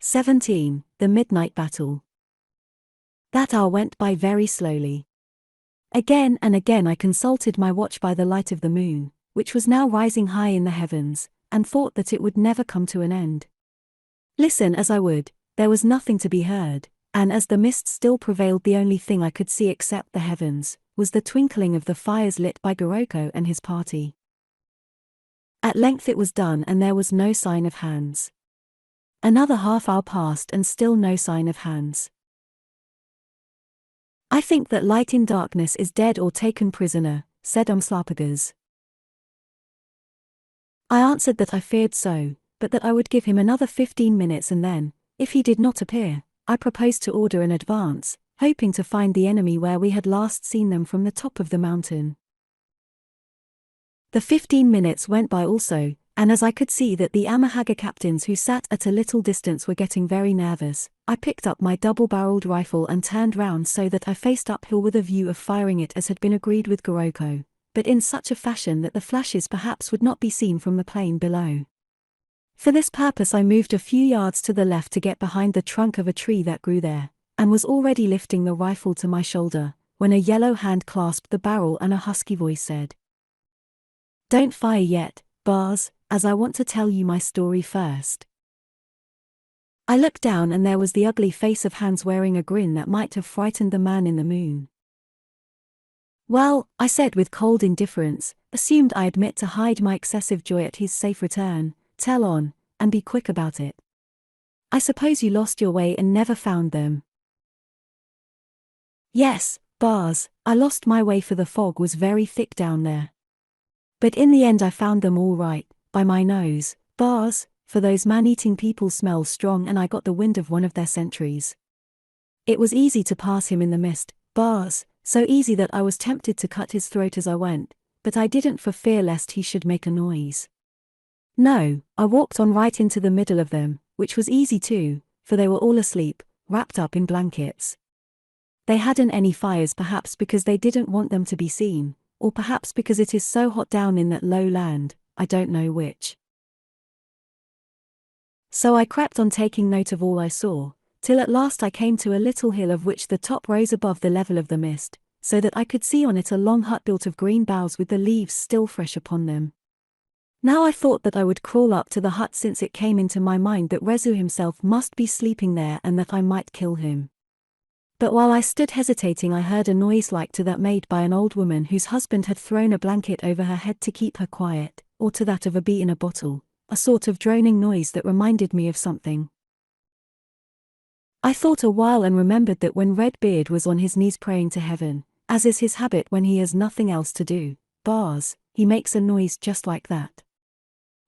XVII. The Midnight Battle. That hour went by very slowly. Again and again I consulted my watch by the light of the moon, which was now rising high in the heavens, and thought that it would never come to an end. Listen as I would, there was nothing to be heard, and as the mist still prevailed the only thing I could see except the heavens, was the twinkling of the fires lit by Goroko and his party. At length it was done and there was no sign of Hans. Another half-hour passed and still no sign of Hans. "I think that light in darkness is dead or taken prisoner," said Umslopogaas. I answered that I feared so, but that I would give him another 15 minutes and then, if he did not appear, I proposed to order an advance, hoping to find the enemy where we had last seen them from the top of the mountain. The 15 minutes went by also, and as I could see that the Haggard captains who sat at a little distance were getting very nervous, I picked up my double-barreled rifle and turned round so that I faced uphill with a view of firing it as had been agreed with Goroko, but in such a fashion that the flashes perhaps would not be seen from the plain below. For this purpose I moved a few yards to the left to get behind the trunk of a tree that grew there, and was already lifting the rifle to my shoulder, when a yellow hand clasped the barrel and a husky voice said, "Don't fire yet, Bars, as I want to tell you my story first." I looked down and there was the ugly face of Hans wearing a grin that might have frightened the man in the moon. "Well," I said with cold indifference, assumed I admit to hide my excessive joy at his safe return, "tell on, and be quick about it. I suppose you lost your way and never found them." "Yes, Bars, I lost my way for the fog was very thick down there. But in the end I found them all right, by my nose, Bars, for those man-eating people smell strong and I got the wind of one of their sentries. It was easy to pass him in the mist, Bars, so easy that I was tempted to cut his throat as I went, but I didn't for fear lest he should make a noise. No, I walked on right into the middle of them, which was easy too, for they were all asleep, wrapped up in blankets. They hadn't any fires perhaps because they didn't want them to be seen, or perhaps because it is so hot down in that low land, I don't know which. So I crept on taking note of all I saw, till at last I came to a little hill of which the top rose above the level of the mist, so that I could see on it a long hut built of green boughs with the leaves still fresh upon them. Now I thought that I would crawl up to the hut since it came into my mind that Rezu himself must be sleeping there and that I might kill him. But while I stood hesitating I heard a noise like to that made by an old woman whose husband had thrown a blanket over her head to keep her quiet, or to that of a bee in a bottle, a sort of droning noise that reminded me of something. I thought a while and remembered that when Redbeard was on his knees praying to heaven, as is his habit when he has nothing else to do, Bars, he makes a noise just like that.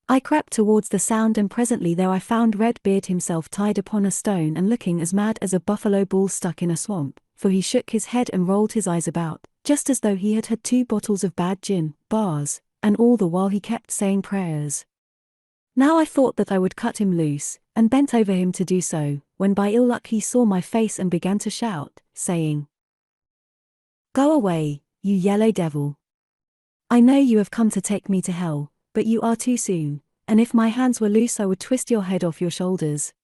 I crept towards the sound and presently there I found Redbeard himself tied upon a stone and looking as mad as a buffalo bull stuck in a swamp, for he shook his head and rolled his eyes about, just as though he had had 2 bottles of bad gin, Bars, and all the while he kept saying prayers. Now I thought that I would cut him loose, and bent over him to do so, when by ill luck he saw my face and began to shout, saying, "Go away, you yellow devil. I know you have come to take me to hell, but you are too soon, and if my hands were loose I would twist your head off your shoulders."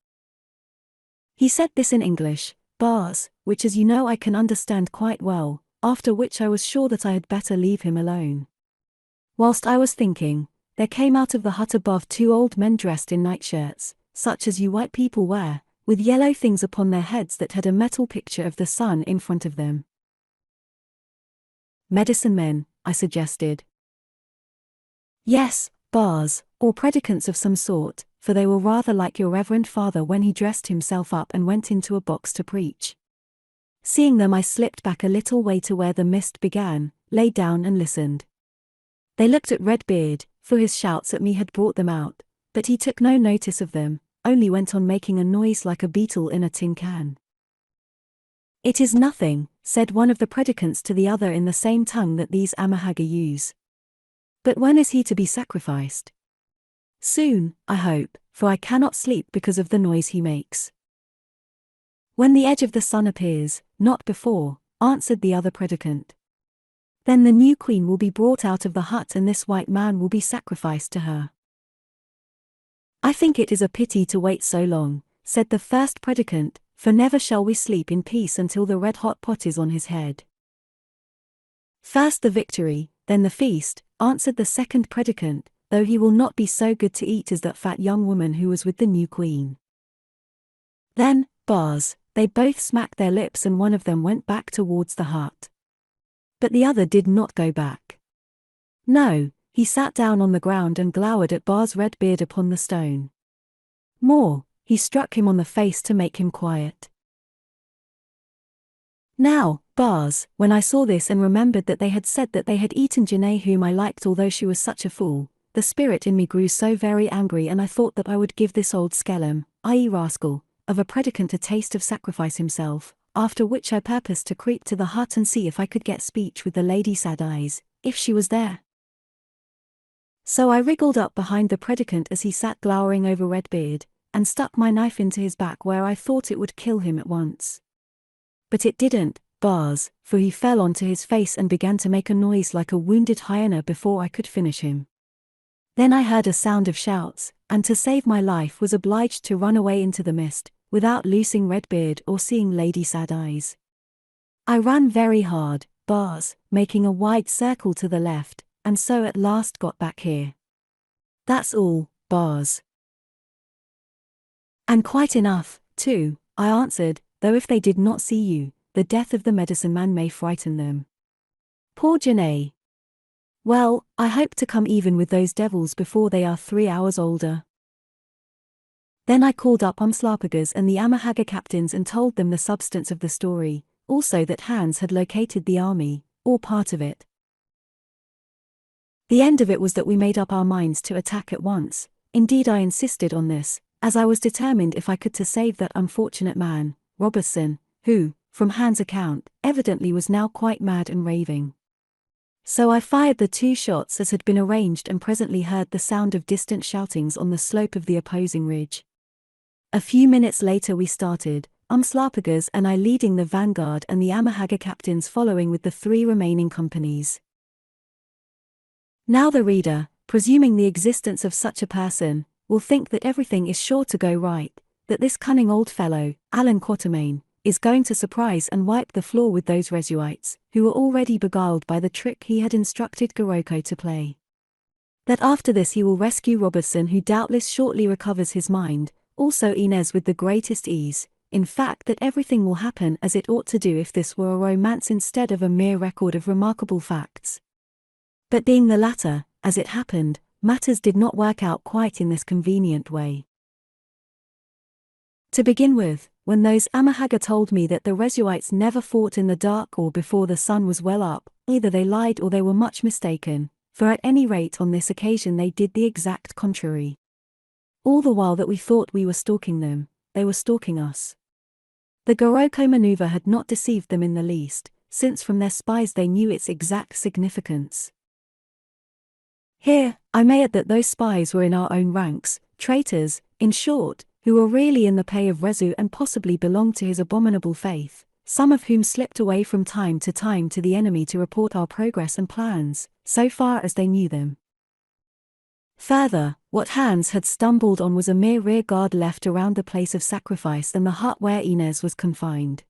He said this in English, Bars, which as you know I can understand quite well, after which I was sure that I had better leave him alone. Whilst I was thinking, there came out of the hut above 2 old men dressed in nightshirts, such as you white people wear, with yellow things upon their heads that had a metal picture of the sun in front of them. "Medicine men," I suggested. "Yes, Bars, or predicants of some sort, for they were rather like your reverend father when he dressed himself up and went into a box to preach." Seeing them I slipped back a little way to where the mist began, lay down and listened. They looked at Redbeard, for his shouts at me had brought them out, but he took no notice of them, only went on making a noise like a beetle in a tin can. "It is nothing," said one of the predicants to the other in the same tongue that these Haggard use. "But when is he to be sacrificed?" "Soon, I hope, for I cannot sleep because of the noise he makes." "When the edge of the sun appears, not before," answered the other predicant. "Then the new queen will be brought out of the hut and this white man will be sacrificed to her." "I think it is a pity to wait so long," said the first predicant, for never shall we sleep in peace until the red-hot pot is on his head. First the victory, then the feast, answered the second predicant, though he will not be so good to eat as that fat young woman who was with the new queen. Then, bars, they both smacked their lips and one of them went back towards the hut. But the other did not go back. No, he sat down on the ground and glowered at Bar's red beard upon the stone. More, he struck him on the face to make him quiet. Now, Bars, when I saw this and remembered that they had said that they had eaten Janae whom I liked although she was such a fool, the spirit in me grew so very angry and I thought that I would give this old skellum, i.e. rascal, of a predicant a taste of sacrifice himself, after which I purposed to creep to the hut and see if I could get speech with the Lady Sad Eyes, if she was there. So I wriggled up behind the predicant as he sat glowering over Redbeard, and stuck my knife into his back where I thought it would kill him at once. But it didn't, Bars, for he fell onto his face and began to make a noise like a wounded hyena before I could finish him. Then I heard a sound of shouts, and to save my life was obliged to run away into the mist, without loosing Redbeard or seeing Lady Sad Eyes. I ran very hard, Bars, making a wide circle to the left, and so at last got back here. That's all, Bars. And quite enough, too, I answered, though if they did not see you, the death of the medicine man may frighten them. Poor Janae. Well, I hope to come even with those devils before they are 3 hours older. Then I called up Umslopogaas and the Haggard captains and told them the substance of the story, also that Hans had located the army, or part of it. The end of it was that we made up our minds to attack at once. Indeed I insisted on this, as I was determined if I could to save that unfortunate man, Robertson, who, from Hans' account, evidently was now quite mad and raving. So I fired the 2 shots as had been arranged and presently heard the sound of distant shoutings on the slope of the opposing ridge. A few minutes later we started, Umslopogaas and I leading the vanguard and the Haggard captains following with the 3 remaining companies. Now the reader, presuming the existence of such a person, will think that everything is sure to go right, that this cunning old fellow, Allan Quatermain, is going to surprise and wipe the floor with those Rezuites, who were already beguiled by the trick he had instructed Goroko to play. That after this he will rescue Robertson who doubtless shortly recovers his mind, also Inez with the greatest ease, in fact that everything will happen as it ought to do if this were a romance instead of a mere record of remarkable facts. But being the latter, as it happened, matters did not work out quite in this convenient way. To begin with, when those Haggard told me that the Rezuites never fought in the dark or before the sun was well up, either they lied or they were much mistaken, for at any rate on this occasion they did the exact contrary. All the while that we thought we were stalking them, they were stalking us. The Goroko maneuver had not deceived them in the least, since from their spies they knew its exact significance. Here, I may add that those spies were in our own ranks, traitors, in short, who were really in the pay of Rezu and possibly belonged to his abominable faith, some of whom slipped away from time to the enemy to report our progress and plans, so far as they knew them. Further, what Hans had stumbled on was a mere rear guard left around the place of sacrifice and the hut where Inez was confined.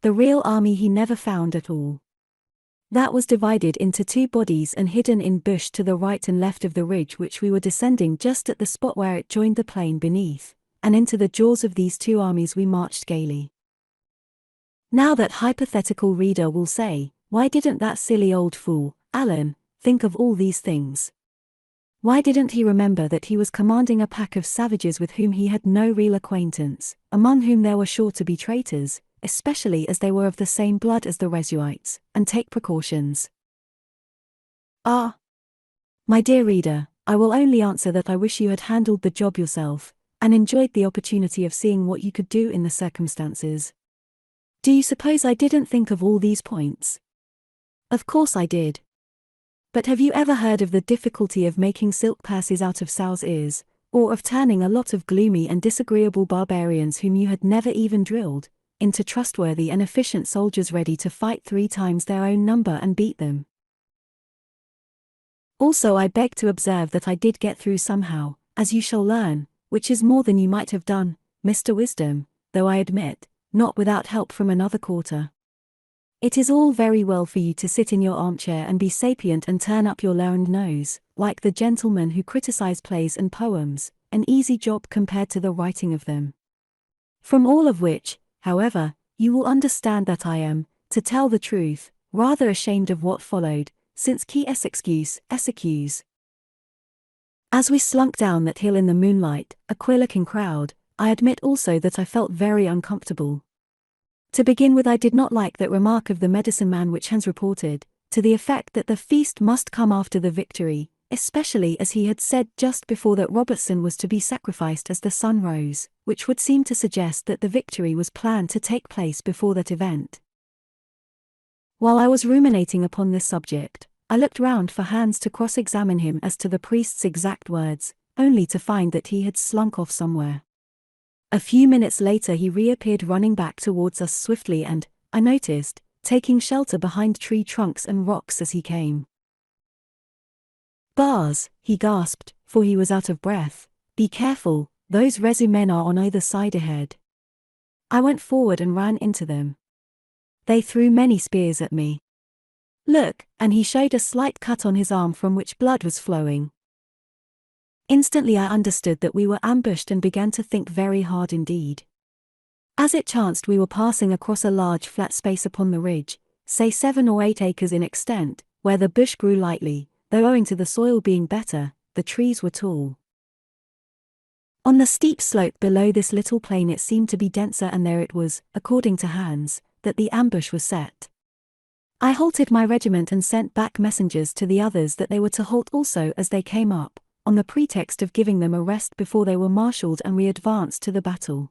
The real army he never found at all. That was divided into 2 bodies and hidden in bush to the right and left of the ridge which we were descending just at the spot where it joined the plain beneath, and into the jaws of these 2 armies we marched gaily. Now that hypothetical reader will say, why didn't that silly old fool, Allan, think of all these things? Why didn't he remember that he was commanding a pack of savages with whom he had no real acquaintance, among whom there were sure to be traitors, especially as they were of the same blood as the Rezuites, and take precautions? Ah! My dear reader, I will only answer that I wish you had handled the job yourself, and enjoyed the opportunity of seeing what you could do in the circumstances. Do you suppose I didn't think of all these points? Of course I did. But have you ever heard of the difficulty of making silk purses out of sows' ears, or of turning a lot of gloomy and disagreeable barbarians whom you had never even drilled, into trustworthy and efficient soldiers ready to fight 3 times their own number and beat them? Also I beg to observe that I did get through somehow, as you shall learn, which is more than you might have done, Mr. Wisdom, though I admit, not without help from another quarter. It is all very well for you to sit in your armchair and be sapient and turn up your learned nose, like the gentlemen who criticize plays and poems, an easy job compared to the writing of them. From all of which, however, you will understand that I am, to tell the truth, rather ashamed of what followed, since qui s'excuse. As we slunk down that hill in the moonlight, a queer-looking crowd, I admit also that I felt very uncomfortable. To begin with, I did not like that remark of the medicine man which Hans reported, to the effect that the feast must come after the victory, especially as he had said just before that Robertson was to be sacrificed as the sun rose, which would seem to suggest that the victory was planned to take place before that event. While I was ruminating upon this subject, I looked round for Hans to cross-examine him as to the priest's exact words, only to find that he had slunk off somewhere. A few minutes later he reappeared running back towards us swiftly and, I noticed, taking shelter behind tree trunks and rocks as he came. "Bars," he gasped, for he was out of breath, "be careful, those Rezu men are on either side ahead." I went forward and ran into them. They threw many spears at me. "Look," and he showed a slight cut on his arm from which blood was flowing. Instantly I understood that we were ambushed and began to think very hard indeed. As it chanced, we were passing across a large flat space upon the ridge, say 7 or 8 acres in extent, where the bush grew lightly, though owing to the soil being better, the trees were tall. On the steep slope below this little plain it seemed to be denser, and there it was, according to Hans, that the ambush was set. I halted my regiment and sent back messengers to the others that they were to halt also as they came up, on the pretext of giving them a rest before they were marshalled, and we advanced to the battle.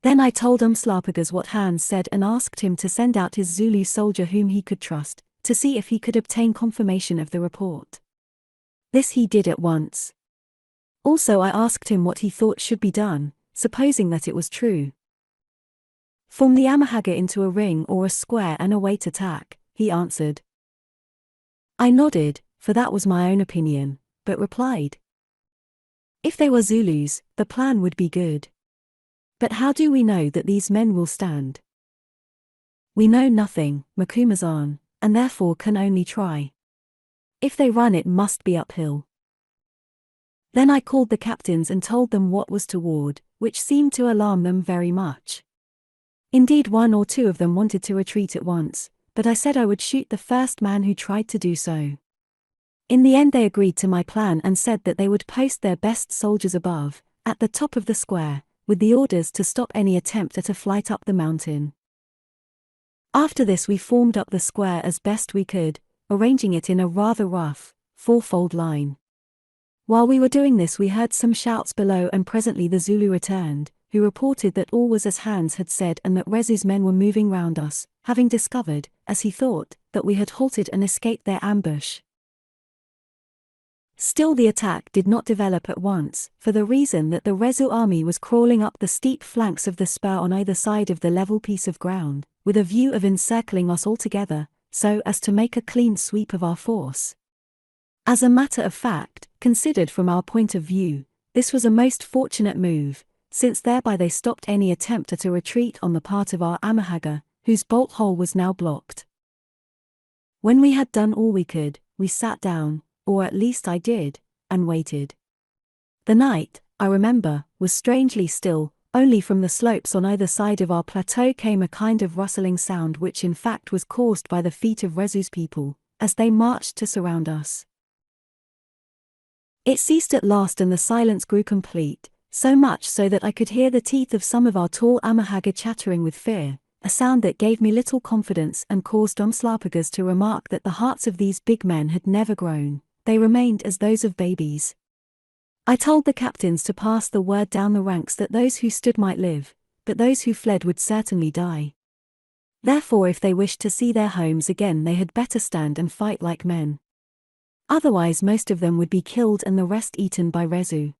Then I told Umslopogaas what Hans said and asked him to send out his Zulu soldier whom he could trust, to see if he could obtain confirmation of the report. This he did at once. Also I asked him what he thought should be done, supposing that it was true. "Form the Amahagger into a ring or a square and await attack," he answered. I nodded, for that was my own opinion, but replied, "If they were Zulus, the plan would be good. But how do we know that these men will stand? We know nothing, Macumazahn, and therefore can only try. If they run it must be uphill." Then I called the captains and told them what was toward, which seemed to alarm them very much. Indeed 1 or 2 of them wanted to retreat at once, but I said I would shoot the first man who tried to do so. In the end they agreed to my plan and said that they would post their best soldiers above, at the top of the square, with the orders to stop any attempt at a flight up the mountain. After this we formed up the square as best we could, arranging it in a rather rough, 4-fold line. While we were doing this we heard some shouts below, and presently the Zulu returned, who reported that all was as Hans had said and that Rezu's men were moving round us, having discovered, as he thought, that we had halted and escaped their ambush. Still the attack did not develop at once, for the reason that the Rezu army was crawling up the steep flanks of the spur on either side of the level piece of ground, with a view of encircling us altogether, so as to make a clean sweep of our force. As a matter of fact, considered from our point of view, this was a most fortunate move, since thereby they stopped any attempt at a retreat on the part of our Amahagger, whose bolt hole was now blocked. When we had done all we could, we sat down, or at least I did, and waited. The night, I remember, was strangely still, only from the slopes on either side of our plateau came a kind of rustling sound which in fact was caused by the feet of Rezu's people, as they marched to surround us. It ceased at last and the silence grew complete, so much so that I could hear the teeth of some of our tall Amahagger chattering with fear, a sound that gave me little confidence and caused Umslopogaas to remark that the hearts of these big men had never grown. They remained as those of babies. I told the captains to pass the word down the ranks that those who stood might live, but those who fled would certainly die. Therefore if they wished to see their homes again they had better stand and fight like men. Otherwise most of them would be killed and the rest eaten by Rezu.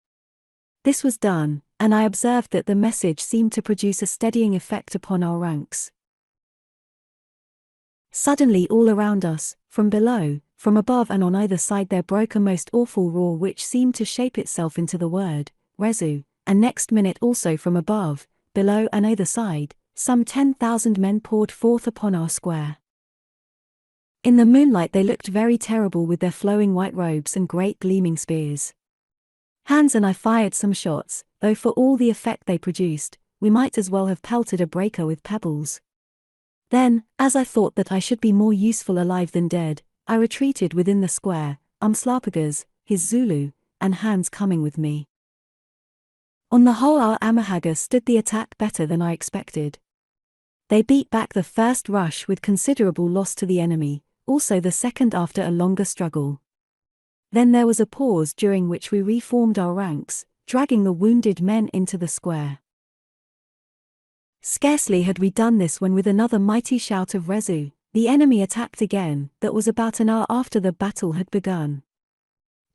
This was done, and I observed that the message seemed to produce a steadying effect upon our ranks. Suddenly all around us, from below, from above and on either side there broke a most awful roar which seemed to shape itself into the word, Rezu, and next minute also from above, below and either side, some 10,000 men poured forth upon our square. In the moonlight they looked very terrible with their flowing white robes and great gleaming spears. Hans and I fired some shots, though for all the effect they produced, we might as well have pelted a breaker with pebbles. Then, as I thought that I should be more useful alive than dead, I retreated within the square, Umslopogaas, his Zulu, and Hans coming with me. On the whole our Amahagger stood the attack better than I expected. They beat back the first rush with considerable loss to the enemy, also the second after a longer struggle. Then there was a pause during which we reformed our ranks, dragging the wounded men into the square. Scarcely had we done this when with another mighty shout of Rezu, the enemy attacked again. That was about an hour after the battle had begun.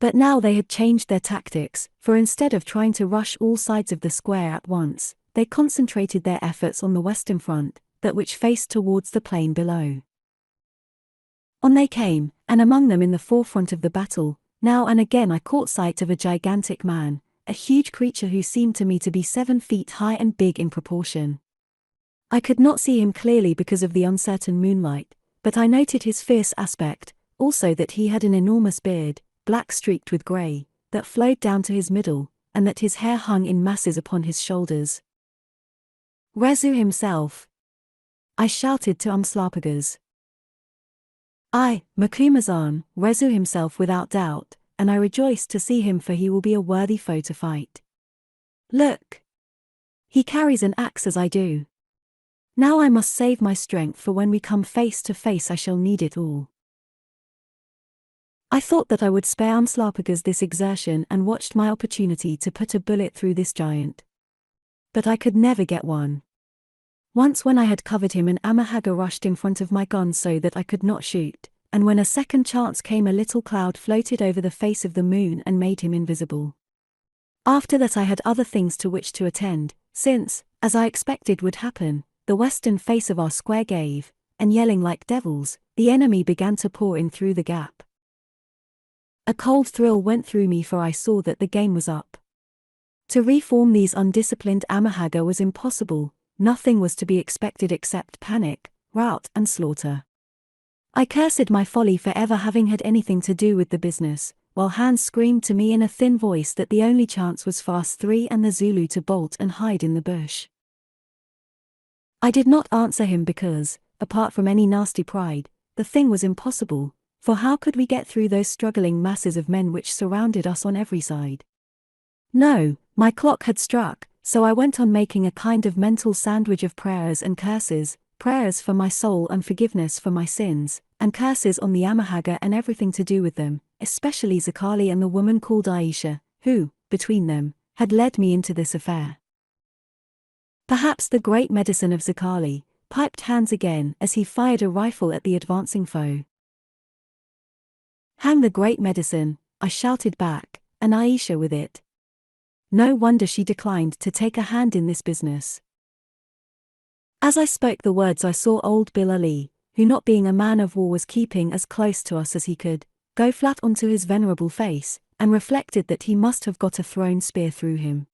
But now they had changed their tactics, for instead of trying to rush all sides of the square at once, they concentrated their efforts on the western front, that which faced towards the plain below. On they came, and among them in the forefront of the battle, now and again I caught sight of a gigantic man, a huge creature who seemed to me to be 7 feet high and big in proportion. I could not see him clearly because of the uncertain moonlight, but I noted his fierce aspect, also that he had an enormous beard, black streaked with grey, that flowed down to his middle, and that his hair hung in masses upon his shoulders. Rezu himself! I shouted to Umslopogaas. Aye, Macumazahn, Rezu himself without doubt, and I rejoice to see him for he will be a worthy foe to fight. Look! He carries an axe as I do. Now I must save my strength for when we come face to face I shall need it all. I thought that I would spare Umslopogaas this exertion and watched my opportunity to put a bullet through this giant. But I could never get one. Once when I had covered him an Amahagger rushed in front of my gun so that I could not shoot, and when a second chance came a little cloud floated over the face of the moon and made him invisible. After that I had other things to which to attend, since, as I expected would happen, the western face of our square gave, and yelling like devils, the enemy began to pour in through the gap. A cold thrill went through me for I saw that the game was up. To reform these undisciplined Amahagger was impossible. Nothing was to be expected except panic, rout and slaughter. I cursed my folly for ever having had anything to do with the business, while Hans screamed to me in a thin voice that the only chance was for us 3 and the Zulu to bolt and hide in the bush. I did not answer him because, apart from any nasty pride, the thing was impossible, for how could we get through those struggling masses of men which surrounded us on every side? No, my clock had struck. So I went on making a kind of mental sandwich of prayers and curses, prayers for my soul and forgiveness for my sins, and curses on the Amahagger and everything to do with them, especially Zakali and the woman called Ayesha, who, between them, had led me into this affair. Perhaps the great medicine of Zakali, piped Hans again as he fired a rifle at the advancing foe. Hang the great medicine, I shouted back, and Ayesha with it. No wonder she declined to take a hand in this business. As I spoke the words I saw old Bill Ali, who not being a man of war was keeping as close to us as he could, go flat onto his venerable face, and reflected that he must have got a thrown spear through him.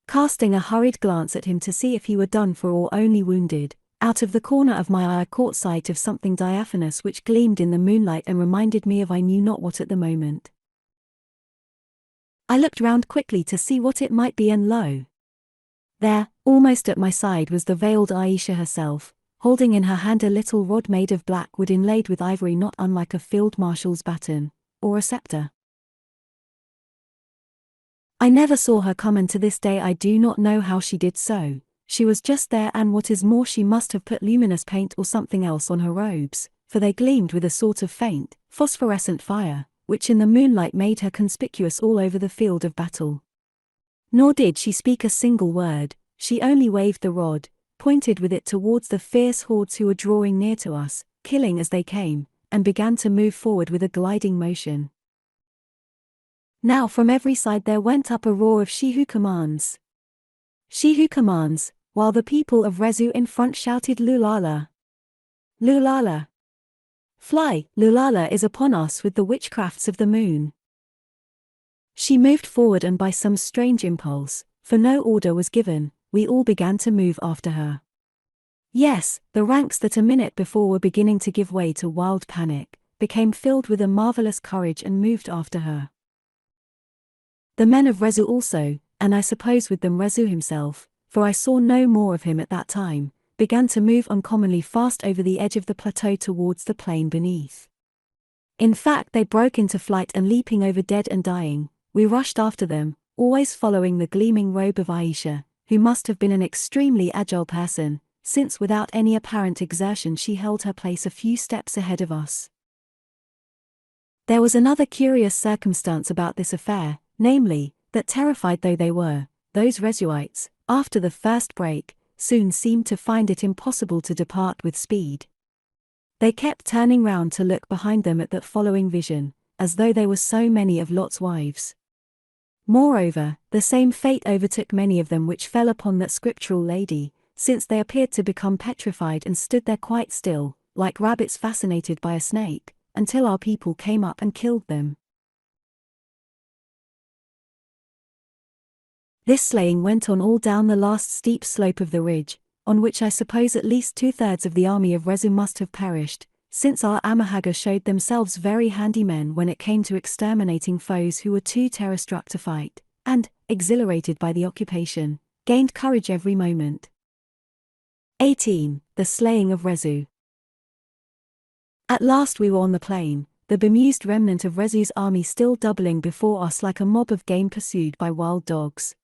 Casting a hurried glance at him to see if he were done for or only wounded, out of the corner of my eye I caught sight of something diaphanous which gleamed in the moonlight and reminded me of I knew not what at the moment. I looked round quickly to see what it might be and lo! There, almost at my side was the veiled Ayesha herself, holding in her hand a little rod made of black wood inlaid with ivory not unlike a field marshal's baton, or a scepter. I never saw her come and to this day I do not know how she did so. She was just there and what is more she must have put luminous paint or something else on her robes, for they gleamed with a sort of faint, phosphorescent fire, which in the moonlight made her conspicuous all over the field of battle. Nor did she speak a single word, she only waved the rod, pointed with it towards the fierce hordes who were drawing near to us, killing as they came, and began to move forward with a gliding motion. Now from every side there went up a roar of "She who commands! She who commands!" while the people of Rezu in front shouted "Lulala! Lulala! Fly, Lulala is upon us with the witchcrafts of the moon." She moved forward and by some strange impulse, for no order was given, we all began to move after her. Yes, the ranks that a minute before were beginning to give way to wild panic, became filled with a marvelous courage and moved after her. The men of Rezu also, and I suppose with them Rezu himself, for I saw no more of him at that time, began to move uncommonly fast over the edge of the plateau towards the plain beneath. In fact, they broke into flight, and leaping over dead and dying, we rushed after them, always following the gleaming robe of Ayesha, who must have been an extremely agile person, since without any apparent exertion she held her place a few steps ahead of us. There was another curious circumstance about this affair, namely, that terrified though they were, those Rezuites, after the first break, soon seemed to find it impossible to depart with speed. They kept turning round to look behind them at that following vision, as though they were so many of Lot's wives. Moreover, the same fate overtook many of them which fell upon that scriptural lady, since they appeared to become petrified and stood there quite still, like rabbits fascinated by a snake, until our people came up and killed them. This slaying went on all down the last steep slope of the ridge, on which I suppose at least 2/3 of the army of Rezu must have perished, since our Amahagger showed themselves very handy men when it came to exterminating foes who were too terror-struck to fight, and, exhilarated by the occupation, gained courage every moment. 18. The Slaying of Rezu. At last we were on the plain, the bemused remnant of Rezu's army still doubling before us like a mob of game pursued by wild dogs.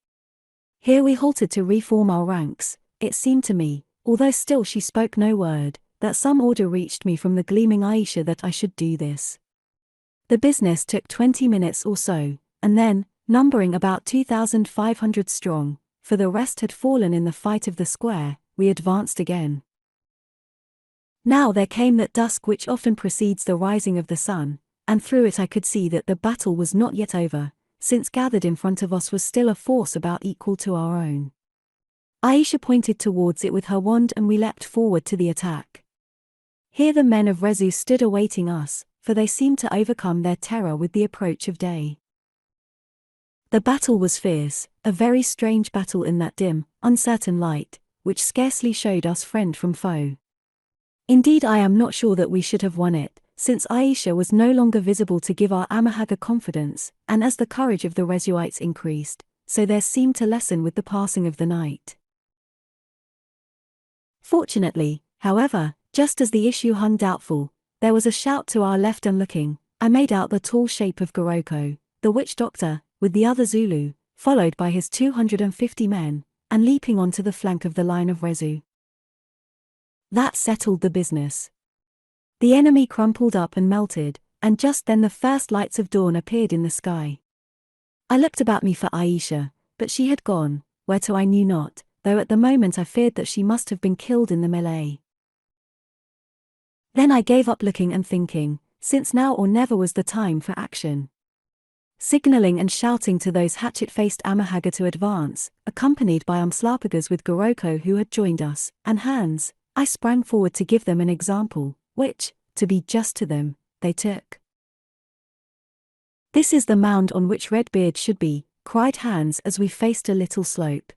Here we halted to reform our ranks. It seemed to me, although still she spoke no word, that some order reached me from the gleaming Ayesha that I should do this. The business took 20 minutes or so, and then, numbering about 2,500 strong, for the rest had fallen in the fight of the square, we advanced again. Now there came that dusk which often precedes the rising of the sun, and through it I could see that the battle was not yet over, since gathered in front of us was still a force about equal to our own. Ayesha pointed towards it with her wand and we leapt forward to the attack. Here the men of Rezu stood awaiting us, for they seemed to overcome their terror with the approach of day. The battle was fierce, a very strange battle in that dim, uncertain light, which scarcely showed us friend from foe. Indeed, I am not sure that we should have won it, since Ayesha was no longer visible to give our Amahagger confidence, and as the courage of the Rezuites increased, so theirs seemed to lessen with the passing of the night. Fortunately, however, just as the issue hung doubtful, there was a shout to our left, and looking, I made out the tall shape of Goroko, the witch doctor, with the other Zulu, followed by his 250 men, and leaping onto the flank of the line of Rezu. That settled the business. The enemy crumpled up and melted, and just then the first lights of dawn appeared in the sky. I looked about me for Ayesha, but she had gone, where to I knew not, though at the moment I feared that she must have been killed in the melee. Then I gave up looking and thinking, since now or never was the time for action. Signaling and shouting to those hatchet-faced Amahagger to advance, accompanied by Umslopogaas with Goroko who had joined us, and Hans, I sprang forward to give them an example, which, to be just to them, they took. "This is the mound on which Redbeard should be," cried Hans as we faced a little slope.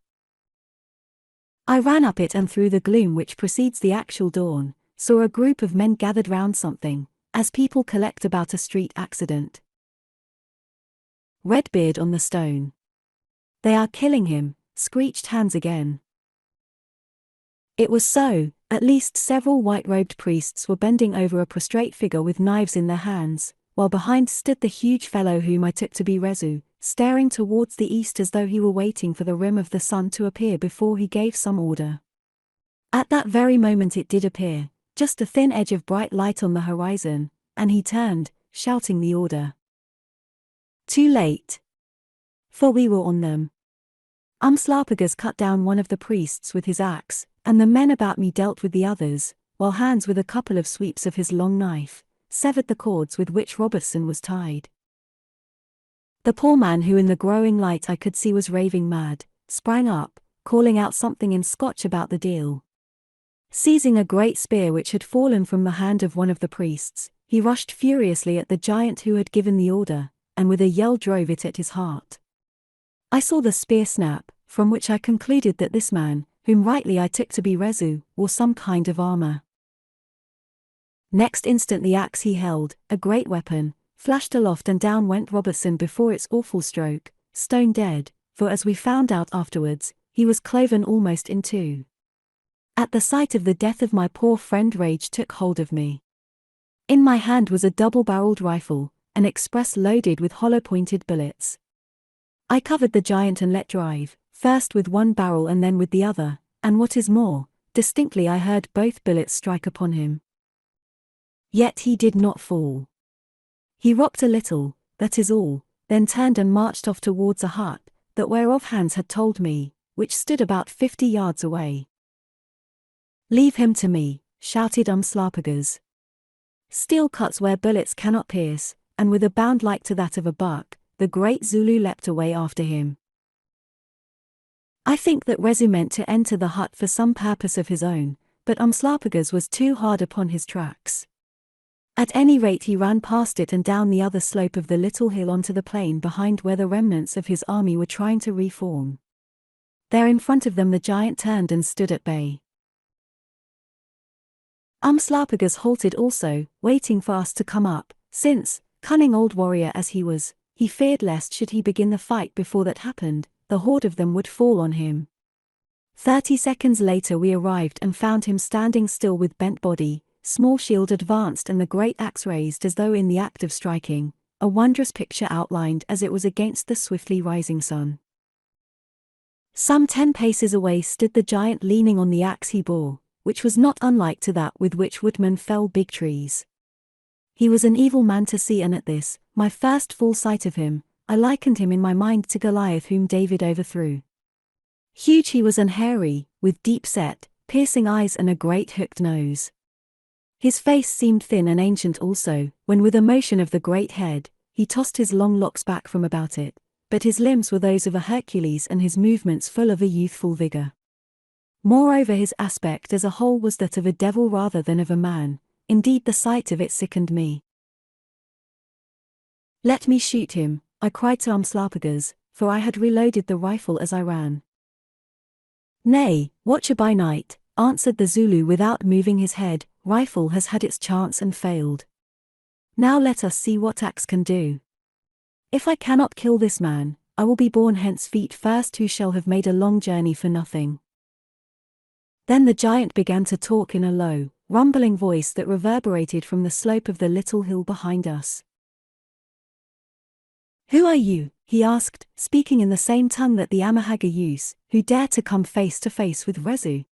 I ran up it and through the gloom which precedes the actual dawn, saw a group of men gathered round something, as people collect about a street accident. "Redbeard on the stone. They are killing him," screeched Hans again. It was so. At least several white-robed priests were bending over a prostrate figure with knives in their hands, while behind stood the huge fellow whom I took to be Rezu, staring towards the east as though he were waiting for the rim of the sun to appear before he gave some order. At that very moment it did appear, just a thin edge of bright light on the horizon, and he turned, shouting the order. Too late. For we were on them. Umslopogaas cut down one of the priests with his axe, and the men about me dealt with the others, while Hans with a couple of sweeps of his long knife, severed the cords with which Robertson was tied. The poor man, who in the growing light I could see was raving mad, sprang up, calling out something in Scotch about the deal. Seizing a great spear which had fallen from the hand of one of the priests, he rushed furiously at the giant who had given the order, and with a yell drove it at his heart. I saw the spear snap, from which I concluded that this man, whom rightly I took to be Rezu, wore some kind of armor. Next instant the axe he held, a great weapon, flashed aloft and down went Robertson before its awful stroke, stone dead, for as we found out afterwards, he was cloven almost in two. At the sight of the death of my poor friend rage took hold of me. In my hand was a double-barreled rifle, an express loaded with hollow-pointed bullets. I covered the giant and let drive, first with one barrel and then with the other, and what is more, distinctly I heard both bullets strike upon him. Yet he did not fall. He rocked a little, that is all, then turned and marched off towards a hut, that whereof Hans had told me, which stood about 50 yards away. "Leave him to me," shouted Umslopogaas. Steel cuts where bullets cannot pierce, and with a bound like to that of a buck, the great Zulu leapt away after him. I think that Rezu meant to enter the hut for some purpose of his own, but Umslopogaas was too hard upon his tracks. At any rate he ran past it and down the other slope of the little hill onto the plain behind where the remnants of his army were trying to reform. There in front of them the giant turned and stood at bay. Umslopogaas halted also, waiting for us to come up, since, cunning old warrior as he was, he feared lest should he begin the fight before that happened, the horde of them would fall on him. 30 seconds later we arrived and found him standing still with bent body, small shield advanced and the great axe raised as though in the act of striking, a wondrous picture outlined as it was against the swiftly rising sun. Some 10 paces away stood the giant leaning on the axe he bore, which was not unlike to that with which woodmen fell big trees. He was an evil man to see, and at this, my first full sight of him, I likened him in my mind to Goliath whom David overthrew. Huge he was and hairy, with deep-set, piercing eyes and a great hooked nose. His face seemed thin and ancient also, when with a motion of the great head, he tossed his long locks back from about it, but his limbs were those of a Hercules and his movements full of a youthful vigor. Moreover his aspect as a whole was that of a devil rather than of a man, indeed the sight of it sickened me. "Let me shoot him," I cried to Umslopogaas, for I had reloaded the rifle as I ran. "Nay, watcher by night," answered the Zulu without moving his head, "rifle has had its chance and failed. Now let us see what axe can do. If I cannot kill this man, I will be born hence feet first who shall have made a long journey for nothing." Then the giant began to talk in a low, rumbling voice that reverberated from the slope of the little hill behind us. "Who are you?" he asked, speaking in the same tongue that the Amahagger use, "who dare to come face to face with Rezu?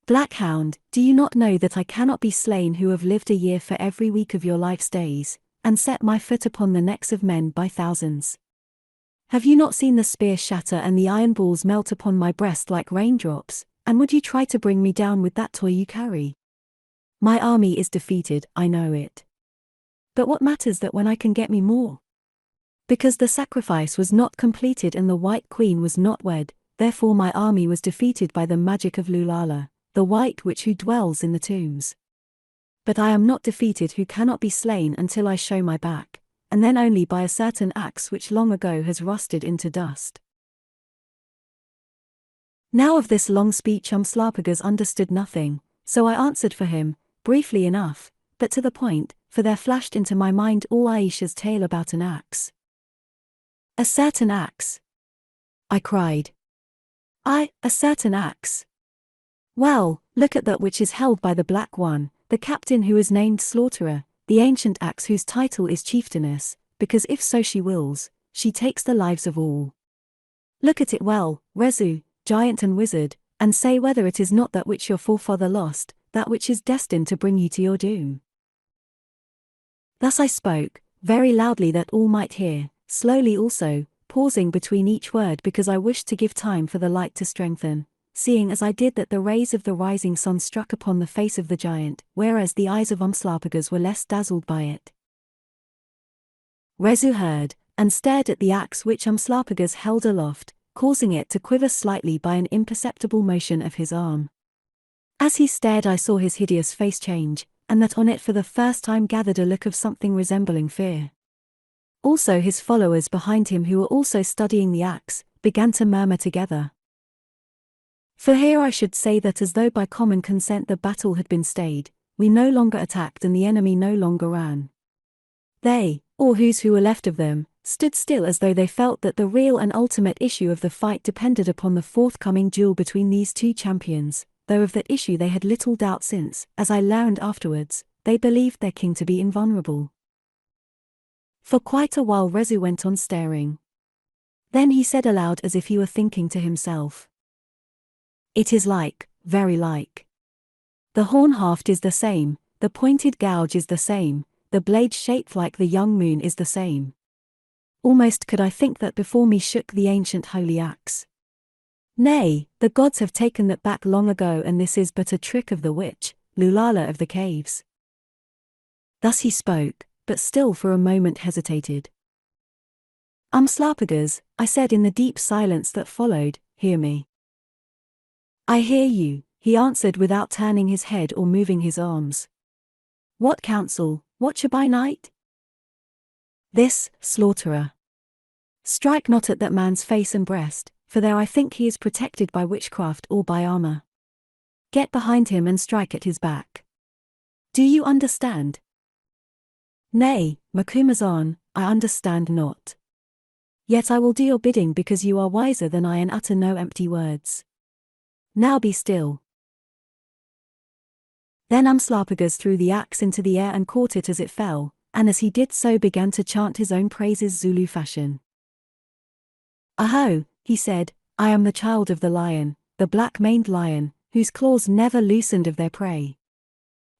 Black hound, do you not know that I cannot be slain who have lived a year for every week of your life's days, and set my foot upon the necks of men by thousands? Have you not seen the spear shatter and the iron balls melt upon my breast like raindrops, and would you try to bring me down with that toy you carry? My army is defeated, I know it. But what matters that when I can get me more? Because the sacrifice was not completed and the White Queen was not wed, therefore my army was defeated by the magic of Lulala, the White Witch who dwells in the tombs. But I am not defeated who cannot be slain until I show my back, and then only by a certain axe which long ago has rusted into dust." Now of this long speech Umslopogaas understood nothing, so I answered for him, briefly enough, but to the point, for there flashed into my mind all Ayesha's tale about an axe. "A certain axe?" I cried. "Aye, a certain axe. Well, look at that which is held by the Black One, the captain who is named Slaughterer, the ancient axe whose title is chieftainess, because if so she wills, she takes the lives of all. Look at it well, Rezu, giant and wizard, and say whether it is not that which your forefather lost, that which is destined to bring you to your doom." Thus I spoke, very loudly that all might hear, slowly also, pausing between each word because I wished to give time for the light to strengthen, seeing as I did that the rays of the rising sun struck upon the face of the giant, whereas the eyes of Umslopogaas were less dazzled by it. Rezu heard, and stared at the axe which Umslopogaas held aloft, causing it to quiver slightly by an imperceptible motion of his arm. As he stared I saw his hideous face change, and that on it for the first time gathered a look of something resembling fear. Also his followers behind him who were also studying the axe, began to murmur together, For here I should say that as though by common consent the battle had been stayed, we no longer attacked and the enemy no longer ran. They, or who were left of them, stood still as though they felt that the real and ultimate issue of the fight depended upon the forthcoming duel between these two champions, though of that issue they had little doubt since, as I learned afterwards, they believed their king to be invulnerable. For quite a while Rezu went on staring. Then he said aloud as if he were thinking to himself. It is like, very like. The horn haft is the same, the pointed gouge is the same, the blade shaped like the young moon is the same. Almost could I think that before me shook the ancient holy axe. Nay, the gods have taken that back long ago, and this is but a trick of the witch, Lulala of the caves. Thus he spoke, but still for a moment hesitated. Umslopogaas, I said in the deep silence that followed, hear me. I hear you, he answered without turning his head or moving his arms. What counsel, watcher by night? This, slaughterer. Strike not at that man's face and breast, for there I think he is protected by witchcraft or by armor. Get behind him and strike at his back. Do you understand? Nay, Macumazahn, I understand not. Yet I will do your bidding because you are wiser than I and utter no empty words. Now be still. Then Umslopogaas threw the axe into the air and caught it as it fell, and as he did so began to chant his own praises Zulu fashion. Aho, he said, I am the child of the lion, the black-maned lion, whose claws never loosened of their prey.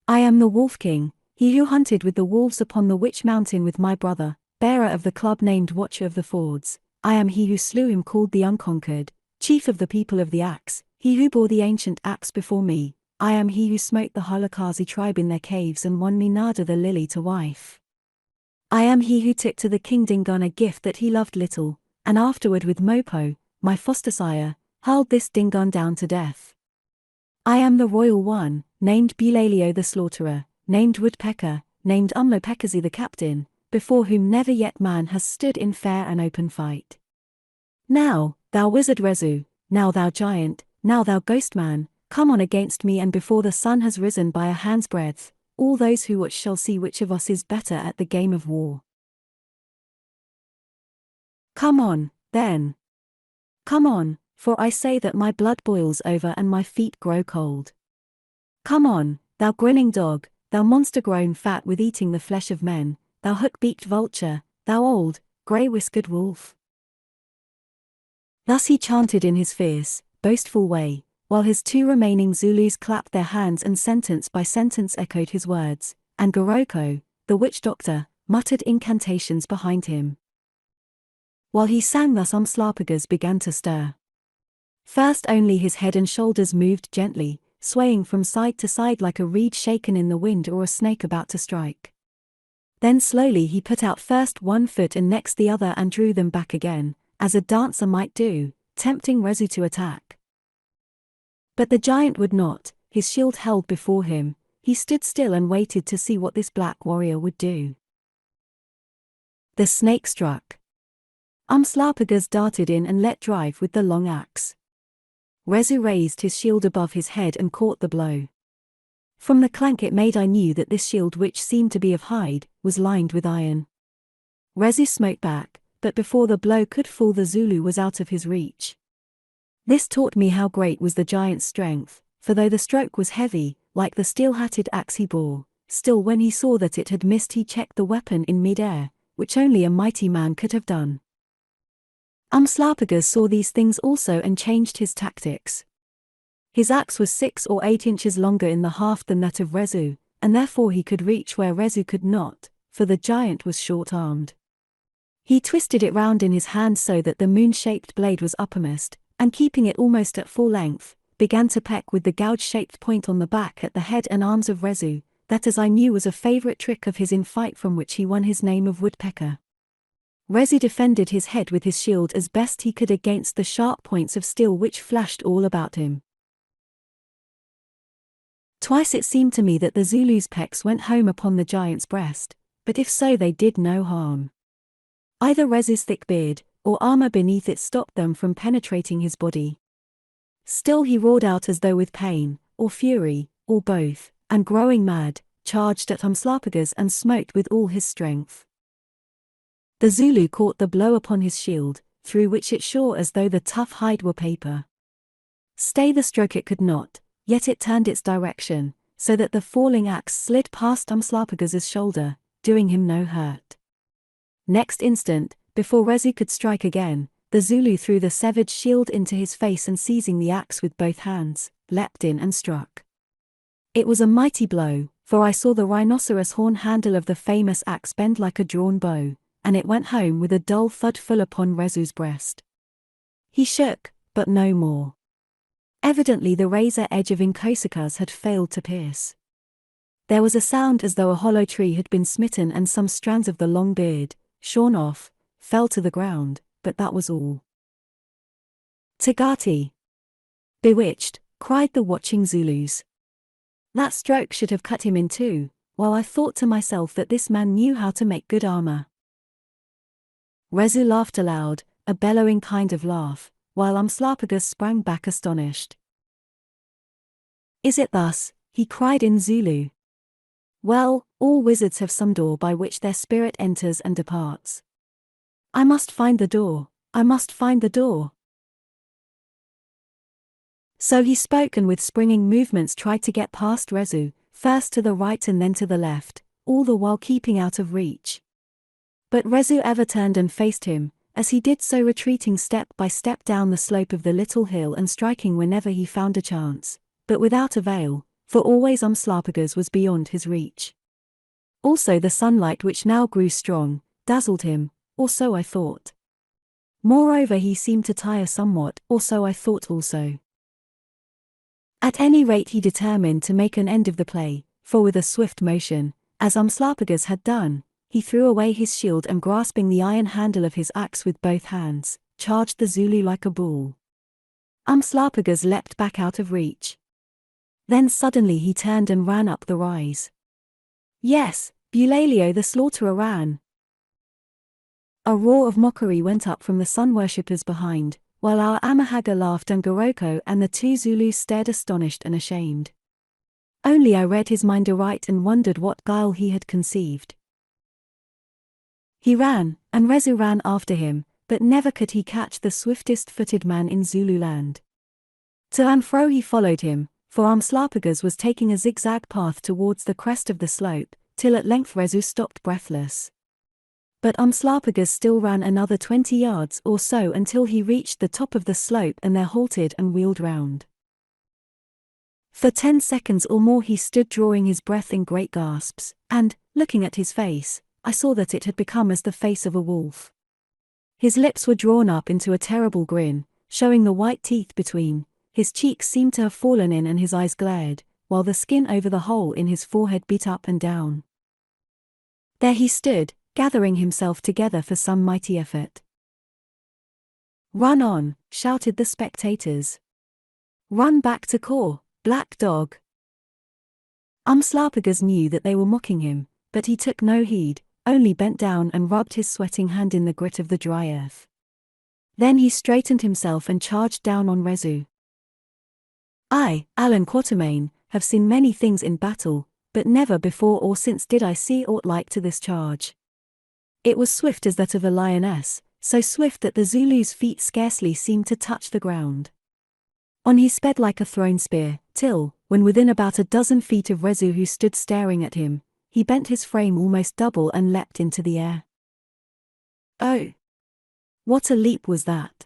I am the wolf king, he who hunted with the wolves upon the witch mountain with my brother, bearer of the club named Watcher of the Fords. I am he who slew him called the Unconquered, chief of the people of the axe, he who bore the ancient axe before me. I am he who smote the Halakazi tribe in their caves and won me Nada the lily to wife. I am he who took to the king Dingon a gift that he loved little, and afterward with Mopo, my foster sire, hurled this Dingon down to death. I am the royal one, named Bulalio the slaughterer, named Woodpecker, named Umslopogaas the captain, before whom never yet man has stood in fair and open fight. Now, thou wizard Rezu, now thou giant, now thou ghost man, come on against me, and before the sun has risen by a hand's breadth, all those who watch shall see which of us is better at the game of war. Come on, then. Come on, for I say that my blood boils over and my feet grow cold. Come on, thou grinning dog, thou monster grown fat with eating the flesh of men, thou hook-beaked vulture, thou old, grey-whiskered wolf. Thus he chanted in his fierce, boastful way, while his two remaining Zulus clapped their hands and sentence by sentence echoed his words, and Goroko, the witch-doctor, muttered incantations behind him. While he sang thus Umslopogaas began to stir. First only his head and shoulders moved gently, swaying from side to side like a reed shaken in the wind or a snake about to strike. Then slowly he put out first one foot and next the other and drew them back again, as a dancer might do, tempting Rezu to attack. But the giant would not, his shield held before him, he stood still and waited to see what this black warrior would do. The snake struck. Umslopogaas darted in and let drive with the long axe. Rezu raised his shield above his head and caught the blow. From the clank it made I knew that this shield, which seemed to be of hide, was lined with iron. Rezu smote back, but before the blow could fall the Zulu was out of his reach. This taught me how great was the giant's strength, for though the stroke was heavy, like the steel-hatted axe he bore, still when he saw that it had missed he checked the weapon in mid-air, which only a mighty man could have done. Umslopogaas saw these things also and changed his tactics. His axe was 6 or 8 inches longer in the haft than that of Rezu, and therefore he could reach where Rezu could not, for the giant was short-armed. He twisted it round in his hand so that the moon-shaped blade was uppermost, and keeping it almost at full length, began to peck with the gouge-shaped point on the back at the head and arms of Rezu, that as I knew was a favourite trick of his in fight from which he won his name of Woodpecker. Rezu defended his head with his shield as best he could against the sharp points of steel which flashed all about him. Twice it seemed to me that the Zulu's pecks went home upon the giant's breast, but if so they did no harm. Either Rezu's thick beard, or armor beneath it stopped them from penetrating his body. Still he roared out as though with pain, or fury, or both, and growing mad, charged at Umslopogaas and smote with all his strength. The Zulu caught the blow upon his shield, through which it shore as though the tough hide were paper. Stay the stroke it could not, yet it turned its direction, so that the falling axe slid past Umslopogaas's shoulder, doing him no hurt. Next instant, before Rezu could strike again, the Zulu threw the severed shield into his face and seizing the axe with both hands, leapt in and struck. It was a mighty blow, for I saw the rhinoceros horn handle of the famous axe bend like a drawn bow, and it went home with a dull thud full upon Rezu's breast. He shook, but no more. Evidently the razor edge of Umslopogaas had failed to pierce. There was a sound as though a hollow tree had been smitten and some strands of the long beard, shorn off, fell to the ground, but that was all. Tagati! Bewitched, cried the watching Zulus. That stroke should have cut him in two, while I thought to myself that this man knew how to make good armor. Rezu laughed aloud, a bellowing kind of laugh, while Umslopogaas sprang back astonished. Is it thus? He cried in Zulu. Well, all wizards have some door by which their spirit enters and departs. I must find the door, I must find the door. So he spoke and with springing movements tried to get past Rezu, first to the right and then to the left, all the while keeping out of reach. But Rezu ever turned and faced him, as he did so retreating step by step down the slope of the little hill and striking whenever he found a chance, but without avail, for always Umslopogaas was beyond his reach. Also the sunlight which now grew strong, dazzled him, or so I thought. Moreover he seemed to tire somewhat, or so I thought also. At any rate he determined to make an end of the play, for with a swift motion, as Umslopogaas had done, he threw away his shield and grasping the iron handle of his axe with both hands, charged the Zulu like a bull. Umslopogaas leapt back out of reach. Then suddenly he turned and ran up the rise. Yes, Bulalio the slaughterer ran. A roar of mockery went up from the sun-worshippers behind, while our Amahagga laughed and Goroko and the two Zulus stared astonished and ashamed. Only I read his mind aright and wondered what guile he had conceived. He ran, and Rezu ran after him, but never could he catch the swiftest-footed man in Zululand. To and fro he followed him, for Umslopogaas was taking a zigzag path towards the crest of the slope, till at length Rezu stopped breathless. But Umslopogaas still ran another 20 yards or so until he reached the top of the slope and there halted and wheeled round. For 10 seconds or more he stood drawing his breath in great gasps, and, looking at his face, I saw that it had become as the face of a wolf. His lips were drawn up into a terrible grin, showing the white teeth between, his cheeks seemed to have fallen in and his eyes glared, while the skin over the hole in his forehead beat up and down. There he stood, gathering himself together for some mighty effort. Run on, shouted the spectators. Run back to Kor, black dog. Umslopogaas knew that they were mocking him, but he took no heed, only bent down and rubbed his sweating hand in the grit of the dry earth. Then he straightened himself and charged down on Rezu. I, Allan Quatermain, have seen many things in battle, but never before or since did I see aught like to this charge. It was swift as that of a lioness, so swift that the Zulu's feet scarcely seemed to touch the ground. On he sped like a thrown spear, till, when within about a dozen feet of Rezu who stood staring at him, he bent his frame almost double and leapt into the air. Oh! What a leap was that!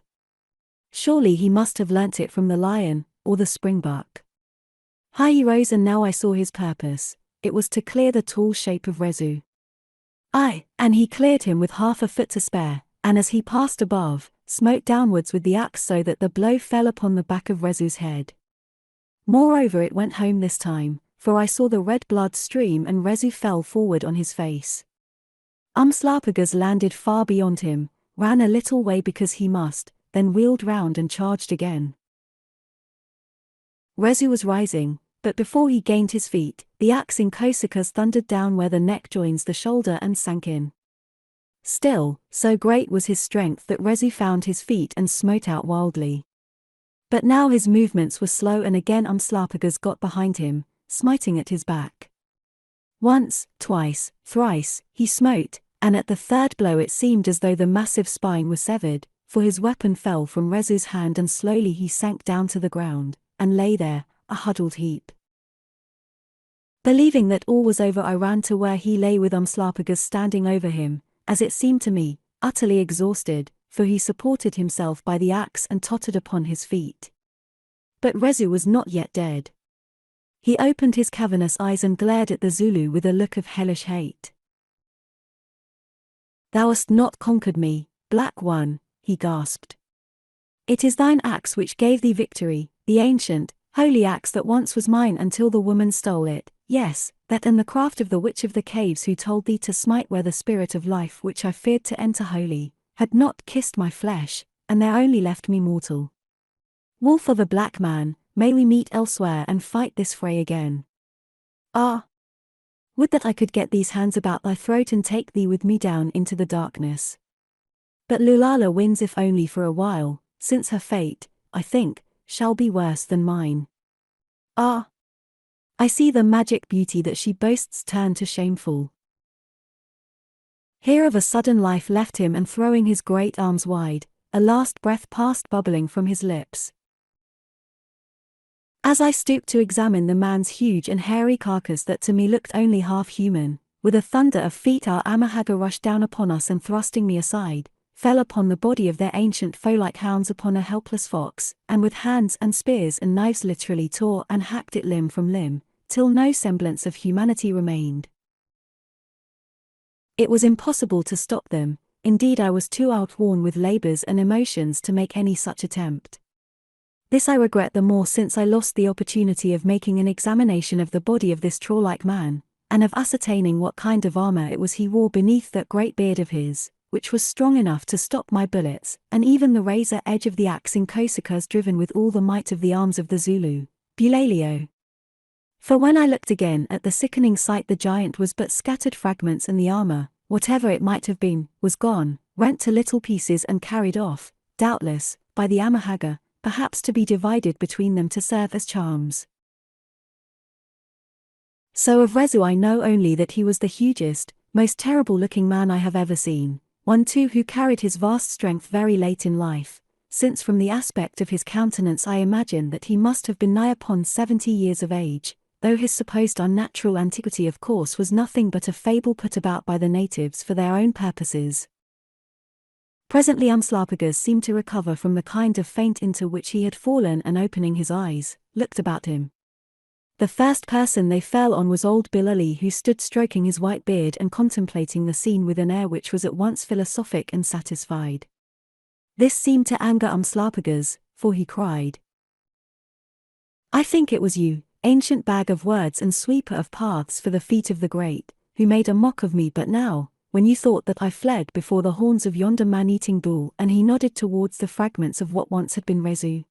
Surely he must have learnt it from the lion, or the springbuck. High he rose and now I saw his purpose, it was to clear the tall shape of Rezu. Aye, and he cleared him with half a foot to spare, and as he passed above, smote downwards with the axe so that the blow fell upon the back of Rezu's head. Moreover it went home this time, for I saw the red blood stream and Rezu fell forward on his face. Umslopogaas landed far beyond him, ran a little way because he must, then wheeled round and charged again. Rezu was rising, but before he gained his feet, the axe in Umslopogaas thundered down where the neck joins the shoulder and sank in. Still, so great was his strength that Rezu found his feet and smote out wildly. But now his movements were slow, and again Umslopogaas got behind him, smiting at his back. Once, twice, thrice, he smote, and at the third blow it seemed as though the massive spine was severed, for his weapon fell from Rezu's hand and slowly he sank down to the ground, and lay there, a huddled heap. Believing that all was over, I ran to where he lay with Umslopogaas standing over him, as it seemed to me, utterly exhausted, for he supported himself by the axe and tottered upon his feet. But Rezu was not yet dead. He opened his cavernous eyes and glared at the Zulu with a look of hellish hate. "Thou hast not conquered me, Black One," he gasped. "It is thine axe which gave thee victory, the ancient, holy axe that once was mine until the woman stole it, yes, that and the craft of the witch of the caves who told thee to smite where the spirit of life which I feared to enter holy, had not kissed my flesh, and there only left me mortal. Wolf of a black man, may we meet elsewhere and fight this fray again. Ah! Would that I could get these hands about thy throat and take thee with me down into the darkness. But Lulala wins if only for a while, since her fate, I think, shall be worse than mine. Ah! I see the magic beauty that she boasts turn to shameful." Here of a sudden life left him, and throwing his great arms wide, a last breath passed bubbling from his lips. As I stooped to examine the man's huge and hairy carcass that to me looked only half human, with a thunder of feet our Amahagga rushed down upon us and thrusting me aside, fell upon the body of their ancient foe like hounds upon a helpless fox, and with hands and spears and knives literally tore and hacked it limb from limb, till no semblance of humanity remained. It was impossible to stop them, indeed I was too outworn with labors and emotions to make any such attempt. This I regret the more since I lost the opportunity of making an examination of the body of this troll-like man, and of ascertaining what kind of armor it was he wore beneath that great beard of his, which was strong enough to stop my bullets, and even the razor edge of the axe in Kosakas driven with all the might of the arms of the Zulu, Bulalio. For when I looked again at the sickening sight, the giant was but scattered fragments, and the armor, whatever it might have been, was gone, rent to little pieces and carried off, doubtless, by the Amahagga, perhaps to be divided between them to serve as charms. So of Rezu I know only that he was the hugest, most terrible-looking man I have ever seen, one too who carried his vast strength very late in life, since from the aspect of his countenance I imagine that he must have been nigh upon 70 years of age, though his supposed unnatural antiquity of course was nothing but a fable put about by the natives for their own purposes. Presently Umslopogaas seemed to recover from the kind of faint into which he had fallen, and opening his eyes, looked about him. The first person they fell on was old Bilali, who stood stroking his white beard and contemplating the scene with an air which was at once philosophic and satisfied. This seemed to anger Umslopogaas, for he cried, "I think it was you, ancient bag of words and sweeper of paths for the feet of the great, who made a mock of me but now, when you thought that I fled before the horns of yonder man-eating bull," and he nodded towards the fragments of what once had been Rezu.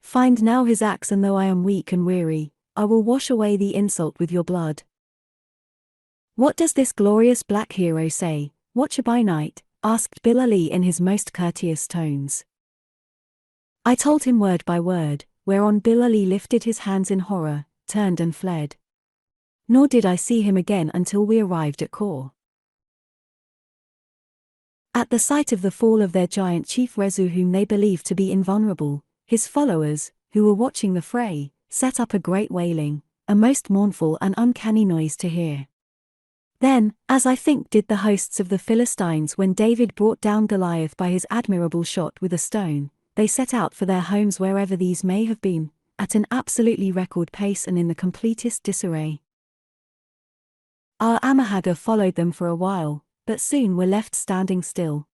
"Find now his axe, and though I am weak and weary, I will wash away the insult with your blood." "What does this glorious black hero say, watcher by night?" asked Bilali in his most courteous tones. I told him word by word, whereon Bilali lifted his hands in horror, turned and fled. Nor did I see him again until we arrived at Kor. At the sight of the fall of their giant chief Rezu, whom they believed to be invulnerable, his followers, who were watching the fray, set up a great wailing, a most mournful and uncanny noise to hear. Then, as I think did the hosts of the Philistines when David brought down Goliath by his admirable shot with a stone, they set out for their homes wherever these may have been, at an absolutely record pace and in the completest disarray. Our Amahagga followed them for a while, but soon were left standing still.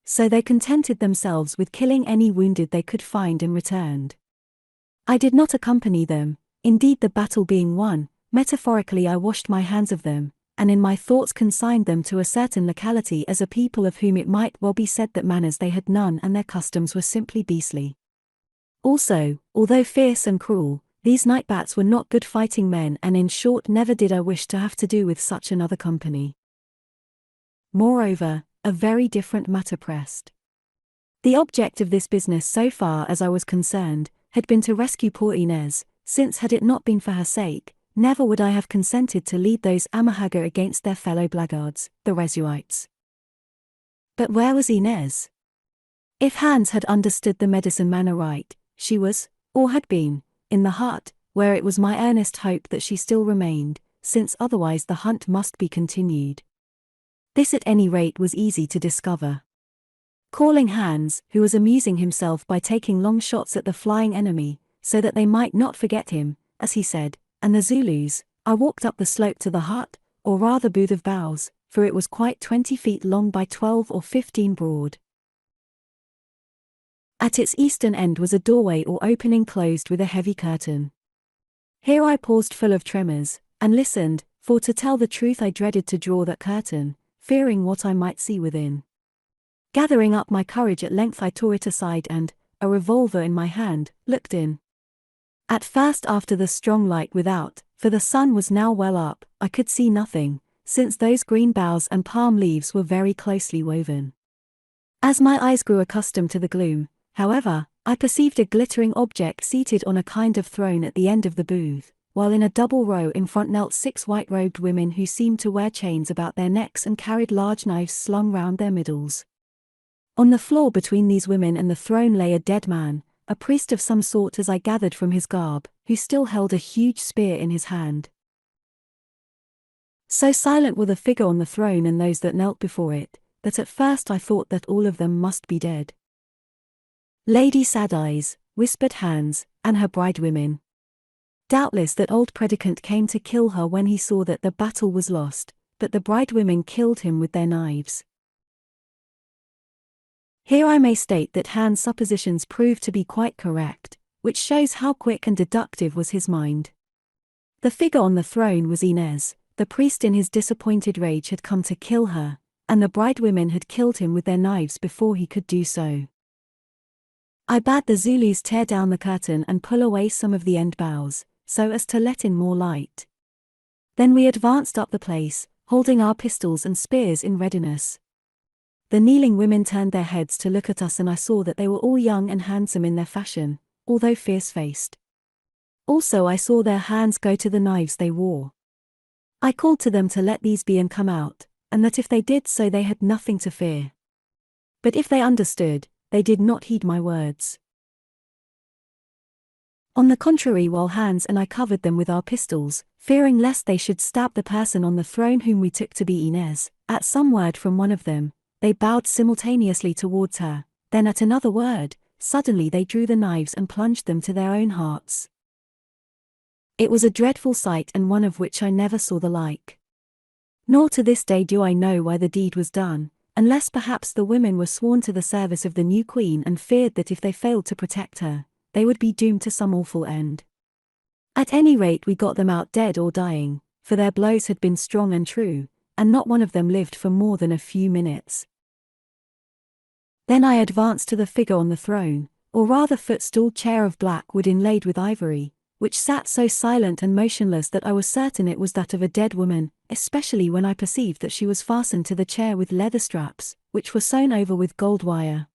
So they contented themselves with killing any wounded they could find and returned. I did not accompany them, indeed the battle being won, metaphorically I washed my hands of them, and in my thoughts consigned them to a certain locality as a people of whom it might well be said that manners they had none and their customs were simply beastly. Also, although fierce and cruel, these night bats were not good fighting men, and in short never did I wish to have to do with such another company. Moreover, a very different matter pressed. The object of this business, so far as I was concerned, had been to rescue poor Inez, since had it not been for her sake, never would I have consented to lead those Haggard against their fellow blackguards, the Rezuites. But where was Inez? If Hans had understood the medicine man aright, she was, or had been, in the hut, where it was my earnest hope that she still remained, since otherwise the hunt must be continued. This at any rate was easy to discover. Calling Hans, who was amusing himself by taking long shots at the flying enemy, so that they might not forget him, as he said, and the Zulus, I walked up the slope to the hut, or rather booth of boughs, for it was quite 20 feet long by 12 or 15 broad. At its eastern end was a doorway or opening closed with a heavy curtain. Here I paused full of tremors, and listened, for to tell the truth I dreaded to draw that curtain, fearing what I might see within. Gathering up my courage at length I tore it aside and, a revolver in my hand, looked in. At first after the strong light without, for the sun was now well up, I could see nothing, since those green boughs and palm leaves were very closely woven. As my eyes grew accustomed to the gloom, however, I perceived a glittering object seated on a kind of throne at the end of the booth, while in a double row in front knelt 6 white-robed women who seemed to wear chains about their necks and carried large knives slung round their middles. On the floor between these women and the throne lay a dead man, a priest of some sort as I gathered from his garb, who still held a huge spear in his hand. So silent were the figure on the throne and those that knelt before it, that at first I thought that all of them must be dead. Lady Sad Eyes, whispered Hans, and her bridewomen. Doubtless that old predicant came to kill her when he saw that the battle was lost, but the bridewomen killed him with their knives. Here I may state that Hans' suppositions proved to be quite correct, which shows how quick and deductive was his mind. The figure on the throne was Inez, the priest in his disappointed rage had come to kill her, and the bridewomen had killed him with their knives before he could do so. I bade the Zulus tear down the curtain and pull away some of the end boughs, so as to let in more light. Then we advanced up the place, holding our pistols and spears in readiness. The kneeling women turned their heads to look at us and I saw that they were all young and handsome in their fashion, although fierce-faced. Also I saw their hands go to the knives they wore. I called to them to let these be and come out, and that if they did so they had nothing to fear. But if they understood, they did not heed my words. On the contrary, while Hans and I covered them with our pistols, fearing lest they should stab the person on the throne whom we took to be Inez, at some word from one of them, they bowed simultaneously towards her, then at another word, suddenly they drew the knives and plunged them to their own hearts. It was a dreadful sight and one of which I never saw the like. Nor to this day do I know why the deed was done, unless perhaps the women were sworn to the service of the new queen and feared that if they failed to protect her, they would be doomed to some awful end. At any rate we got them out dead or dying, for their blows had been strong and true, and not one of them lived for more than a few minutes. Then I advanced to the figure on the throne, or rather footstool chair of black wood inlaid with ivory, which sat so silent and motionless that I was certain it was that of a dead woman, especially when I perceived that she was fastened to the chair with leather straps, which were sewn over with gold wire.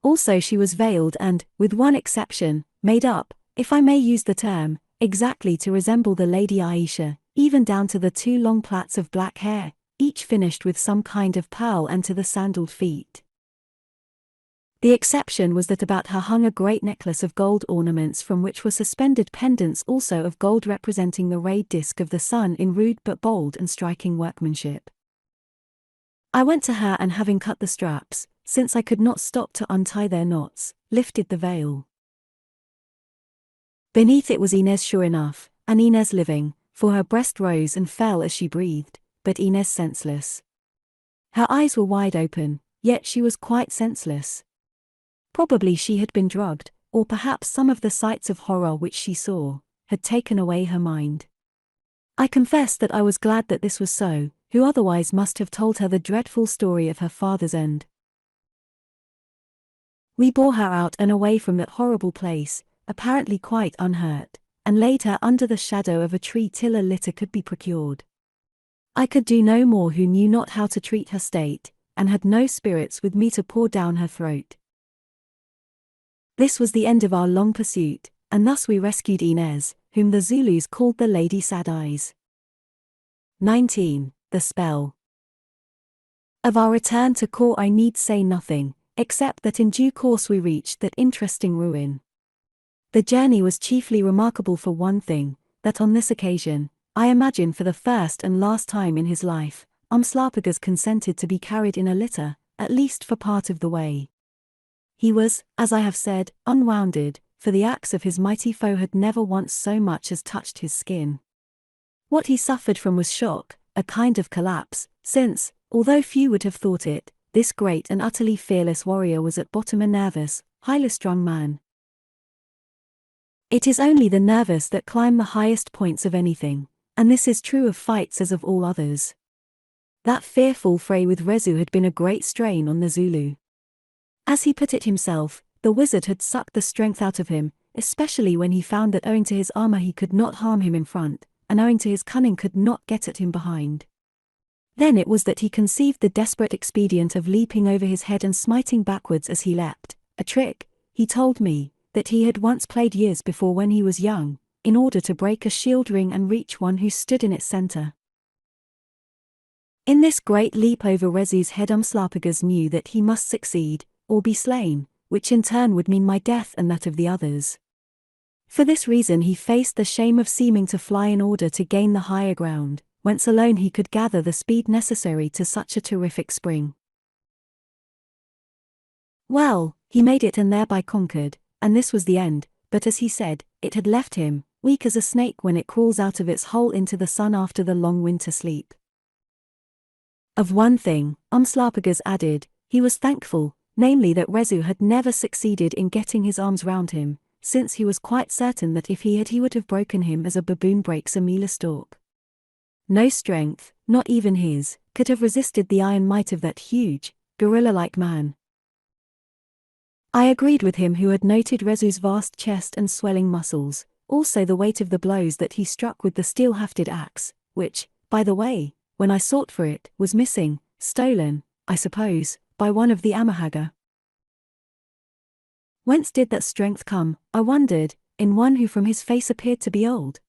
Also she was veiled and, with one exception, made up, if I may use the term, exactly to resemble the Lady Ayesha, even down to the 2 long plaits of black hair, each finished with some kind of pearl, and to the sandaled feet. The exception was that about her hung a great necklace of gold ornaments from which were suspended pendants also of gold representing the rayed disk of the sun in rude but bold and striking workmanship. I went to her and having cut the straps, since I could not stop to untie their knots, lifted the veil. Beneath it was Inez sure enough, and Inez living, for her breast rose and fell as she breathed, but Inez senseless. Her eyes were wide open, yet she was quite senseless. Probably she had been drugged, or perhaps some of the sights of horror which she saw had taken away her mind. I confess that I was glad that this was so, who otherwise must have told her the dreadful story of her father's end. We bore her out and away from that horrible place, apparently quite unhurt, and laid her under the shadow of a tree till a litter could be procured. I could do no more, who knew not how to treat her state, and had no spirits with me to pour down her throat. This was the end of our long pursuit, and thus we rescued Inez, whom the Zulus called the Lady Sad Eyes. 19. The Spell. Of our return to court I need say nothing, except that in due course we reached that interesting ruin. The journey was chiefly remarkable for one thing, that on this occasion, I imagine for the first and last time in his life, Umslopogaas consented to be carried in a litter, at least for part of the way. He was, as I have said, unwounded, for the axe of his mighty foe had never once so much as touched his skin. What he suffered from was shock, a kind of collapse, since, although few would have thought it, this great and utterly fearless warrior was at bottom a nervous, highly strung man. It is only the nervous that climb the highest points of anything, and this is true of fights as of all others. That fearful fray with Rezu had been a great strain on the Zulu. As he put it himself, the wizard had sucked the strength out of him, especially when he found that owing to his armor he could not harm him in front, and owing to his cunning could not get at him behind. Then it was that he conceived the desperate expedient of leaping over his head and smiting backwards as he leapt, a trick, he told me, that he had once played years before when he was young, in order to break a shield ring and reach one who stood in its center. In this great leap over Rezu's head Umslopogaas knew that he must succeed, or be slain, which in turn would mean my death and that of the others. For this reason he faced the shame of seeming to fly in order to gain the higher ground, whence alone he could gather the speed necessary to such a terrific spring. Well, he made it and thereby conquered, and this was the end, but as he said, it had left him, weak as a snake when it crawls out of its hole into the sun after the long winter sleep. Of one thing, Umslopogaas added, he was thankful, namely that Rezu had never succeeded in getting his arms round him, since he was quite certain that if he had he would have broken him as a baboon breaks a mealie stalk. No strength, not even his, could have resisted the iron might of that huge, gorilla-like man. I agreed with him who had noted Rezu's vast chest and swelling muscles, also the weight of the blows that he struck with the steel-hafted axe, which, by the way, when I sought for it, was missing, stolen, I suppose, by one of the Haggard. Whence did that strength come, I wondered, in one who from his face appeared to be old?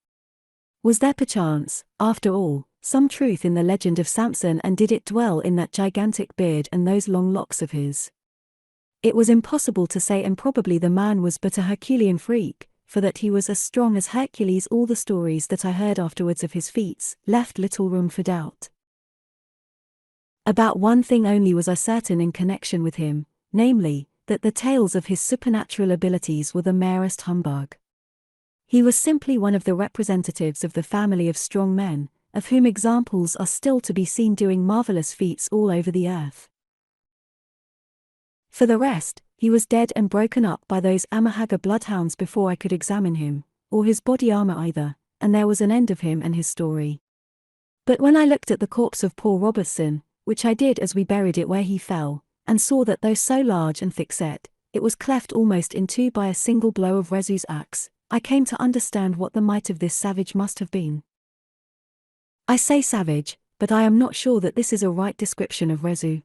Was there perchance, after all, some truth in the legend of Samson, and did it dwell in that gigantic beard and those long locks of his? It was impossible to say, and probably the man was but a Herculean freak, for that he was as strong as Hercules. All the stories that I heard afterwards of his feats left little room for doubt. About one thing only was I certain in connection with him, namely, that the tales of his supernatural abilities were the merest humbug. He was simply one of the representatives of the family of strong men, of whom examples are still to be seen doing marvelous feats all over the earth. For the rest, he was dead and broken up by those Haggard bloodhounds before I could examine him, or his body armor either, and there was an end of him and his story. But when I looked at the corpse of poor Robertson, which I did as we buried it where he fell, and saw that though so large and thick-set, it was cleft almost in two by a single blow of Rezu's axe, I came to understand what the might of this savage must have been. I say savage, but I am not sure that this is a right description of Rezu.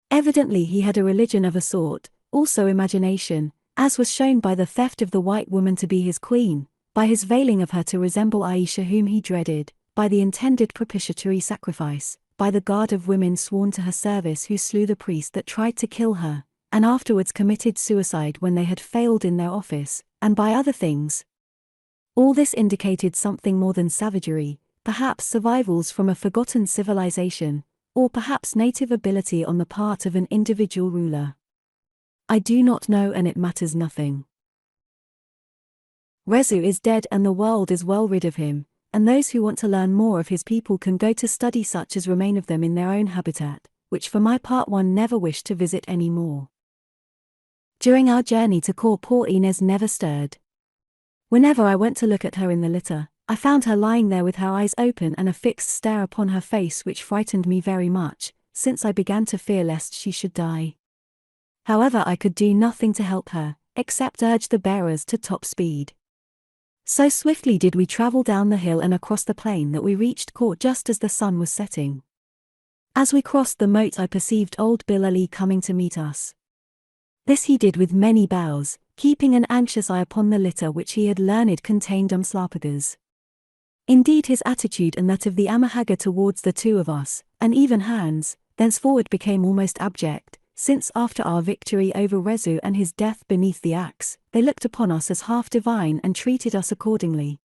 Evidently he had a religion of a sort, also imagination, as was shown by the theft of the white woman to be his queen, by his veiling of her to resemble Ayesha whom he dreaded, by the intended propitiatory sacrifice, by the guard of women sworn to her service who slew the priest that tried to kill her, and afterwards committed suicide when they had failed in their office, and by other things. All this indicated something more than savagery, perhaps survivals from a forgotten civilization, or perhaps native ability on the part of an individual ruler. I do not know, and it matters nothing. Rezu is dead and the world is well rid of him, and those who want to learn more of his people can go to study such as remain of them in their own habitat, which for my part one never wished to visit any more. During our journey to court poor Inez never stirred. Whenever I went to look at her in the litter, I found her lying there with her eyes open and a fixed stare upon her face, which frightened me very much, since I began to fear lest she should die. However, I could do nothing to help her, except urge the bearers to top speed. So swiftly did we travel down the hill and across the plain that we reached court just as the sun was setting. As we crossed the moat I perceived old Bill Ali coming to meet us. This he did with many bows, keeping an anxious eye upon the litter which he had learned contained Umslopogaas. Indeed his attitude and that of the Amahagger towards the two of us, and even Hans, thenceforward became almost abject, since after our victory over Rezu and his death beneath the axe, they looked upon us as half divine and treated us accordingly.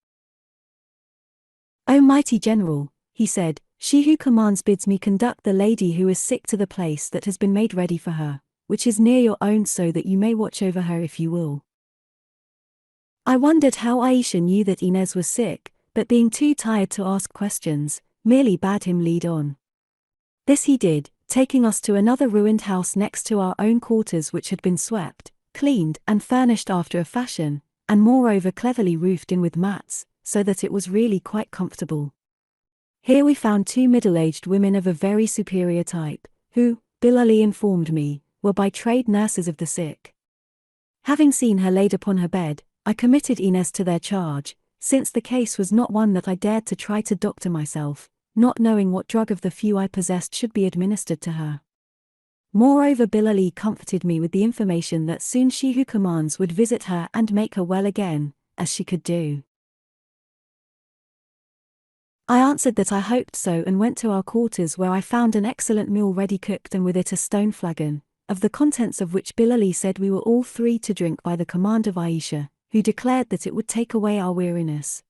"O mighty general," he said, "she who commands bids me conduct the lady who is sick to the place that has been made ready for her, which is near your own, so that you may watch over her if you will." I wondered how Ayesha knew that Inez was sick, but being too tired to ask questions, merely bade him lead on. This he did, taking us to another ruined house next to our own quarters, which had been swept, cleaned and furnished after a fashion, and moreover cleverly roofed in with mats, so that it was really quite comfortable. Here we found two middle-aged women of a very superior type, who, Bilali informed me, were by trade nurses of the sick. Having seen her laid upon her bed, I committed Inez to their charge, since the case was not one that I dared to try to doctor myself, not knowing what drug of the few I possessed should be administered to her. Moreover, Bilali comforted me with the information that soon she who commands would visit her and make her well again, as she could do. I answered that I hoped so, and went to our quarters, where I found an excellent meal ready cooked, and with it a stone flagon, of the contents of which Bilali said we were all three to drink by the command of Ayesha, who declared that it would take away our weariness.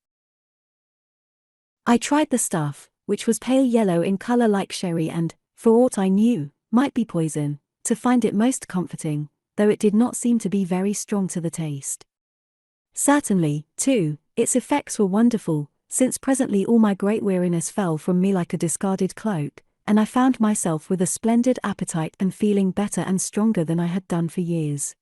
I tried the stuff, which was pale yellow in color like sherry and, for aught I knew, might be poison, to find it most comforting, though it did not seem to be very strong to the taste. Certainly, too, its effects were wonderful, since presently all my great weariness fell from me like a discarded cloak, and I found myself with a splendid appetite and feeling better and stronger than I had done for years.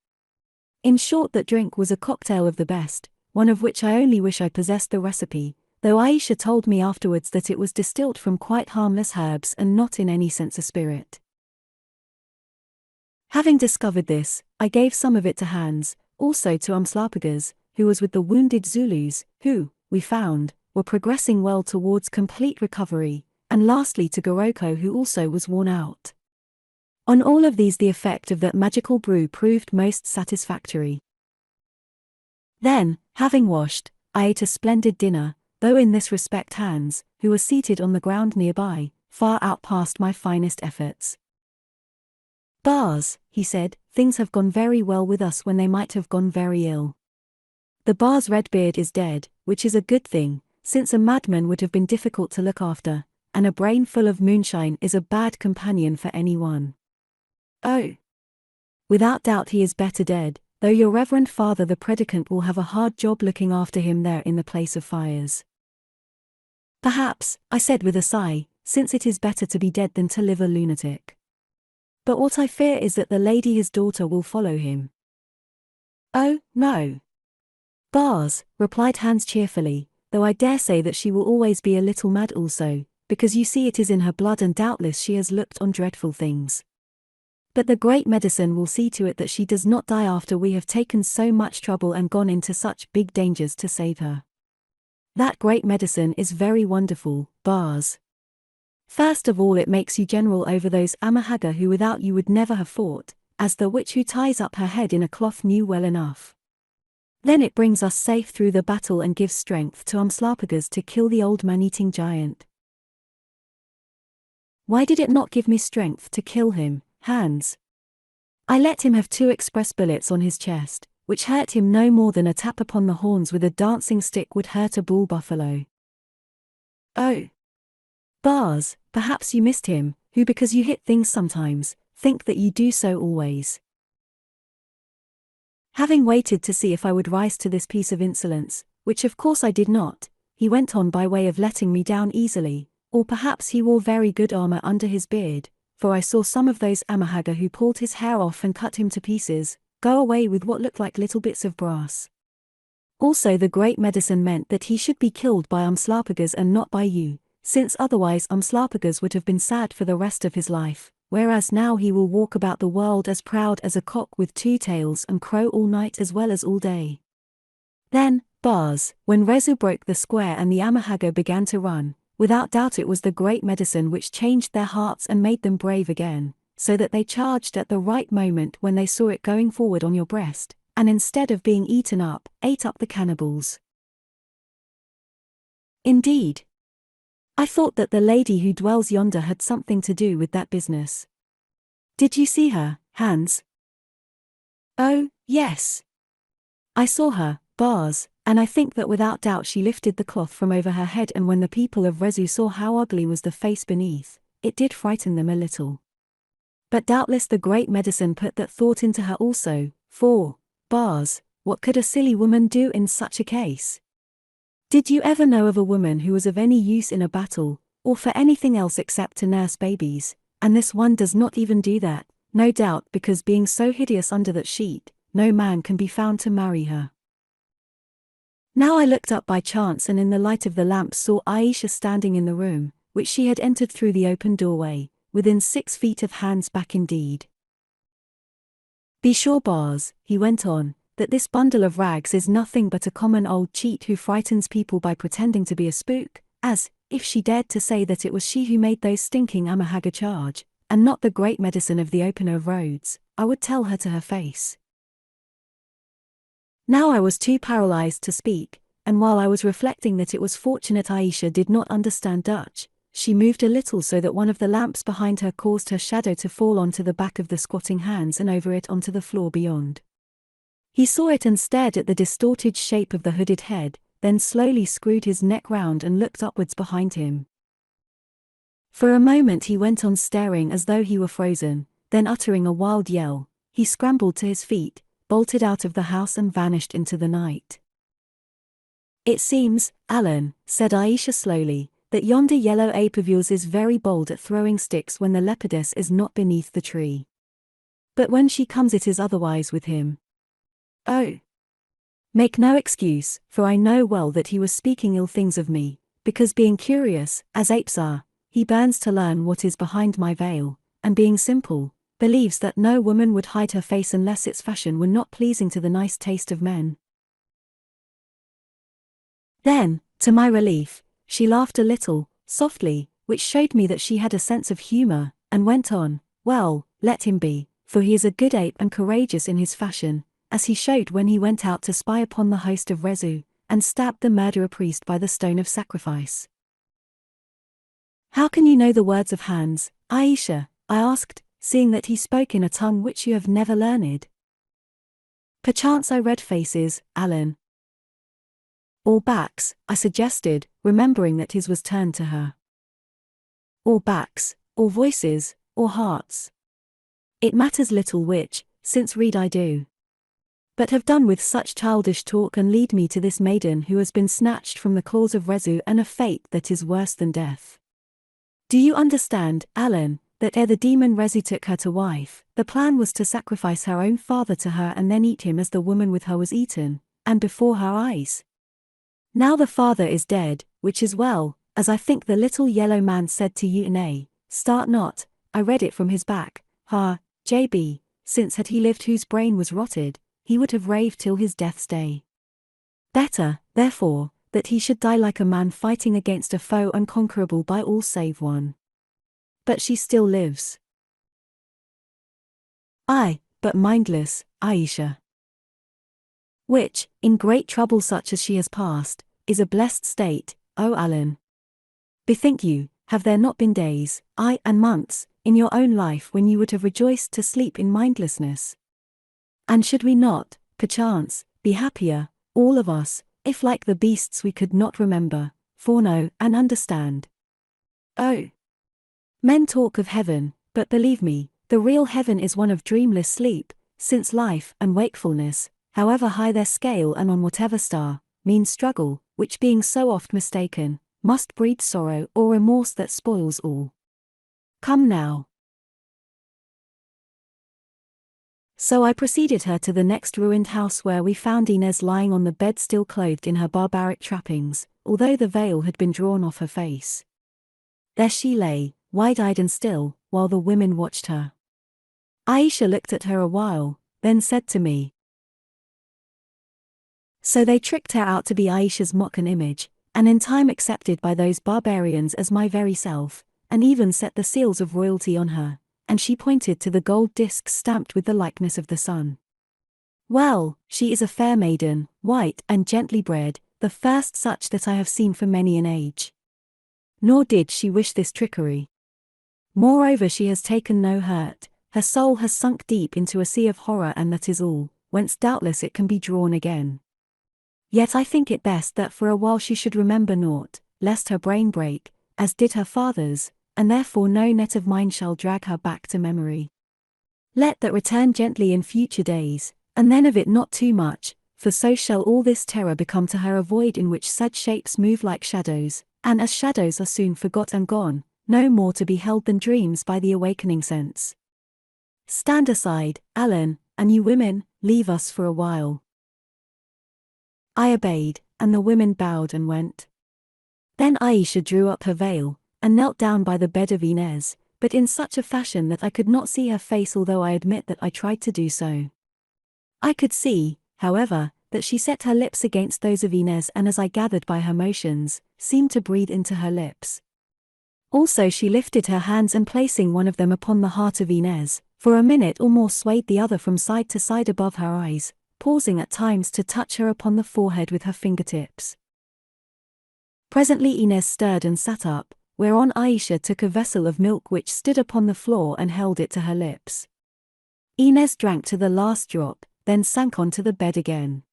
In short, that drink was a cocktail of the best, one of which I only wish I possessed the recipe, though Ayesha told me afterwards that it was distilled from quite harmless herbs and not in any sense a spirit. Having discovered this, I gave some of it to Hans, also to Umslopogaas, who was with the wounded Zulus, who, we found, were progressing well towards complete recovery, and lastly to Goroko, who also was worn out. On all of these the effect of that magical brew proved most satisfactory. Then, having washed, I ate a splendid dinner, though in this respect Hans, who was seated on the ground nearby, far outpassed my finest efforts. "Bars," he said, "things have gone very well with us when they might have gone very ill. The Bar's Redbeard is dead, which is a good thing, since a madman would have been difficult to look after, and a brain full of moonshine is a bad companion for anyone. Oh! Without doubt he is better dead, though your reverend father the predicant will have a hard job looking after him there in the place of fires." "Perhaps," I said with a sigh, "since it is better to be dead than to live a lunatic. But what I fear is that the lady his daughter will follow him." "Oh, no. Bars," replied Hans cheerfully, "though I dare say that she will always be a little mad also, because you see it is in her blood and doubtless she has looked on dreadful things. But the great medicine will see to it that she does not die after we have taken so much trouble and gone into such big dangers to save her. That great medicine is very wonderful, Bars. First of all it makes you general over those Amahagger who without you would never have fought, as the witch who ties up her head in a cloth knew well enough. Then it brings us safe through the battle and gives strength to Umslopogaas to kill the old man-eating giant." "Why did it not give me strength to kill him, Hans? I let him have 2 express bullets on his chest, which hurt him no more than a tap upon the horns with a dancing stick would hurt a bull buffalo." "Oh! Bars, perhaps you missed him, who because you hit things sometimes, think that you do so always." Having waited to see if I would rise to this piece of insolence, which of course I did not, he went on by way of letting me down easily, or perhaps he wore very good armor under his beard, for I saw some of those Amahagger who pulled his hair off and cut him to pieces, go away with what looked like little bits of brass. Also the great medicine meant that he should be killed by Umslopogaas and not by you, since otherwise Umslopogaas would have been sad for the rest of his life, whereas now he will walk about the world as proud as a cock with 2 tails and crow all night as well as all day. Then, Bars, when Rezu broke the square and the Amahagger began to run, without doubt it was the great medicine which changed their hearts and made them brave again, so that they charged at the right moment when they saw it going forward on your breast, and instead of being eaten up, ate up the cannibals. Indeed. I thought that the lady who dwells yonder had something to do with that business. Did you see her, Hans? Oh, yes. I saw her, Bars, and I think that without doubt she lifted the cloth from over her head, and when the people of Rezu saw how ugly was the face beneath, it did frighten them a little. But doubtless the great medicine put that thought into her also, for, Bars, what could a silly woman do in such a case? Did you ever know of a woman who was of any use in a battle, or for anything else except to nurse babies, and this one does not even do that, no doubt because being so hideous under that sheet, no man can be found to marry her. Now I looked up by chance and in the light of the lamp saw Ayesha standing in the room, which she had entered through the open doorway, within 6 feet of Hans' back indeed. Be sure, Bars, he went on, that this bundle of rags is nothing but a common old cheat who frightens people by pretending to be a spook, as, if she dared to say that it was she who made those stinking Haggard charge, and not the great medicine of the opener of roads, I would tell her to her face. Now I was too paralyzed to speak, and while I was reflecting that it was fortunate Ayesha did not understand Dutch, she moved a little so that one of the lamps behind her caused her shadow to fall onto the back of the squatting Hans and over it onto the floor beyond. He saw it and stared at the distorted shape of the hooded head, then slowly screwed his neck round and looked upwards behind him. For a moment he went on staring as though he were frozen, then uttering a wild yell, he scrambled to his feet, bolted out of the house and vanished into the night. It seems, Allan, said Ayesha slowly, that yonder yellow ape of yours is very bold at throwing sticks when the leopardess is not beneath the tree. But when she comes it is otherwise with him. Oh! Make no excuse, for I know well that he was speaking ill things of me, because being curious, as apes are, he burns to learn what is behind my veil, and being simple, believes that no woman would hide her face unless its fashion were not pleasing to the nice taste of men. Then, to my relief, she laughed a little, softly, which showed me that she had a sense of humor, and went on, well, let him be, for he is a good ape and courageous in his fashion, as he showed when he went out to spy upon the host of Rezu, and stabbed the murderer priest by the stone of sacrifice. How can you know the words of Hans, Ayesha? I asked, seeing that he spoke in a tongue which you have never learned. Perchance I read faces, Allan. Or backs, I suggested, remembering that his was turned to her. Or backs, or voices, or hearts. It matters little which, since read I do. But have done with such childish talk and lead me to this maiden who has been snatched from the claws of Rezu and a fate that is worse than death. Do you understand, Allan, that ere the demon Rezu took her to wife, the plan was to sacrifice her own father to her and then eat him as the woman with her was eaten, and before her eyes? Now the father is dead, which is well, as I think the little yellow man said to you, nay, start not, I read it from his back, JB, since had he lived whose brain was rotted, he would have raved till his death's day. Better, therefore, that he should die like a man fighting against a foe unconquerable by all save one. But she still lives. Aye, but mindless, Ayesha. Which, in great trouble such as she has passed, is a blessed state, O Allan. Bethink you, have there not been days, aye and months, in your own life when you would have rejoiced to sleep in mindlessness? And should we not, perchance, be happier, all of us, if like the beasts we could not remember, foreknow and understand? Oh! Men talk of heaven, but believe me, the real heaven is one of dreamless sleep, since life and wakefulness, however high their scale and on whatever star, mean struggle, which being so oft mistaken, must breed sorrow or remorse that spoils all. Come now. So I preceded her to the next ruined house where we found Inez lying on the bed still clothed in her barbaric trappings, although the veil had been drawn off her face. There she lay, wide-eyed and still, while the women watched her. Ayesha looked at her a while, then said to me, so they tricked her out to be Ayesha's mock-an image, and in time accepted by those barbarians as my very self, and even set the seals of royalty on her, and she pointed to the gold discs stamped with the likeness of the sun. Well, she is a fair maiden, white and gently bred, the first such that I have seen for many an age. Nor did she wish this trickery. Moreover, she has taken no hurt, her soul has sunk deep into a sea of horror, and that is all, whence doubtless it can be drawn again. Yet I think it best that for a while she should remember naught, lest her brain break, as did her father's, and therefore no net of mine shall drag her back to memory. Let that return gently in future days, and then of it not too much, for so shall all this terror become to her a void in which said shapes move like shadows, and as shadows are soon forgot and gone, no more to be held than dreams by the awakening sense. Stand aside, Allan, and you women, leave us for a while. I obeyed, and the women bowed and went. Then Ayesha drew up her veil, and knelt down by the bed of Inez, but in such a fashion that I could not see her face, although I admit that I tried to do so. I could see, however, that she set her lips against those of Inez, and as I gathered by her motions, seemed to breathe into her lips. Also she lifted her hands, and placing one of them upon the heart of Inez, for a minute or more swayed the other from side to side above her eyes, pausing at times to touch her upon the forehead with her fingertips. Presently Inez stirred and sat up, whereon Ayesha took a vessel of milk which stood upon the floor and held it to her lips. Inez drank to the last drop, then sank onto the bed again.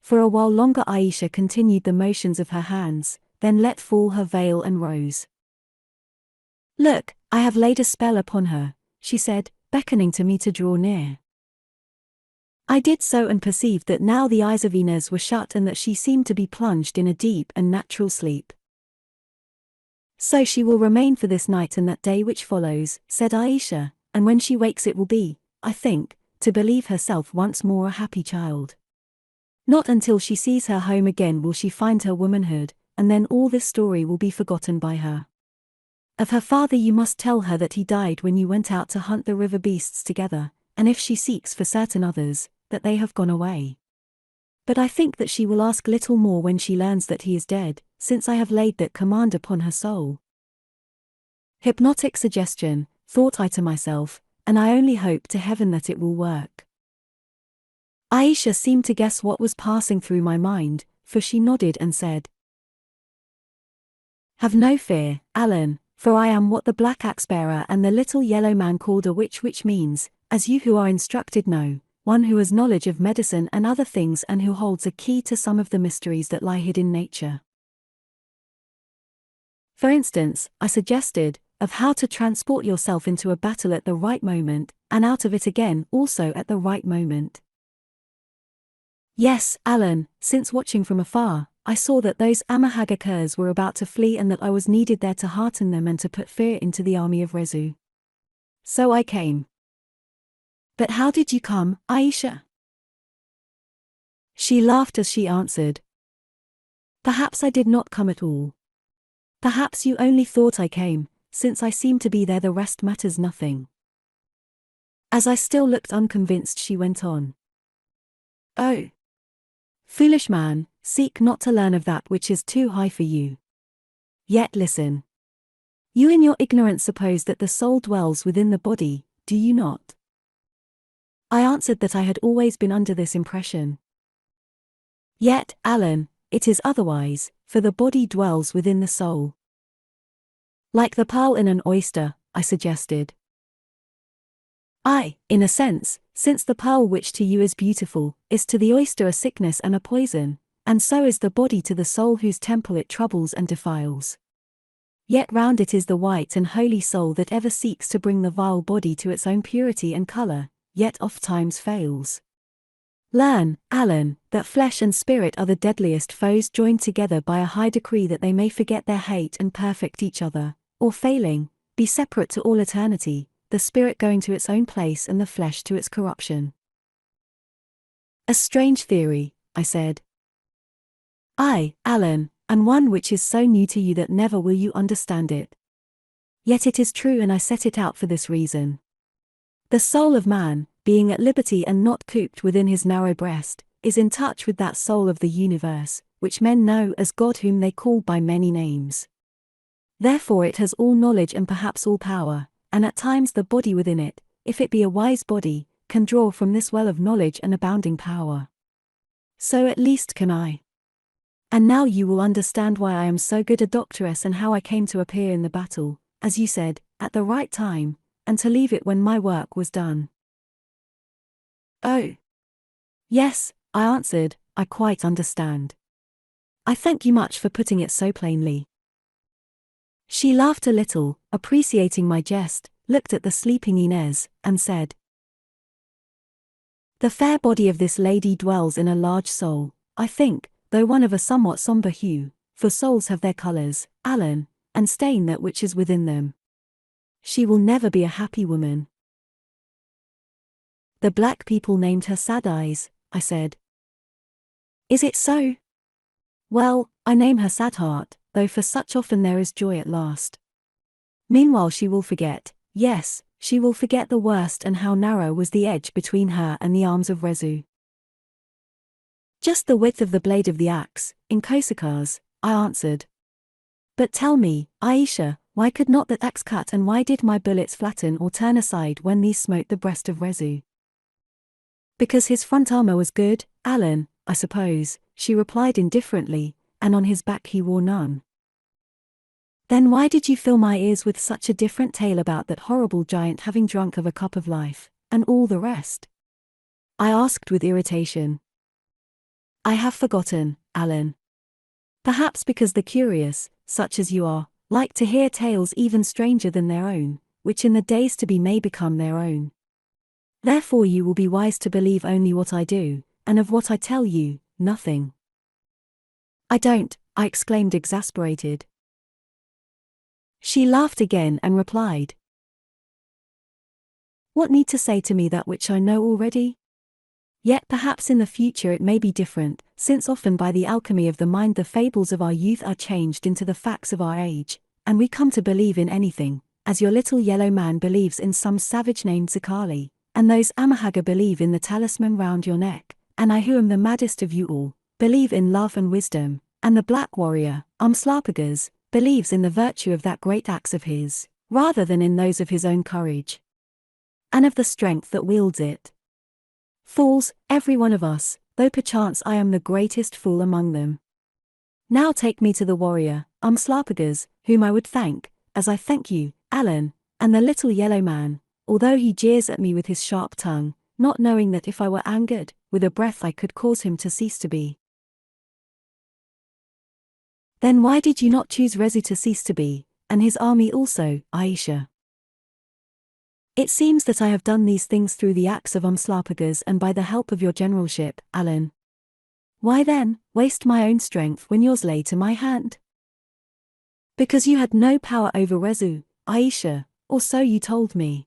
For a while longer Ayesha continued the motions of her hands, then let fall her veil and rose. "Look, I have laid a spell upon her," she said, beckoning to me to draw near. I did so and perceived that now the eyes of Inez were shut and that she seemed to be plunged in a deep and natural sleep. "So she will remain for this night and that day which follows," said Ayesha, "and when she wakes it will be, I think, to believe herself once more a happy child. Not until she sees her home again will she find her womanhood, and then all this story will be forgotten by her. Of her father you must tell her that he died when you went out to hunt the river beasts together, and if she seeks for certain others, that they have gone away. But I think that she will ask little more when she learns that he is dead, since I have laid that command upon her soul." Hypnotic suggestion, thought I to myself, and I only hope to heaven that it will work. Ayesha seemed to guess what was passing through my mind, for she nodded and said, "Have no fear, Allan, for I am what the black axe-bearer and the little yellow man called a witch, which means, as you who are instructed know, one who has knowledge of medicine and other things and who holds a key to some of the mysteries that lie hid in nature. For instance, I suggested, of how to transport yourself into a battle at the right moment, and out of it again also at the right moment. Yes, Allan, since watching from afar, I saw that those Amahagakers were about to flee and that I was needed there to hearten them and to put fear into the army of Rezu. So I came." "But how did you come, Ayesha?" She laughed as she answered, "Perhaps I did not come at all. Perhaps you only thought I came, since I seem to be there, the rest matters nothing." As I still looked unconvinced, she went on, "Oh, foolish man, seek not to learn of that which is too high for you. Yet listen. You in your ignorance suppose that the soul dwells within the body, do you not?" I answered that I had always been under this impression. "Yet, Allan, it is otherwise, for the body dwells within the soul." "Like the pearl in an oyster," I suggested. "Aye, in a sense, since the pearl which to you is beautiful, is to the oyster a sickness and a poison, and so is the body to the soul whose temple it troubles and defiles. Yet round it is the white and holy soul that ever seeks to bring the vile body to its own purity and color, yet oft-times fails. Learn, Allan, that flesh and spirit are the deadliest foes, joined together by a high decree that they may forget their hate and perfect each other, or failing, be separate to all eternity, the spirit going to its own place and the flesh to its corruption." "A strange theory," I said. "Aye, Allan, and one which is so new to you that never will you understand it. Yet it is true, and I set it out for this reason. The soul of man, being at liberty and not cooped within his narrow breast, is in touch with that soul of the universe, which men know as God, whom they call by many names. Therefore it has all knowledge and perhaps all power, and at times the body within it, if it be a wise body, can draw from this well of knowledge and abounding power. So at least can I. And now you will understand why I am so good a doctoress and how I came to appear in the battle, as you said, at the right time, and to leave it when my work was done. Oh. Yes, I answered, I quite understand. I thank you much for putting it so plainly. She laughed a little, appreciating my jest, looked at the sleeping Inez, and said, "The fair body of this lady dwells in a large soul, I think, though one of a somewhat somber hue, for souls have their colors, Allan, and stain that which is within them. She will never be a happy woman." "The black people named her Sad Eyes," I said. "Is it so? Well, I name her Sad Heart, though for such often there is joy at last. Meanwhile she will forget, yes, she will forget the worst and how narrow was the edge between her and the arms of Rezu. Just the width of the blade of the axe, in XVIII, I answered. But tell me, Ayesha, why could not that axe cut and why did my bullets flatten or turn aside when these smote the breast of Rezu? Because his front armor was good, Allan, I suppose, she replied indifferently, and on his back he wore none. Then why did you fill my ears with such a different tale about that horrible giant having drunk of a cup of life, and all the rest? I asked with irritation. I have forgotten, Allan. Perhaps because the curious, such as you are, like to hear tales even stranger than their own, which in the days to be may become their own. Therefore you will be wise to believe only what I do, and of what I tell you, nothing. I don't, I exclaimed exasperated. She laughed again and replied. What need to say to me that which I know already? Yet perhaps in the future it may be different, since often by the alchemy of the mind the fables of our youth are changed into the facts of our age, and we come to believe in anything, as your little yellow man believes in some savage named Zakali, and those Amahagga believe in the talisman round your neck, and I who am the maddest of you all, believe in love and wisdom, and the black warrior, Umslopogaas, believes in the virtue of that great axe of his, rather than in those of his own courage, and of the strength that wields it. Fools, every one of us, though perchance I am the greatest fool among them. Now take me to the warrior, Umslopogaas, whom I would thank, as I thank you, Allan, and the little yellow man, although he jeers at me with his sharp tongue, not knowing that if I were angered, with a breath I could cause him to cease to be. Then why did you not choose Rezu to cease to be, and his army also, Ayesha? It seems that I have done these things through the axe of Umslopogaas and by the help of your generalship, Allan. Why then, waste my own strength when yours lay to my hand? Because you had no power over Rezu, Ayesha, or so you told me.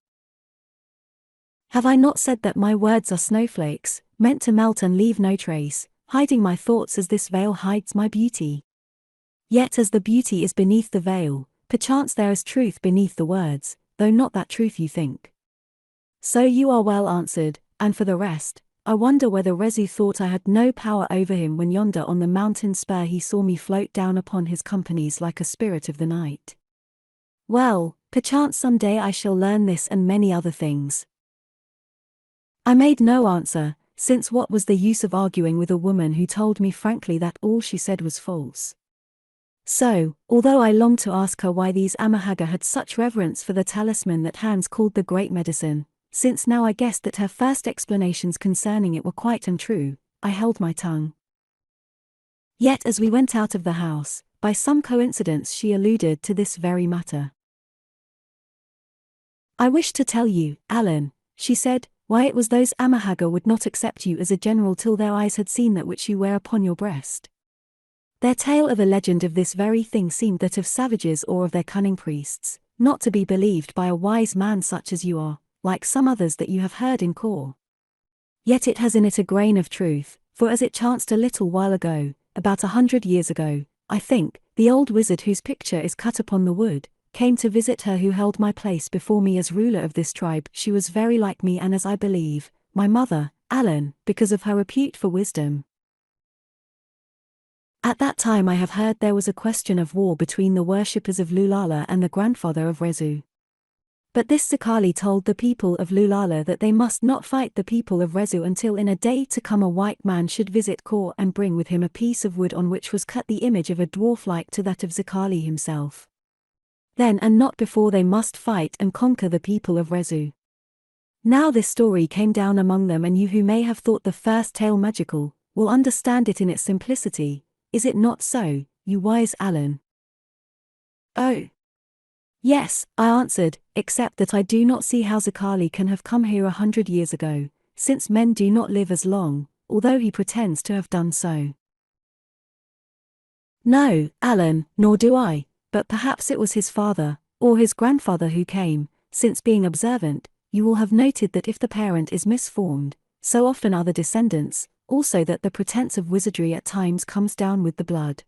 Have I not said that my words are snowflakes, meant to melt and leave no trace, hiding my thoughts as this veil hides my beauty? Yet as the beauty is beneath the veil, perchance there is truth beneath the words, though not that truth you think. So you are well answered, and for the rest, I wonder whether Rezu thought I had no power over him when yonder on the mountain spur he saw me float down upon his companies like a spirit of the night. Well, perchance some day I shall learn this and many other things. I made no answer, since what was the use of arguing with a woman who told me frankly that all she said was false? So, although I longed to ask her why these Amahagga had such reverence for the talisman that Hans called the Great Medicine, since now I guessed that her first explanations concerning it were quite untrue, I held my tongue. Yet as we went out of the house, by some coincidence she alluded to this very matter. I wish to tell you, Allan, she said, why it was those Amahagga would not accept you as a general till their eyes had seen that which you wear upon your breast. Their tale of a legend of this very thing seemed that of savages or of their cunning priests, not to be believed by a wise man such as you are, like some others that you have heard in Kor. Yet it has in it a grain of truth, for as it chanced a little while ago, about 100 years ago, I think, the old wizard whose picture is cut upon the wood, came to visit her who held my place before me as ruler of this tribe. She was very like me and as I believe, my mother, Allan, because of her repute for wisdom. At that time I have heard there was a question of war between the worshippers of Lulala and the grandfather of Rezu. But this Zikali told the people of Lulala that they must not fight the people of Rezu until in a day to come a white man should visit Kor and bring with him a piece of wood on which was cut the image of a dwarf like to that of Zikali himself. Then and not before they must fight and conquer the people of Rezu. Now this story came down among them, and you who may have thought the first tale magical, will understand it in its simplicity. Is it not so, you wise Allan? Oh. Yes, I answered, except that I do not see how Zikali can have come here 100 years ago, since men do not live as long, although he pretends to have done so. No, Allan, nor do I, but perhaps it was his father, or his grandfather who came, since being observant, you will have noted that if the parent is misformed, so often are the descendants, also that the pretense of wizardry at times comes down with the blood.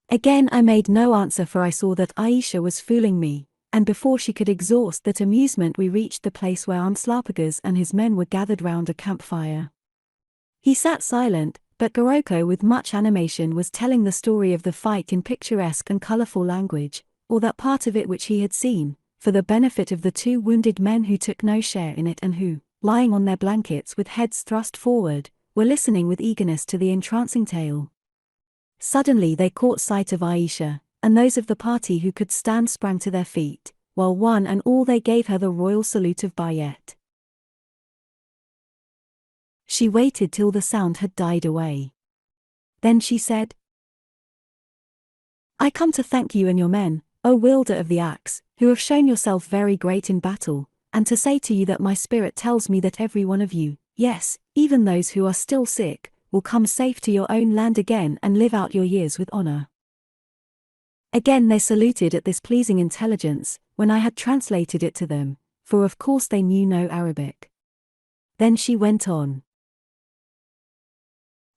Again I made no answer, for I saw that Ayesha was fooling me, and before she could exhaust that amusement we reached the place where Umslopogaas and his men were gathered round a campfire. He sat silent, but Goroko with much animation was telling the story of the fight in picturesque and colourful language, or that part of it which he had seen, for the benefit of the two wounded men who took no share in it and who, lying on their blankets with heads thrust forward, were listening with eagerness to the entrancing tale. Suddenly they caught sight of Ayesha, and those of the party who could stand sprang to their feet, while one and all they gave her the royal salute of Bayet. She waited till the sound had died away. Then she said, I come to thank you and your men, O wielder of the axe, who have shown yourself very great in battle, and to say to you that my spirit tells me that every one of you, yes, even those who are still sick, will come safe to your own land again and live out your years with honor. Again they saluted at this pleasing intelligence, when I had translated it to them, for of course they knew no Arabic. Then she went on.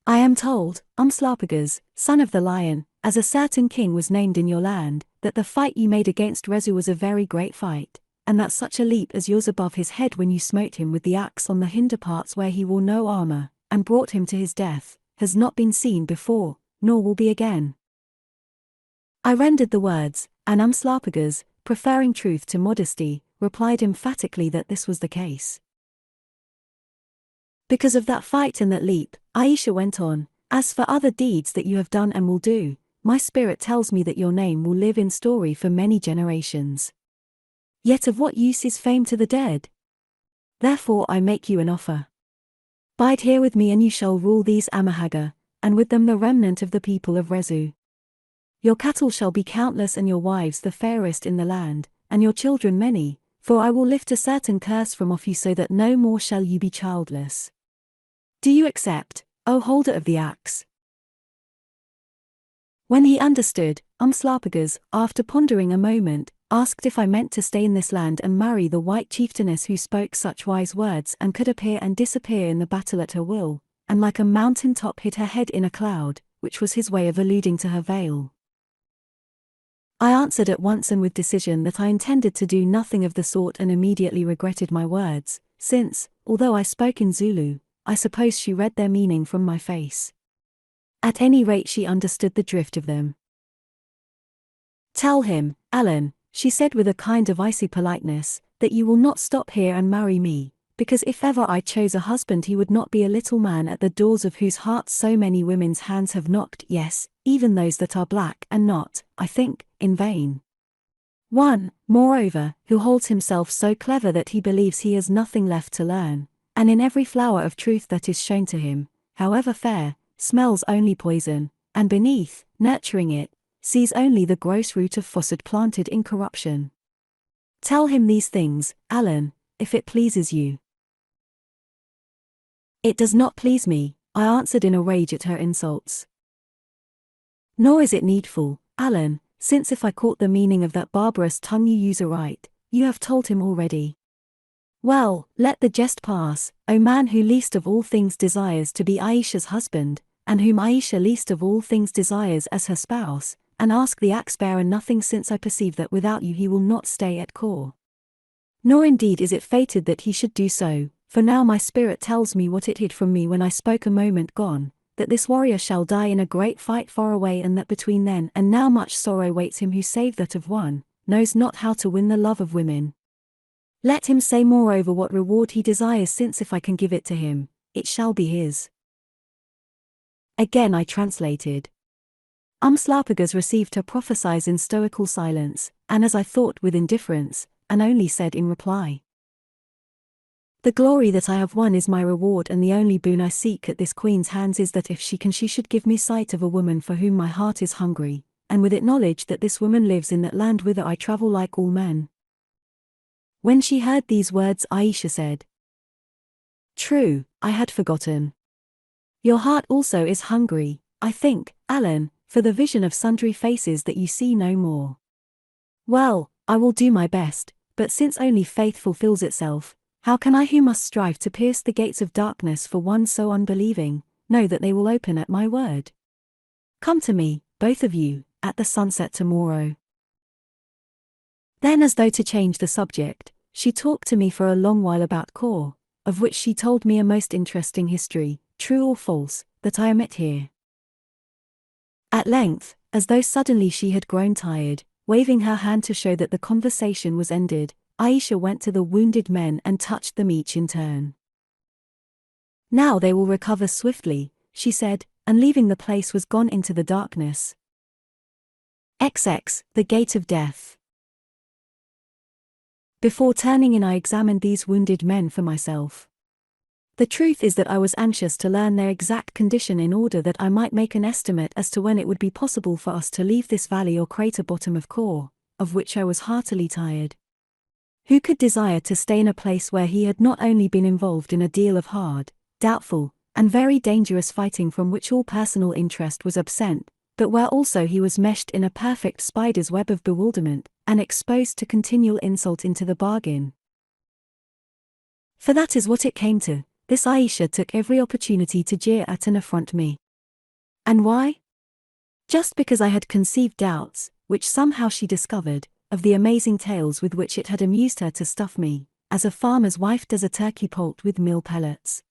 I am told, Umslopogaas, son of the lion, as a certain king was named in your land, that the fight you made against Rezu was a very great fight, and that such a leap as yours above his head when you smote him with the axe on the hinder parts where he wore no armor, and brought him to his death, has not been seen before, nor will be again. I rendered the words, and Umslopogaas, preferring truth to modesty, replied emphatically that this was the case. Because of that fight and that leap, Ayesha went on, as for other deeds that you have done and will do, my spirit tells me that your name will live in story for many generations. Yet of what use is fame to the dead? Therefore I make you an offer. Bide here with me and you shall rule these Amahagga, and with them the remnant of the people of Rezu. Your cattle shall be countless and your wives the fairest in the land, and your children many, for I will lift a certain curse from off you so that no more shall you be childless. Do you accept, O holder of the axe? When he understood, Umslopogaas, after pondering a moment, asked if I meant to stay in this land and marry the white chieftainess who spoke such wise words and could appear and disappear in the battle at her will, and like a mountain top hid her head in a cloud, which was his way of alluding to her veil. I answered at once and with decision that I intended to do nothing of the sort and immediately regretted my words, since, although I spoke in Zulu, I suppose she read their meaning from my face. At any rate she understood the drift of them. Tell him, Allan, she said with a kind of icy politeness, that you will not stop here and marry me, because if ever I chose a husband he would not be a little man at the doors of whose hearts so many women's hands have knocked, yes, even those that are black and not, I think, in vain. One, moreover, who holds himself so clever that he believes he has nothing left to learn, and in every flower of truth that is shown to him, however fair, smells only poison, and beneath, nurturing it, sees only the gross root of falsehood planted in corruption. Tell him these things, Allan, if it pleases you. It does not please me, I answered in a rage at her insults. Nor is it needful, Allan, since if I caught the meaning of that barbarous tongue you use aright, you have told him already. Well, let the jest pass, O man who least of all things desires to be Ayesha's husband, and whom Ayesha least of all things desires as her spouse, and ask the axe-bearer nothing, since I perceive that without you he will not stay at Kor. Nor indeed is it fated that he should do so, for now my spirit tells me what it hid from me when I spoke a moment gone, that this warrior shall die in a great fight far away, and that between then and now much sorrow waits him who save that of one, knows not how to win the love of women. Let him say moreover what reward he desires, since if I can give it to him, it shall be his. Again I translated. Umslopogaas received her prophecies in stoical silence, and as I thought with indifference, and only said in reply, "The glory that I have won is my reward, and the only boon I seek at this queen's hands is that if she can, she should give me sight of a woman for whom my heart is hungry, and with it knowledge that this woman lives in that land whither I travel like all men." When she heard these words, Ayesha said, "True, I had forgotten. Your heart also is hungry, I think, Allan, for the vision of sundry faces that you see no more. Well, I will do my best, but since only faith fulfills itself, how can I, who must strive to pierce the gates of darkness for one so unbelieving, know that they will open at my word? Come to me, both of you, at the sunset tomorrow." Then, as though to change the subject, she talked to me for a long while about Kor, of which she told me a most interesting history, true or false, that I omit here. At length, as though suddenly she had grown tired, waving her hand to show that the conversation was ended, Ayesha went to the wounded men and touched them each in turn. "Now they will recover swiftly," she said, and leaving the place was gone into the darkness. XX, the Gate of Death. Before turning in, I examined these wounded men for myself. The truth is that I was anxious to learn their exact condition in order that I might make an estimate as to when it would be possible for us to leave this valley or crater bottom of Kor, of which I was heartily tired. Who could desire to stay in a place where he had not only been involved in a deal of hard, doubtful, and very dangerous fighting from which all personal interest was absent, but where also he was meshed in a perfect spider's web of bewilderment, and exposed to continual insult into the bargain? For that is what it came to. This Ayesha took every opportunity to jeer at and affront me. And why? Just because I had conceived doubts, which somehow she discovered, of the amazing tales with which it had amused her to stuff me, as a farmer's wife does a turkey poult with meal pellets.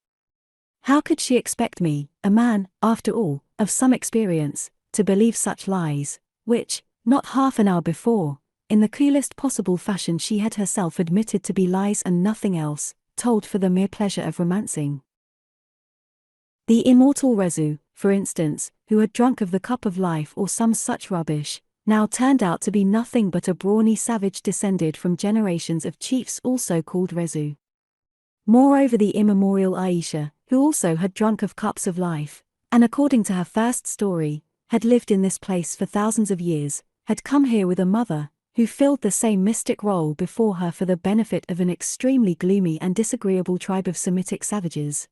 How could she expect me, a man, after all, of some experience, to believe such lies, which, not half an hour before, in the coolest possible fashion she had herself admitted to be lies and nothing else, told for the mere pleasure of romancing? The immortal Rezu, for instance, who had drunk of the cup of life or some such rubbish, now turned out to be nothing but a brawny savage descended from generations of chiefs also called Rezu. Moreover, the immemorial Ayesha, who also had drunk of cups of life, and according to her first story, had lived in this place for thousands of years, had come here with a mother, who filled the same mystic role before her for the benefit of an extremely gloomy and disagreeable tribe of Semitic savages.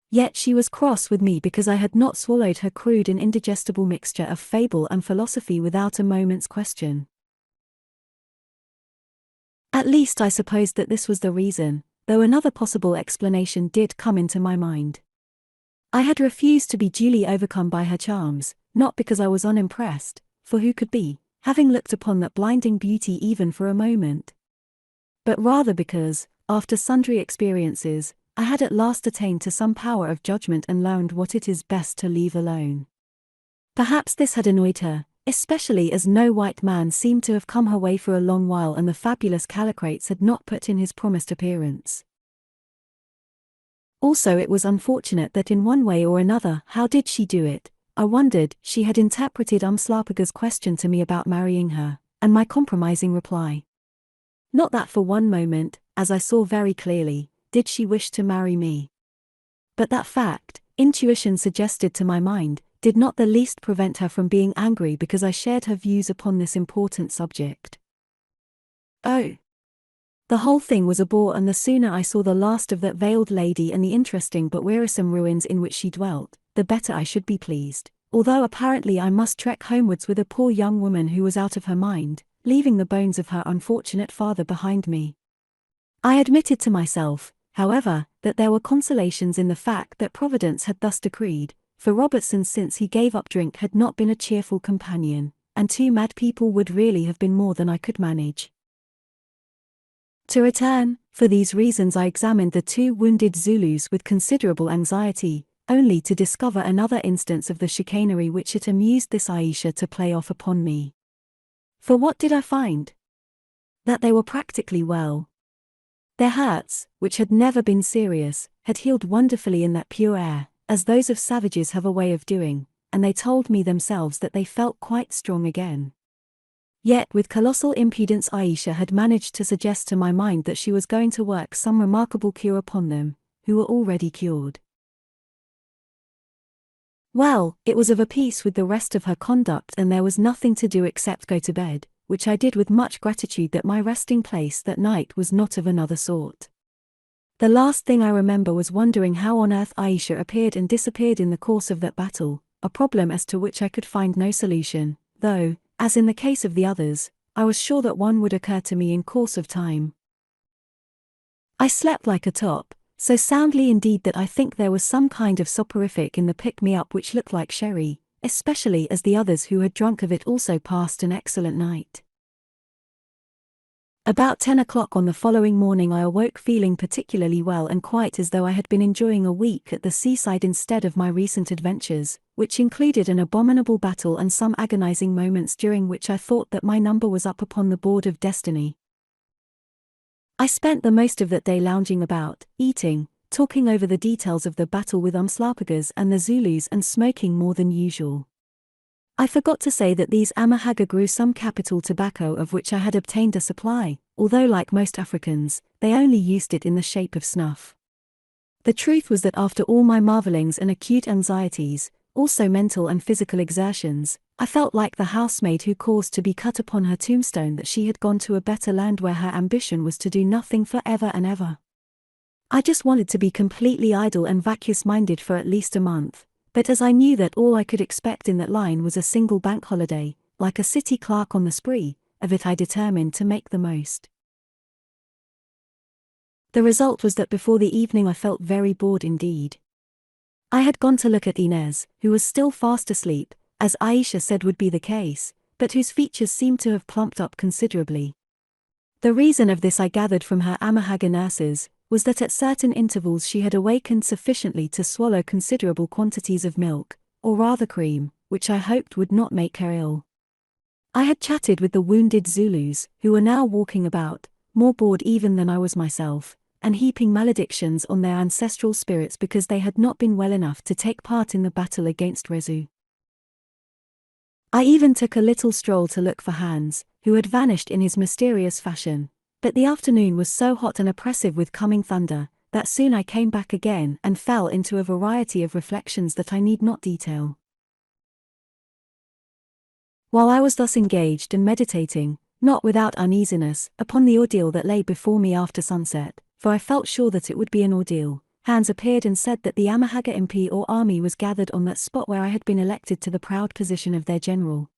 Yet she was cross with me because I had not swallowed her crude and indigestible mixture of fable and philosophy without a moment's question. At least I supposed that this was the reason, though another possible explanation did come into my mind. I had refused to be duly overcome by her charms, not because I was unimpressed, for who could be, having looked upon that blinding beauty even for a moment? But rather because, after sundry experiences, I had at last attained to some power of judgment and learned what it is best to leave alone. Perhaps this had annoyed her, especially as no white man seemed to have come her way for a long while and the fabulous Callicrates had not put in his promised appearance. Also, it was unfortunate that in one way or another, how did she do it? I wondered, she had interpreted Umslopogaas' question to me about marrying her, and my compromising reply. Not that for one moment, as I saw very clearly, did she wish to marry me. But that fact, intuition suggested to my mind, did not the least prevent her from being angry because I shared her views upon this important subject. Oh! The whole thing was a bore, and the sooner I saw the last of that veiled lady and the interesting but wearisome ruins in which she dwelt, the better I should be pleased, although apparently I must trek homewards with a poor young woman who was out of her mind, leaving the bones of her unfortunate father behind me. I admitted to myself, however, that there were consolations in the fact that Providence had thus decreed, for Robertson, since he gave up drink, had not been a cheerful companion, and 2 mad people would really have been more than I could manage. To return, for these reasons I examined the 2 wounded Zulus with considerable anxiety, only to discover another instance of the chicanery which it amused this Ayesha to play off upon me. For what did I find? that they were practically well. Their hurts, which had never been serious, had healed wonderfully in that pure air, as those of savages have a way of doing, and they told me themselves that they felt quite strong again. Yet with colossal impudence Ayesha had managed to suggest to my mind that she was going to work some remarkable cure upon them, who were already cured. Well, it was of a piece with the rest of her conduct, and there was nothing to do except go to bed, which I did with much gratitude that my resting place that night was not of another sort. The last thing I remember was wondering how on earth Ayesha appeared and disappeared in the course of that battle, a problem as to which I could find no solution, though, as in the case of the others, I was sure that one would occur to me in course of time. I slept like a top, so soundly indeed that I think there was some kind of soporific in the pick-me-up which looked like sherry, especially as the others who had drunk of it also passed an excellent night. About 10 o'clock on the following morning I awoke feeling particularly well and quite as though I had been enjoying a week at the seaside instead of my recent adventures, which included an abominable battle and some agonizing moments during which I thought that my number was up upon the board of destiny. I spent the most of that day lounging about, eating, talking over the details of the battle with Umslopogaas and the Zulus and smoking more than usual. I forgot to say that these Amahagga grew some capital tobacco of which I had obtained a supply, although like most Africans, they only used it in the shape of snuff. The truth was that after all my marvelings and acute anxieties, also mental and physical exertions, I felt like the housemaid who caused to be cut upon her tombstone that she had gone to a better land where her ambition was to do nothing for ever and ever. I just wanted to be completely idle and vacuous-minded for at least a month, but as I knew that all I could expect in that line was a single bank holiday, like a city clerk on the spree, of it I determined to make the most. The result was that before the evening I felt very bored indeed. I had gone to look at Inez, who was still fast asleep, as Ayesha said would be the case, but whose features seemed to have plumped up considerably. The reason of this I gathered from her Amahagga nurses, was that at certain intervals she had awakened sufficiently to swallow considerable quantities of milk, or rather cream, which I hoped would not make her ill. I had chatted with the wounded Zulus, who were now walking about, more bored even than I was myself, and heaping maledictions on their ancestral spirits because they had not been well enough to take part in the battle against Rezu. I even took a little stroll to look for Hans, who had vanished in his mysterious fashion, but the afternoon was so hot and oppressive with coming thunder, that soon I came back again and fell into a variety of reflections that I need not detail. While I was thus engaged and meditating, not without uneasiness, upon the ordeal that lay before me after sunset, for I felt sure that it would be an ordeal, Hans appeared and said that the Amahagga MP or army was gathered on that spot where I had been elected to the proud position of their general.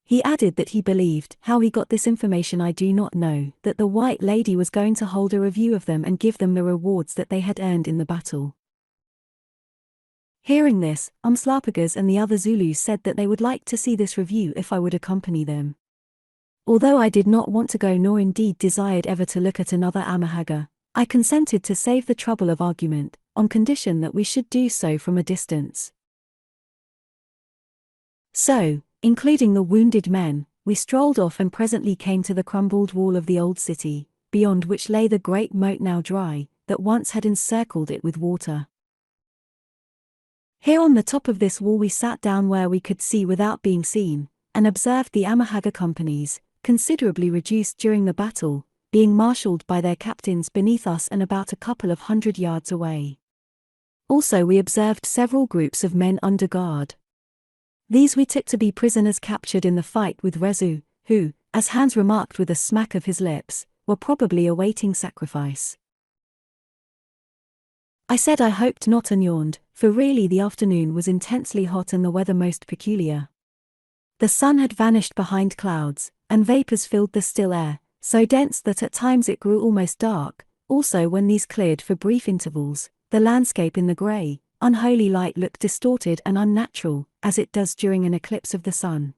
He added that he believed, how he got this information I do not know, that the White Lady was going to hold a review of them and give them the rewards that they had earned in the battle. Hearing this, Umslopogaas and the other Zulus said that they would like to see this review if I would accompany them. Although I did not want to go nor indeed desired ever to look at another Amahagga, I consented to save the trouble of argument, on condition that we should do so from a distance. So, including the wounded men, we strolled off and presently came to the crumbled wall of the old city, beyond which lay the great moat now dry, that once had encircled it with water. Here on the top of this wall we sat down where we could see without being seen, and observed the Amahagga companies, considerably reduced during the battle, being marshalled by their captains beneath us and about a couple of 100 yards away. Also we observed several groups of men under guard. These we took to be prisoners captured in the fight with Rezu, who, as Hans remarked with a smack of his lips, were probably awaiting sacrifice. I said I hoped not and yawned, for really the afternoon was intensely hot and the weather most peculiar. The sun had vanished behind clouds, and vapors filled the still air, so dense that at times it grew almost dark. Also when these cleared for brief intervals, the landscape in the grey, unholy light looked distorted and unnatural, as it does during an eclipse of the sun.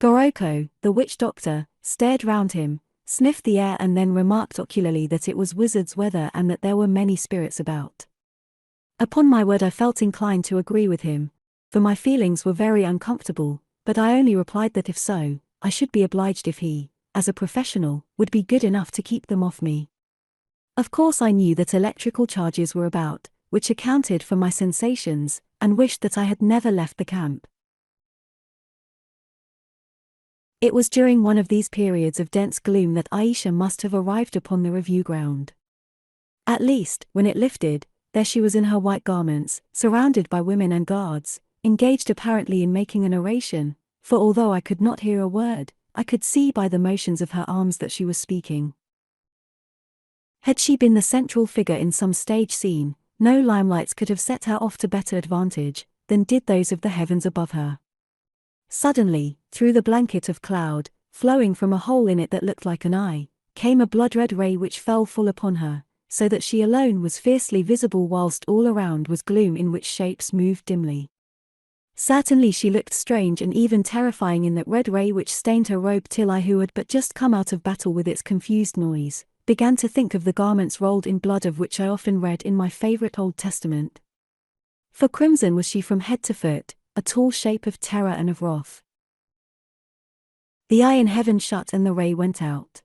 Goroko, the witch doctor, stared round him, sniffed the air and then remarked ocularly that it was wizard's weather and that there were many spirits about. Upon my word I felt inclined to agree with him, for my feelings were very uncomfortable, but I only replied that if so, I should be obliged if he, as a professional, would be good enough to keep them off me. Of course I knew that electrical charges were about, which accounted for my sensations, and wished that I had never left the camp. It was during one of these periods of dense gloom that Ayesha must have arrived upon the review ground. At least, when it lifted, there she was in her white garments, surrounded by women and guards, engaged apparently in making an oration, for although I could not hear a word, I could see by the motions of her arms that she was speaking. Had she been the central figure in some stage scene, no limelights could have set her off to better advantage than did those of the heavens above her. Suddenly, through the blanket of cloud, flowing from a hole in it that looked like an eye, came a blood-red ray which fell full upon her, so that she alone was fiercely visible whilst all around was gloom in which shapes moved dimly. Certainly she looked strange and even terrifying in that red ray which stained her robe till I, who had but just come out of battle with its confused noise, began to think of the garments rolled in blood of which I often read in my favourite Old Testament. For crimson was she from head to foot, a tall shape of terror and of wrath. The eye in heaven shut and the ray went out.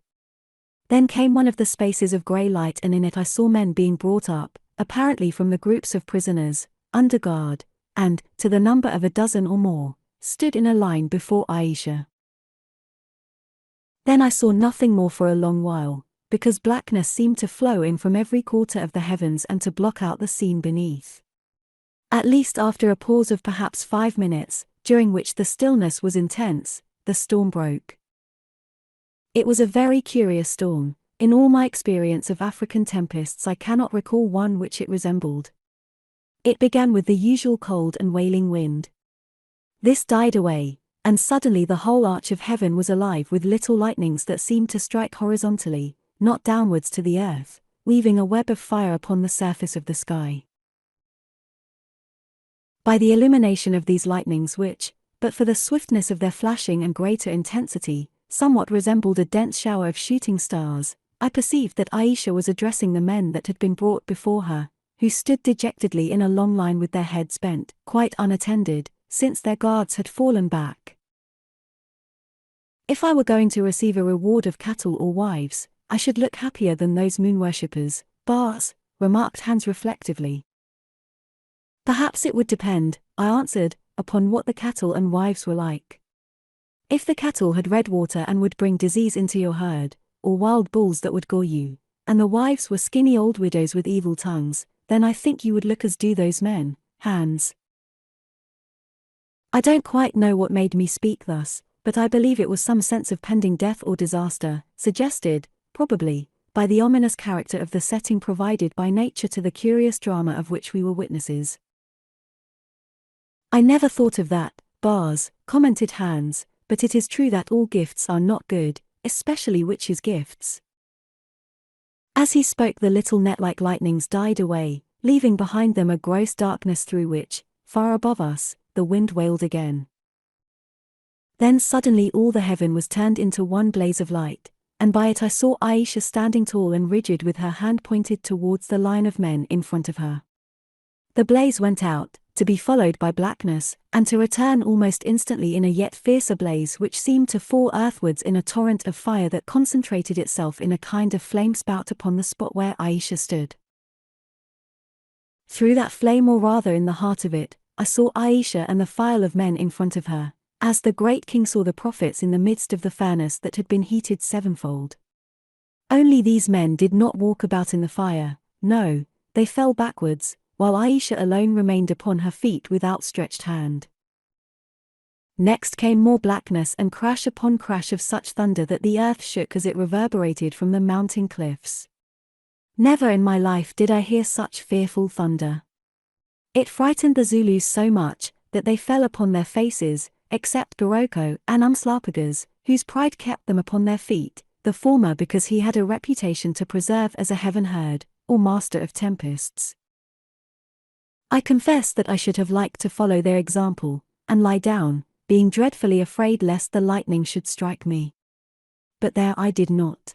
Then came one of the spaces of grey light, and in it I saw men being brought up, apparently from the groups of prisoners, under guard, and, to the number of a dozen or more, stood in a line before Ayesha. Then I saw nothing more for a long while, because blackness seemed to flow in from every quarter of the heavens and to block out the scene beneath. At least after a pause of perhaps 5 minutes, during which the stillness was intense, the storm broke. It was a very curious storm. In all my experience of African tempests I cannot recall one which it resembled. It began with the usual cold and wailing wind. This died away, and suddenly the whole arch of heaven was alive with little lightnings that seemed to strike horizontally, not downwards to the earth, weaving a web of fire upon the surface of the sky. By the illumination of these lightnings which, but for the swiftness of their flashing and greater intensity, somewhat resembled a dense shower of shooting stars, I perceived that Ayesha was addressing the men that had been brought before her, who stood dejectedly in a long line with their heads bent, quite unattended, since their guards had fallen back. If I were going to receive a reward of cattle or wives, I should look happier than those moon-worshippers, bars, remarked Hans reflectively. Perhaps it would depend, I answered, upon what the cattle and wives were like. If the cattle had red water and would bring disease into your herd, or wild bulls that would gore you, and the wives were skinny old widows with evil tongues, then I think you would look as do those men, Hans. I don't quite know what made me speak thus, but I believe it was some sense of pending death or disaster, suggested, probably, by the ominous character of the setting provided by nature to the curious drama of which we were witnesses. I never thought of that, Bars, commented Hans, but it is true that all gifts are not good, especially witches' gifts. As he spoke, the little net-like lightnings died away, leaving behind them a gross darkness through which, far above us, the wind wailed again. Then suddenly all the heaven was turned into one blaze of light, and by it I saw Ayesha standing tall and rigid with her hand pointed towards the line of men in front of her. The blaze went out, to be followed by blackness, and to return almost instantly in a yet fiercer blaze which seemed to fall earthwards in a torrent of fire that concentrated itself in a kind of flame spout upon the spot where Ayesha stood. Through that flame, or rather in the heart of it, I saw Ayesha and the file of men in front of her, as the great king saw the prophets in the midst of the furnace that had been heated sevenfold. Only these men did not walk about in the fire, no, they fell backwards, while Ayesha alone remained upon her feet with outstretched hand. Next came more blackness and crash upon crash of such thunder that the earth shook as it reverberated from the mounting cliffs. Never in my life did I hear such fearful thunder. It frightened the Zulus so much, that they fell upon their faces, except Goroko and Umslopogaas, whose pride kept them upon their feet, the former because he had a reputation to preserve as a heaven herd, or master of tempests. I confess that I should have liked to follow their example, and lie down, being dreadfully afraid lest the lightning should strike me. But there I did not.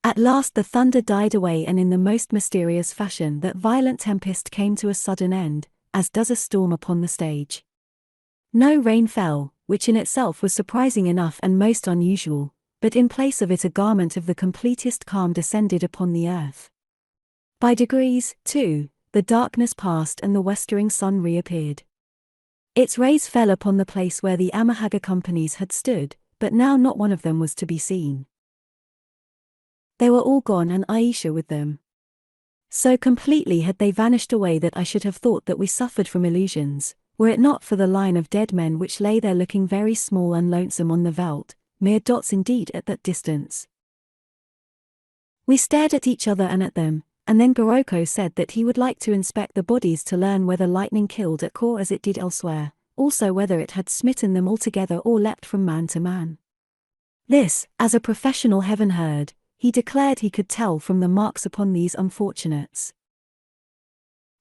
At last the thunder died away, and in the most mysterious fashion that violent tempest came to a sudden end, as does a storm upon the stage. No rain fell, which in itself was surprising enough and most unusual, but in place of it a garment of the completest calm descended upon the earth. By degrees, too, the darkness passed and the westering sun reappeared. Its rays fell upon the place where the Haggard companies had stood, but now not one of them was to be seen. They were all gone and Ayesha with them. So completely had they vanished away that I should have thought that we suffered from illusions, were it not for the line of dead men which lay there looking very small and lonesome on the veldt, mere dots indeed at that distance. We stared at each other and at them, and then Goroko said that he would like to inspect the bodies to learn whether lightning killed at core as it did elsewhere, also whether it had smitten them altogether or leapt from man to man. This, as a professional heaven heard, he declared he could tell from the marks upon these unfortunates.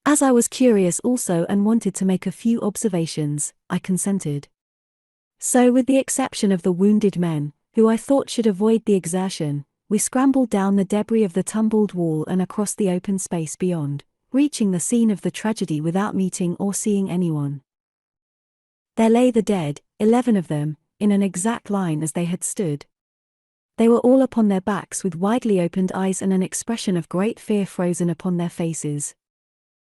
As I was curious also and wanted to make a few observations, I consented. So with the exception of the wounded men, who I thought should avoid the exertion, we scrambled down the debris of the tumbled wall and across the open space beyond, reaching the scene of the tragedy without meeting or seeing anyone. There lay the dead, 11 of them, in an exact line as they had stood. They were all upon their backs with widely opened eyes and an expression of great fear frozen upon their faces.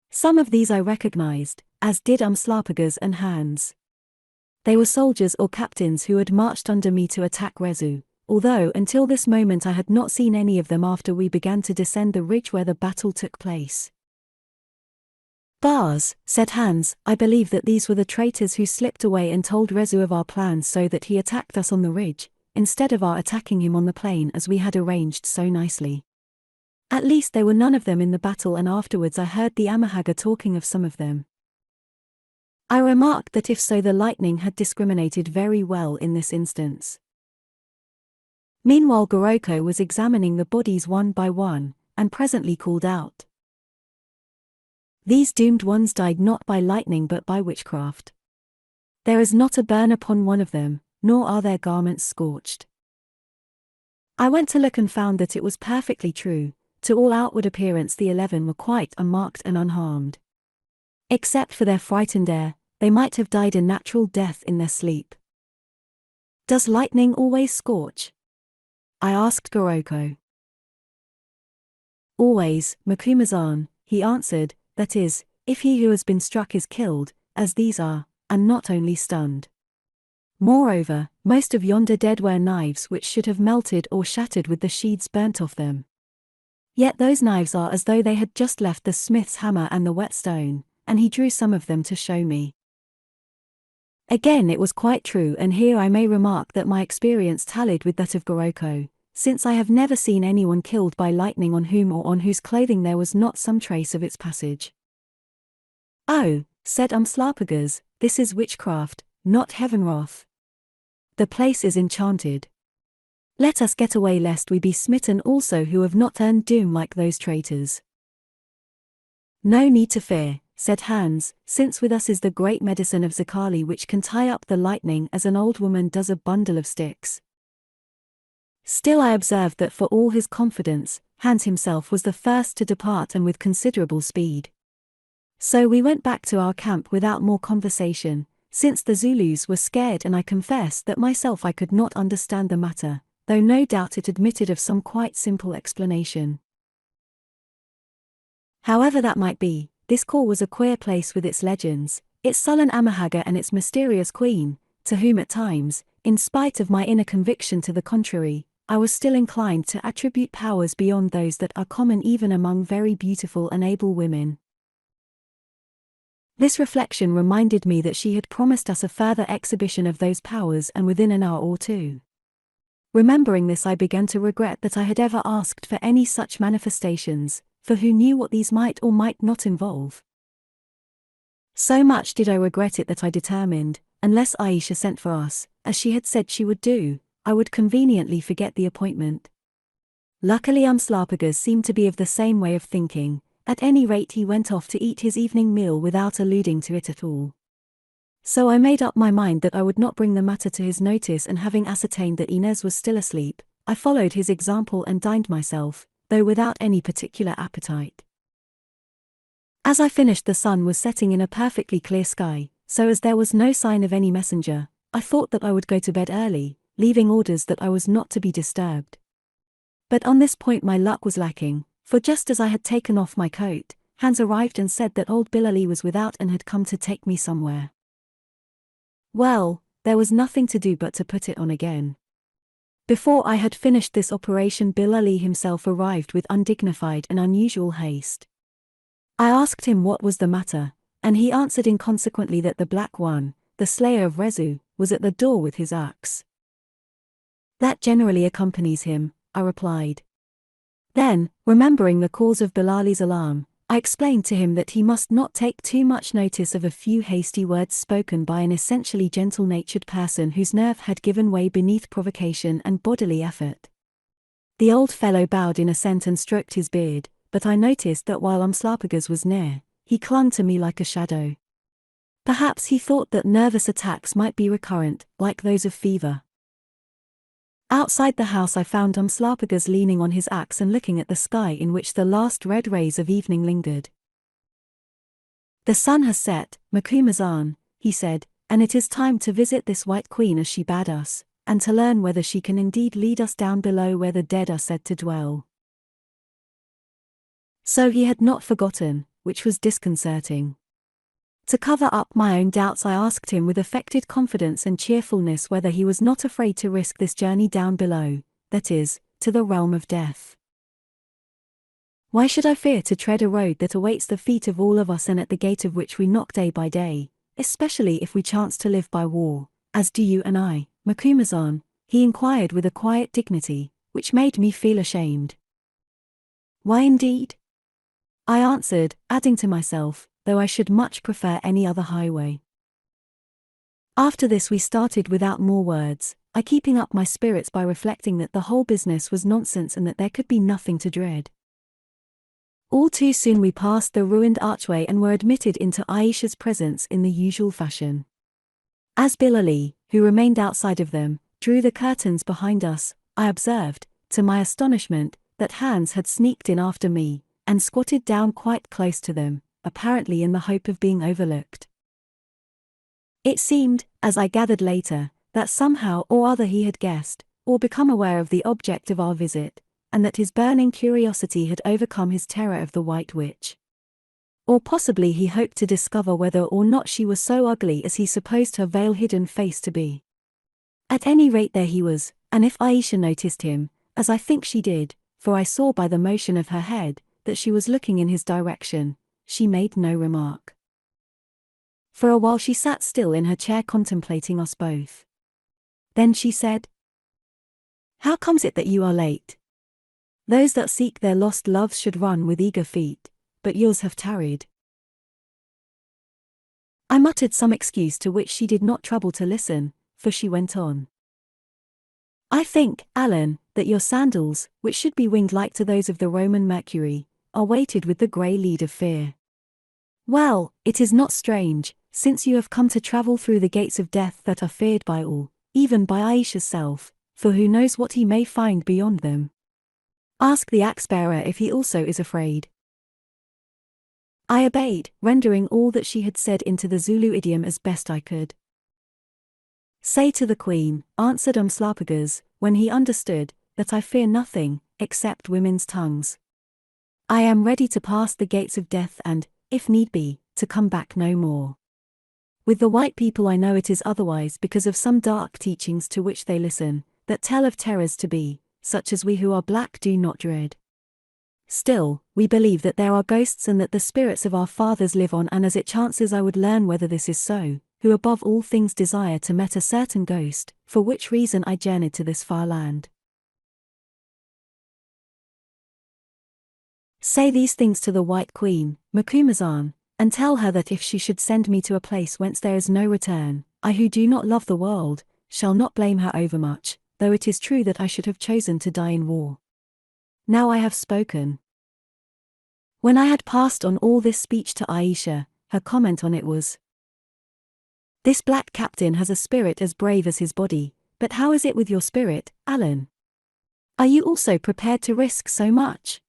Some of these I recognized, as did Umslopogaas and Hans. They were soldiers or captains who had marched under me to attack Rezu, although until this moment I had not seen any of them after we began to descend the ridge where the battle took place. "Bars," said Hans, "I believe that these were the traitors who slipped away and told Rezu of our plans so that he attacked us on the ridge, instead of our attacking him on the plain as we had arranged so nicely. At least there were none of them in the battle and afterwards I heard the Haggard talking of some of them." I remarked that if so the lightning had discriminated very well in this instance. Meanwhile Goroko was examining the bodies one by one, and presently called out, "These doomed ones died not by lightning but by witchcraft. There is not a burn upon one of them, nor are their garments scorched." I went to look and found that it was perfectly true. To all outward appearance the 11 were quite unmarked and unharmed. Except for their frightened air, they might have died a natural death in their sleep. "Does lightning always scorch?" I asked Goroko. "Always, Macumazan," he answered, "that is, if he who has been struck is killed, as these are, and not only stunned. Moreover, most of yonder dead wear knives which should have melted or shattered with the sheaths burnt off them. Yet those knives are as though they had just left the smith's hammer and the whetstone, and he drew some of them to show me." Again it was quite true, and here I may remark that my experience tallied with that of Goroko, since I have never seen anyone killed by lightning on whom or on whose clothing there was not some trace of its passage. "Oh," said Umslopogaas, "this is witchcraft, not heaven wrath. The place is enchanted. Let us get away lest we be smitten also who have not earned doom like those traitors." "No need to fear," said Hans, "since with us is the great medicine of Zakali which can tie up the lightning as an old woman does a bundle of sticks." Still I observed that for all his confidence, Hans himself was the first to depart and with considerable speed. So we went back to our camp without more conversation, since the Zulus were scared, and I confessed that myself I could not understand the matter, though no doubt it admitted of some quite simple explanation. However that might be, this core was a queer place with its legends, its sullen Haggard and its mysterious queen, to whom at times, in spite of my inner conviction to the contrary, I was still inclined to attribute powers beyond those that are common even among very beautiful and able women. This reflection reminded me that she had promised us a further exhibition of those powers and within an hour or two. Remembering this I began to regret that I had ever asked for any such manifestations, for who knew what these might or might not involve. So much did I regret it that I determined, unless Ayesha sent for us, as she had said she would do, I would conveniently forget the appointment. Luckily Umslopogaas seemed to be of the same way of thinking. At any rate he went off to eat his evening meal without alluding to it at all. So I made up my mind that I would not bring the matter to his notice, and having ascertained that Inez was still asleep, I followed his example and dined myself, though without any particular appetite. As I finished the sun was setting in a perfectly clear sky, so as there was no sign of any messenger, I thought that I would go to bed early, leaving orders that I was not to be disturbed. But on this point my luck was lacking, for just as I had taken off my coat, Hans arrived and said that old Bilali was without and had come to take me somewhere. Well, there was nothing to do but to put it on again. Before I had finished this operation, Bilali himself arrived with undignified and unusual haste. I asked him what was the matter, and he answered inconsequently that the Black One, the slayer of Rezu, was at the door with his axe. That generally accompanies him, I replied. Then, remembering the cause of Bilali's alarm, I explained to him that he must not take too much notice of a few hasty words spoken by an essentially gentle-natured person whose nerve had given way beneath provocation and bodily effort. The old fellow bowed in assent and stroked his beard, but I noticed that while Umslopogaas was near, he clung to me like a shadow. Perhaps he thought that nervous attacks might be recurrent, like those of fever. Outside the house I found Umslopogaas leaning on his axe and looking at the sky in which the last red rays of evening lingered. "The sun has set, Macumazahn," he said, "and it is time to visit this White Queen as she bade us, and to learn whether she can indeed lead us down below where the dead are said to dwell." So he had not forgotten, which was disconcerting. To cover up my own doubts I asked him with affected confidence and cheerfulness whether he was not afraid to risk this journey down below, that is, to the realm of death. "Why should I fear to tread a road that awaits the feet of all of us and at the gate of which we knock day by day, especially if we chance to live by war, as do you and I, Macumazahn?" he inquired with a quiet dignity, which made me feel ashamed. "Why indeed?" I answered, adding to myself, though I should much prefer any other highway. After this we started without more words, I keeping up my spirits by reflecting that the whole business was nonsense and that there could be nothing to dread. All too soon we passed the ruined archway and were admitted into Ayesha's presence in the usual fashion. As Bilali, who remained outside of them, drew the curtains behind us, I observed, to my astonishment, that Hans had sneaked in after me, and squatted down quite close to them, apparently in the hope of being overlooked. It seemed, as I gathered later, that somehow or other he had guessed, or become aware of the object of our visit, and that his burning curiosity had overcome his terror of the White Witch. Or possibly he hoped to discover whether or not she was so ugly as he supposed her veil-hidden face to be. At any rate there he was, and if Ayesha noticed him, as I think she did, for I saw by the motion of her head, that she was looking in his direction, she made no remark. For a while she sat still in her chair contemplating us both. Then she said, "How comes it that you are late? Those that seek their lost loves should run with eager feet, but yours have tarried." I muttered some excuse to which she did not trouble to listen, for she went on. "I think, Allan, that your sandals, which should be winged like to those of the Roman Mercury, are weighted with the grey lead of fear. Well, it is not strange, since you have come to travel through the gates of death that are feared by all, even by Ayesha's self, for who knows what he may find beyond them. Ask the axe-bearer if he also is afraid." I obeyed, rendering all that she had said into the Zulu idiom as best I could. "Say to the Queen," answered Umslopogaas, when he understood, "that I fear nothing, except women's tongues. I am ready to pass the gates of death and, if need be, to come back no more. With the white people I know it is otherwise because of some dark teachings to which they listen, that tell of terrors to be, such as we who are black do not dread. Still, we believe that there are ghosts and that the spirits of our fathers live on, and as it chances I would learn whether this is so, who above all things desire to meet a certain ghost, for which reason I journeyed to this far land. Say these things to the White Queen, Macumazahn, and tell her that if she should send me to a place whence there is no return, I who do not love the world, shall not blame her overmuch, though it is true that I should have chosen to die in war. Now I have spoken." When I had passed on all this speech to Ayesha, her comment on it was, "This black captain has a spirit as brave as his body, but how is it with your spirit, Allan? Are you also prepared to risk so much?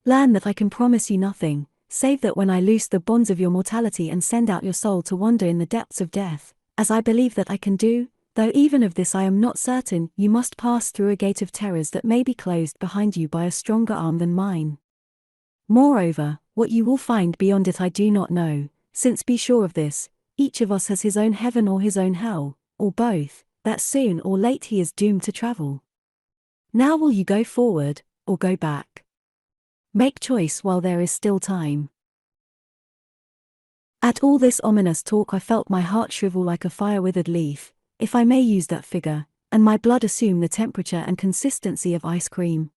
Learn that I can promise you nothing, save that when I loose the bonds of your mortality and send out your soul to wander in the depths of death, as I believe that I can do, Though even of this I am not certain, you must pass through a gate of terrors that may be closed behind you by a stronger arm than mine. Moreover, what you will find beyond it I do not know, since be sure of this, each of us has his own heaven or his own hell, or both, that soon or late he is doomed to travel. Now will you go forward, or go back? Make choice while there is still time. At all this ominous talk I felt my heart shrivel like a fire-withered leaf, if I may use that figure, and my blood assume the temperature and consistency of ice cream.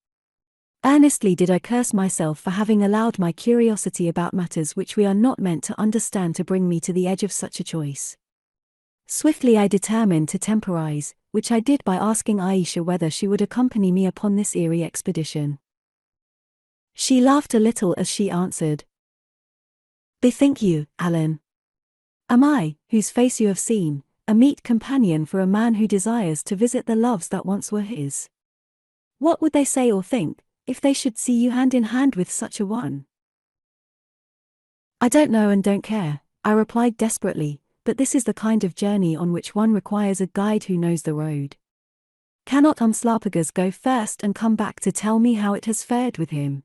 Earnestly did I curse myself for having allowed my curiosity about matters which we are not meant to understand to bring me to the edge of such a choice. Swiftly I determined to temporize, which I did by asking Ayesha whether she would accompany me upon this eerie expedition. She laughed a little as she answered, "Bethink you, Allan. Am I, whose face you have seen, a meet companion for a man who desires to visit the loves that once were his? What would they say or think, if they should see you hand in hand with such a one?" "I don't know and don't care," I replied desperately, "but this is the kind of journey on which one requires a guide who knows the road. Cannot Umslopogaas go first and come back to tell me how it has fared with him?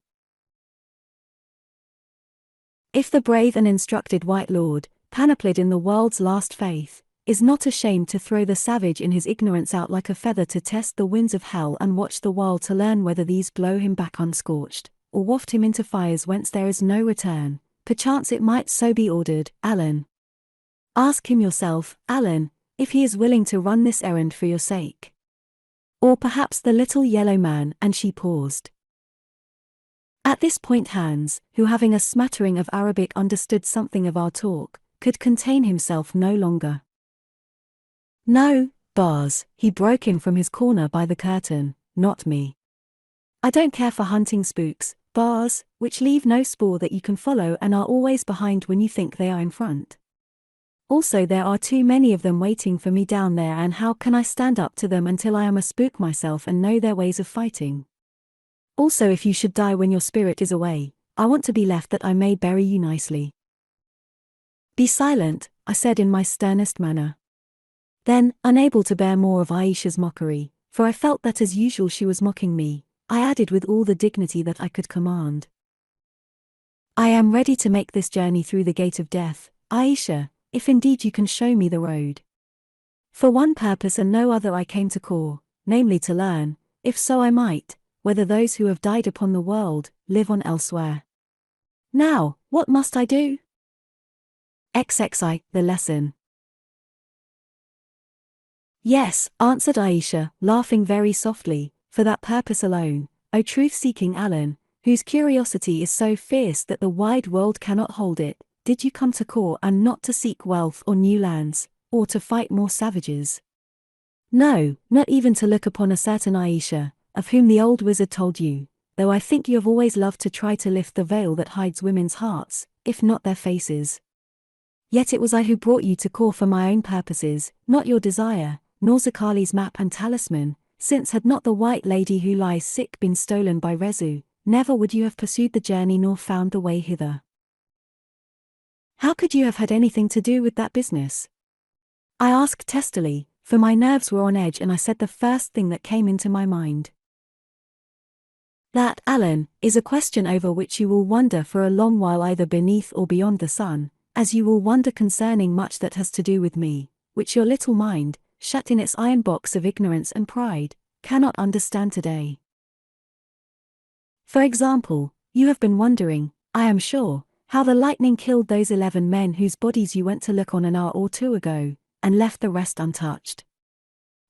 If the brave and instructed White Lord, panoplied in the world's last faith, is not ashamed to throw the savage in his ignorance out like a feather to test the winds of hell and watch the while to learn whether these blow him back unscorched, or waft him into fires whence there is no return, perchance it might so be ordered, Allan. Ask him yourself, Allan, if he is willing to run this errand for your sake. Or perhaps the little yellow man," and she paused. At this point Hans, who having a smattering of Arabic understood something of our talk, could contain himself no longer. "No, Bars," he broke in from his corner by the curtain, "not me. I don't care for hunting spooks, Bars, which leave no spoor that you can follow and are always behind when you think they are in front. Also there are too many of them waiting for me down there, and how can I stand up to them until I am a spook myself and know their ways of fighting? Also if you should die when your spirit is away, I want to be left that I may bury you nicely." "Be silent," I said in my sternest manner. Then, unable to bear more of Ayesha's mockery, for I felt that as usual she was mocking me, I added with all the dignity that I could command, "I am ready to make this journey through the gate of death, Ayesha, if indeed you can show me the road. For one purpose and no other I came to Kor, namely to learn, if so I might, whether those who have died upon the world, live on elsewhere. Now, what must I do?" XXII, the lesson. "Yes," answered Ayesha, laughing very softly, "for that purpose alone, O truth-seeking Allan, whose curiosity is so fierce that the wide world cannot hold it, did you come to Kor, and not to seek wealth or new lands, or to fight more savages. No, not even to look upon a certain Ayesha, of whom the old wizard told you, though I think you have always loved to try to lift the veil that hides women's hearts, if not their faces. Yet it was I who brought you to Kor for my own purposes, not your desire, nor Zakali's map and talisman, since had not the white lady who lies sick been stolen by Rezu, never would you have pursued the journey nor found the way hither." "How could you have had anything to do with that business?" I asked testily, for my nerves were on edge, and I said the first thing that came into my mind. "That, Allan, is a question over which you will wonder for a long while either beneath or beyond the sun, as you will wonder concerning much that has to do with me, which your little mind, shut in its iron box of ignorance and pride, cannot understand today. For example, you have been wondering, I am sure, how the lightning killed those 11 men whose bodies you went to look on an hour or two ago, and left the rest untouched.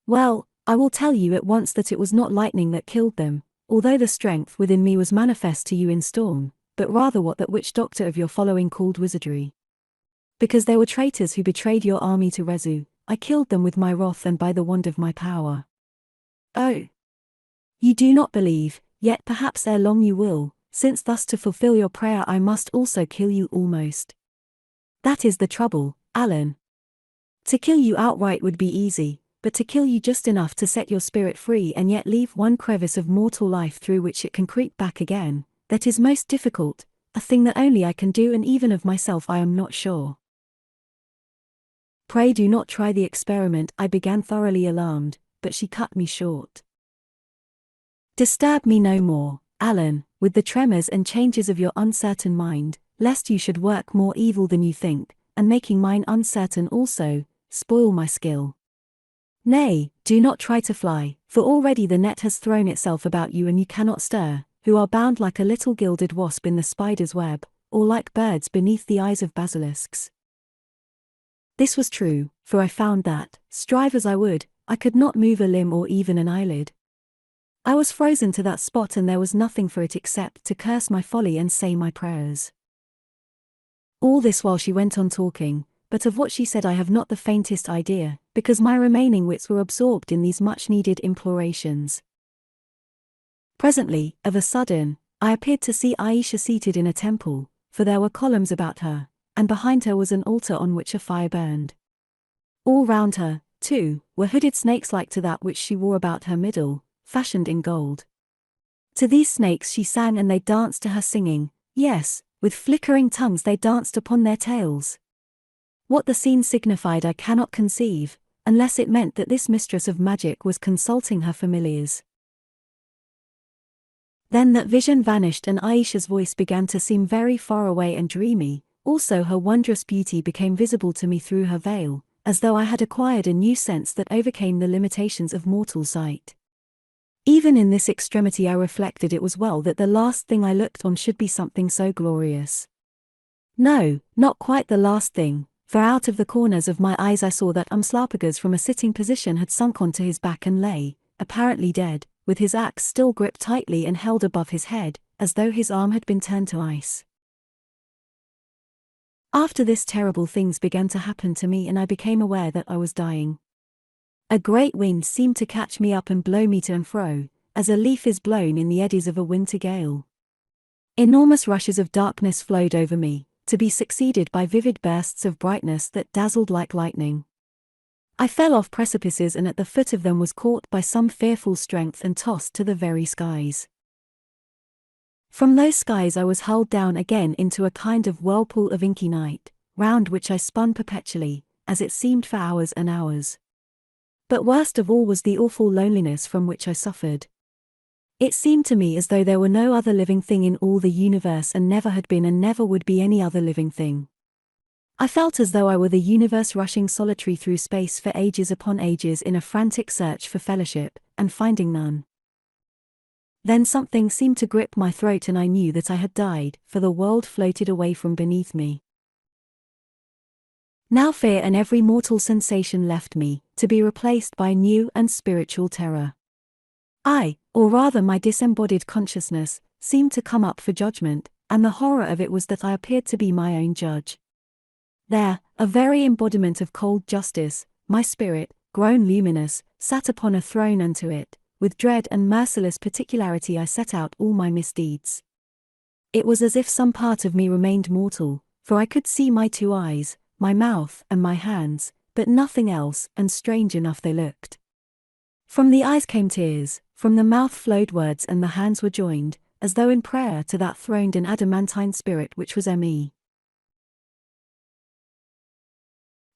Well, I will tell you at once that it was not lightning that killed them, although the strength within me was manifest to you in storm, but rather what that witch doctor of your following called wizardry. Because there were traitors who betrayed your army to Rezu, I killed them with my wrath and by the wand of my power. Oh! You do not believe, yet perhaps ere long you will, since thus to fulfill your prayer I must also kill you almost. That is the trouble, Allan. To kill you outright would be easy, but to kill you just enough to set your spirit free and yet leave one crevice of mortal life through which it can creep back again, that is most difficult, a thing that only I can do, and even of myself I am not sure. Pray do not try the experiment, I began, thoroughly alarmed, but she cut me short. Disturb me no more, Allan, with the tremors and changes of your uncertain mind, lest you should work more evil than you think, and making mine uncertain also, spoil my skill. Nay, do not try to fly, for already the net has thrown itself about you and you cannot stir, who are bound like a little gilded wasp in the spider's web, or like birds beneath the eyes of basilisks. This was true, for I found that, strive as I would, I could not move a limb or even an eyelid. I was frozen to that spot and there was nothing for it except to curse my folly and say my prayers. All this while she went on talking, but of what she said I have not the faintest idea, because my remaining wits were absorbed in these much-needed implorations. Presently, of a sudden, I appeared to see Ayesha seated in a temple, for there were columns about her, and behind her was an altar on which a fire burned. All round her, too, were hooded snakes like to that which she wore about her middle, fashioned in gold. To these snakes she sang and they danced to her singing, yes, with flickering tongues they danced upon their tails. What the scene signified I cannot conceive, unless it meant that this mistress of magic was consulting her familiars. Then that vision vanished and Ayesha's voice began to seem very far away and dreamy, also her wondrous beauty became visible to me through her veil, as though I had acquired a new sense that overcame the limitations of mortal sight. Even in this extremity I reflected it was well that the last thing I looked on should be something so glorious. No, not quite the last thing, for out of the corners of my eyes I saw that Umslopogaas from a sitting position had sunk onto his back and lay, apparently dead, with his axe still gripped tightly and held above his head, as though his arm had been turned to ice. After this terrible things began to happen to me and I became aware that I was dying. A great wind seemed to catch me up and blow me to and fro, as a leaf is blown in the eddies of a winter gale. Enormous rushes of darkness flowed over me, to be succeeded by vivid bursts of brightness that dazzled like lightning. I fell off precipices and at the foot of them was caught by some fearful strength and tossed to the very skies. From those skies I was hurled down again into a kind of whirlpool of inky night, round which I spun perpetually, as it seemed for hours and hours. But worst of all was the awful loneliness from which I suffered. It seemed to me as though there were no other living thing in all the universe and never had been and never would be any other living thing. I felt as though I were the universe rushing solitary through space for ages upon ages in a frantic search for fellowship, and finding none. Then something seemed to grip my throat and I knew that I had died, for the world floated away from beneath me. Now fear and every mortal sensation left me, to be replaced by new and spiritual terror. Or rather my disembodied consciousness, seemed to come up for judgment, and the horror of it was that I appeared to be my own judge. There, a very embodiment of cold justice, my spirit, grown luminous, sat upon a throne unto it, with dread and merciless particularity I set out all my misdeeds. It was as if some part of me remained mortal, for I could see my two eyes, my mouth and my hands, but nothing else, and strange enough they looked. From the eyes came tears, from the mouth flowed words and the hands were joined, as though in prayer to that throned and adamantine spirit which was me.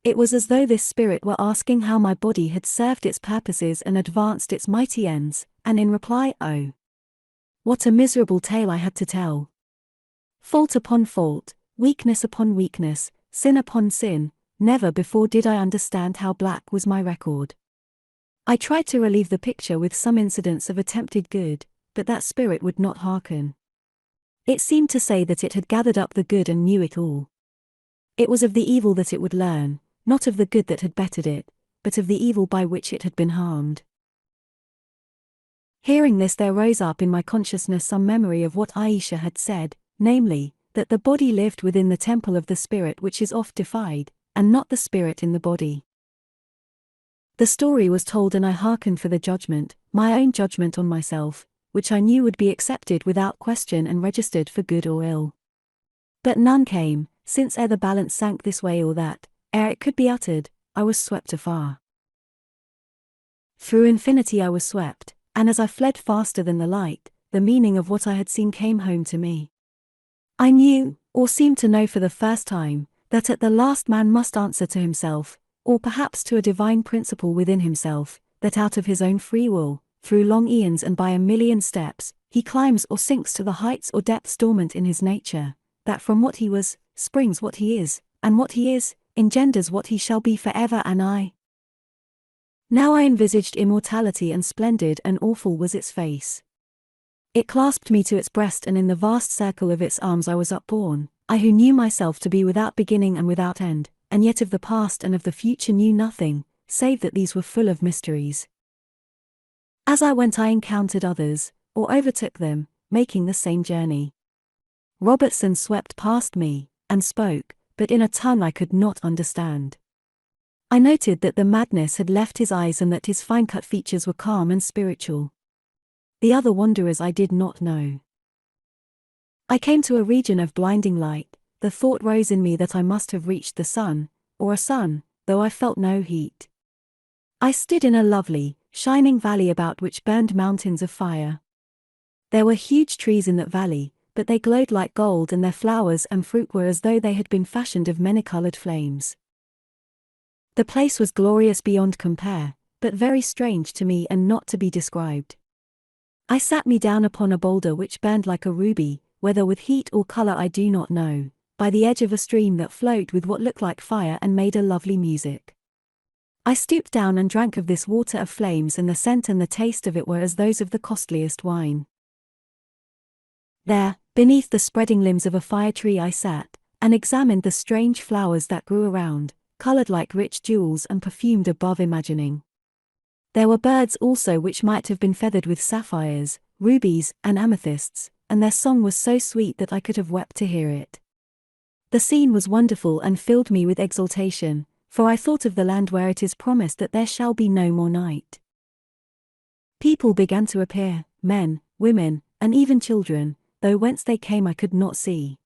It was as though this spirit were asking how my body had served its purposes and advanced its mighty ends, and in reply, oh, what a miserable tale I had to tell. Fault upon fault, weakness upon weakness, sin upon sin, never before did I understand how black was my record. I tried to relieve the picture with some incidents of attempted good, but that spirit would not hearken. It seemed to say that it had gathered up the good and knew it all. It was of the evil that it would learn, not of the good that had bettered it, but of the evil by which it had been harmed. Hearing this there rose up in my consciousness some memory of what Ayesha had said, namely, that the body lived within the temple of the spirit which is oft defied, and not the spirit in the body. The story was told and I hearkened for the judgment, my own judgment on myself, which I knew would be accepted without question and registered for good or ill. But none came, since ere the balance sank this way or that, ere it could be uttered, I was swept afar. Through infinity I was swept, and as I fled faster than the light, the meaning of what I had seen came home to me. I knew, or seemed to know for the first time, that at the last man must answer to himself, or perhaps to a divine principle within himself, that out of his own free will, through long eons and by a million steps, he climbs or sinks to the heights or depths dormant in his nature, that from what he was, springs what he is, and what he is, engenders what he shall be forever. And now I envisaged immortality, and splendid and awful was its face. It clasped me to its breast, and in the vast circle of its arms I was upborne, I who knew myself to be without beginning and without end, and yet of the past and of the future knew nothing, save that these were full of mysteries. As I went I encountered others, or overtook them, making the same journey. Robertson swept past me, and spoke, but in a tongue I could not understand. I noted that the madness had left his eyes and that his fine-cut features were calm and spiritual. The other wanderers I did not know. I came to a region of blinding light. The thought rose in me that I must have reached the sun, or a sun, though I felt no heat. I stood in a lovely, shining valley about which burned mountains of fire. There were huge trees in that valley, but they glowed like gold, and their flowers and fruit were as though they had been fashioned of many-colored flames. The place was glorious beyond compare, but very strange to me and not to be described. I sat me down upon a boulder which burned like a ruby, whether with heat or color I do not know, by the edge of a stream that flowed with what looked like fire and made a lovely music. I stooped down and drank of this water of flames, and the scent and the taste of it were as those of the costliest wine. There, beneath the spreading limbs of a fire tree I sat, and examined the strange flowers that grew around, colored like rich jewels and perfumed above imagining. There were birds also which might have been feathered with sapphires, rubies, and amethysts, and their song was so sweet that I could have wept to hear it. The scene was wonderful and filled me with exultation, for I thought of the land where it is promised that there shall be no more night. People began to appear, men, women, and even children, though whence they came I could not see.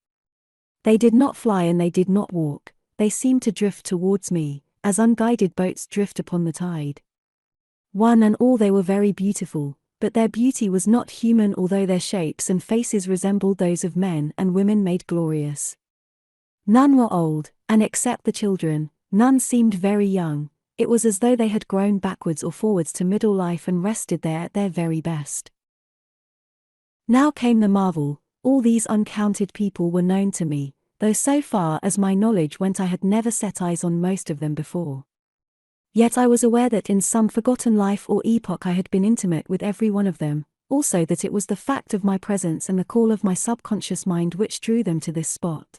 They did not fly and they did not walk, they seemed to drift towards me, as unguided boats drift upon the tide. One and all they were very beautiful, but their beauty was not human, although their shapes and faces resembled those of men and women made glorious. None were old, and except the children, none seemed very young. It was as though they had grown backwards or forwards to middle life and rested there at their very best. Now came the marvel, all these uncounted people were known to me, though so far as my knowledge went I had never set eyes on most of them before. Yet I was aware that in some forgotten life or epoch I had been intimate with every one of them, also that it was the fact of my presence and the call of my subconscious mind which drew them to this spot.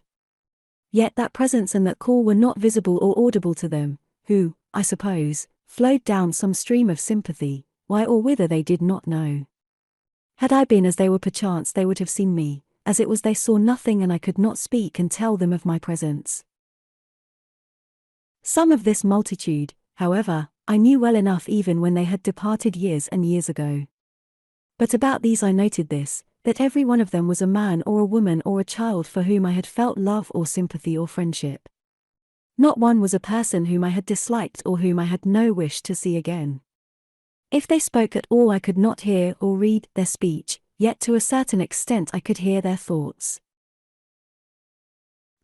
Yet that presence and that call were not visible or audible to them, who, I suppose, flowed down some stream of sympathy, why or whither they did not know. Had I been as they were, perchance they would have seen me. As it was, they saw nothing, and I could not speak and tell them of my presence. Some of this multitude, however, I knew well enough even when they had departed years and years ago. But about these I noted this, that every one of them was a man or a woman or a child for whom I had felt love or sympathy or friendship. Not one was a person whom I had disliked or whom I had no wish to see again. If they spoke at all I could not hear or read their speech, yet to a certain extent I could hear their thoughts.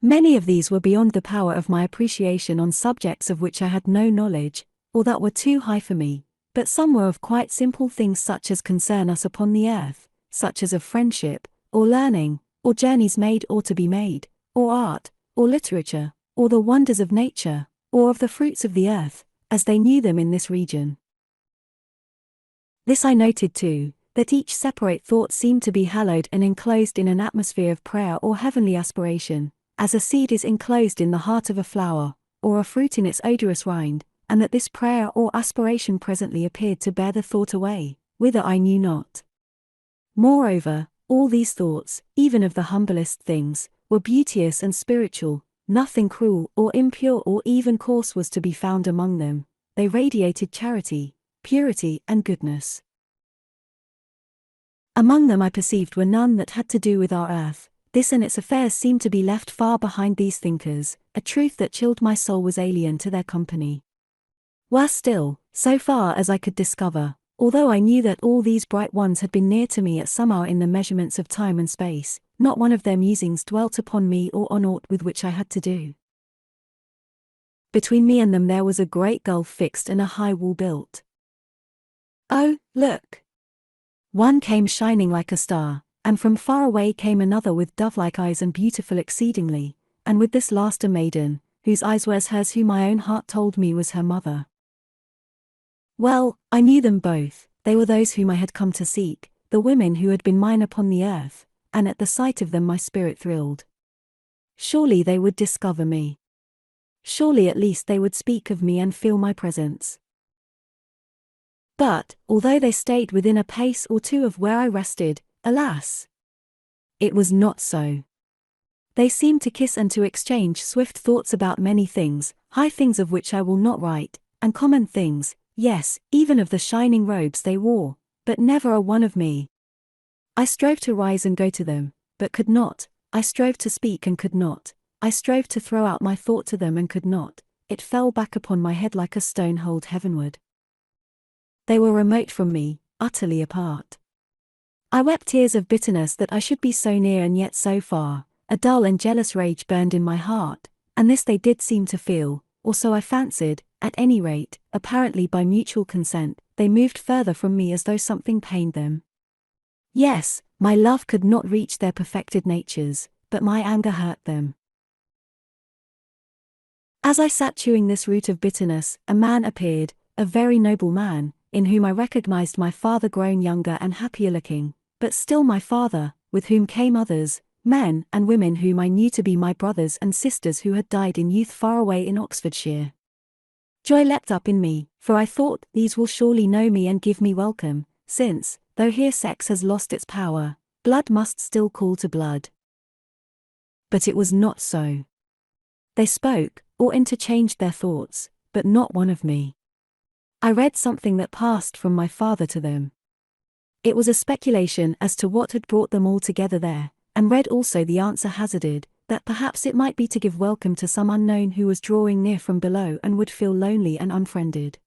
Many of these were beyond the power of my appreciation on subjects of which I had no knowledge, or that were too high for me, but some were of quite simple things such as concern us upon the earth, such as of friendship, or learning, or journeys made or to be made, or art, or literature, or the wonders of nature, or of the fruits of the earth, as they knew them in this region. This I noted too, that each separate thought seemed to be hallowed and enclosed in an atmosphere of prayer or heavenly aspiration, as a seed is enclosed in the heart of a flower, or a fruit in its odorous rind, and that this prayer or aspiration presently appeared to bear the thought away, whither I knew not. Moreover, all these thoughts, even of the humblest things, were beauteous and spiritual, nothing cruel or impure or even coarse was to be found among them. They radiated charity, purity, and goodness. Among them I perceived were none that had to do with our earth. This and its affairs seemed to be left far behind these thinkers. A truth that chilled my soul was alien to their company. Worse still, so far as I could discover, although I knew that all these bright ones had been near to me at some hour in the measurements of time and space, not one of their musings dwelt upon me or on aught with which I had to do. Between me and them there was a great gulf fixed and a high wall built. Oh, look! One came shining like a star, and from far away came another with dove-like eyes and beautiful exceedingly, and with this last a maiden, whose eyes were as hers, who my own heart told me was her mother. Well, I knew them both, they were those whom I had come to seek, the women who had been mine upon the earth, and at the sight of them my spirit thrilled. Surely they would discover me. Surely at least they would speak of me and feel my presence. But, although they stayed within a pace or two of where I rested, alas! It was not so. They seemed to kiss and to exchange swift thoughts about many things, high things of which I will not write, and common things, yes, even of the shining robes they wore, but never a one of me. I strove to rise and go to them, but could not. I strove to speak and could not. I strove to throw out my thought to them and could not. It fell back upon my head like a stone hurled heavenward. They were remote from me, utterly apart. I wept tears of bitterness that I should be so near and yet so far. A dull and jealous rage burned in my heart, and this they did seem to feel, or so I fancied. At any rate, apparently by mutual consent, they moved further from me as though something pained them. Yes, my love could not reach their perfected natures, but my anger hurt them. As I sat chewing this root of bitterness, a man appeared, a very noble man, in whom I recognized my father grown younger and happier looking, but still my father, with whom came others, men and women whom I knew to be my brothers and sisters who had died in youth far away in Oxfordshire. Joy leapt up in me, for I thought, these will surely know me and give me welcome, since, though here sex has lost its power, blood must still call to blood. But it was not so. They spoke, or interchanged their thoughts, but not one of me. I read something that passed from my father to them. It was a speculation as to what had brought them all together there, and read also the answer hazarded, that perhaps it might be to give welcome to some unknown who was drawing near from below and would feel lonely and unfriended.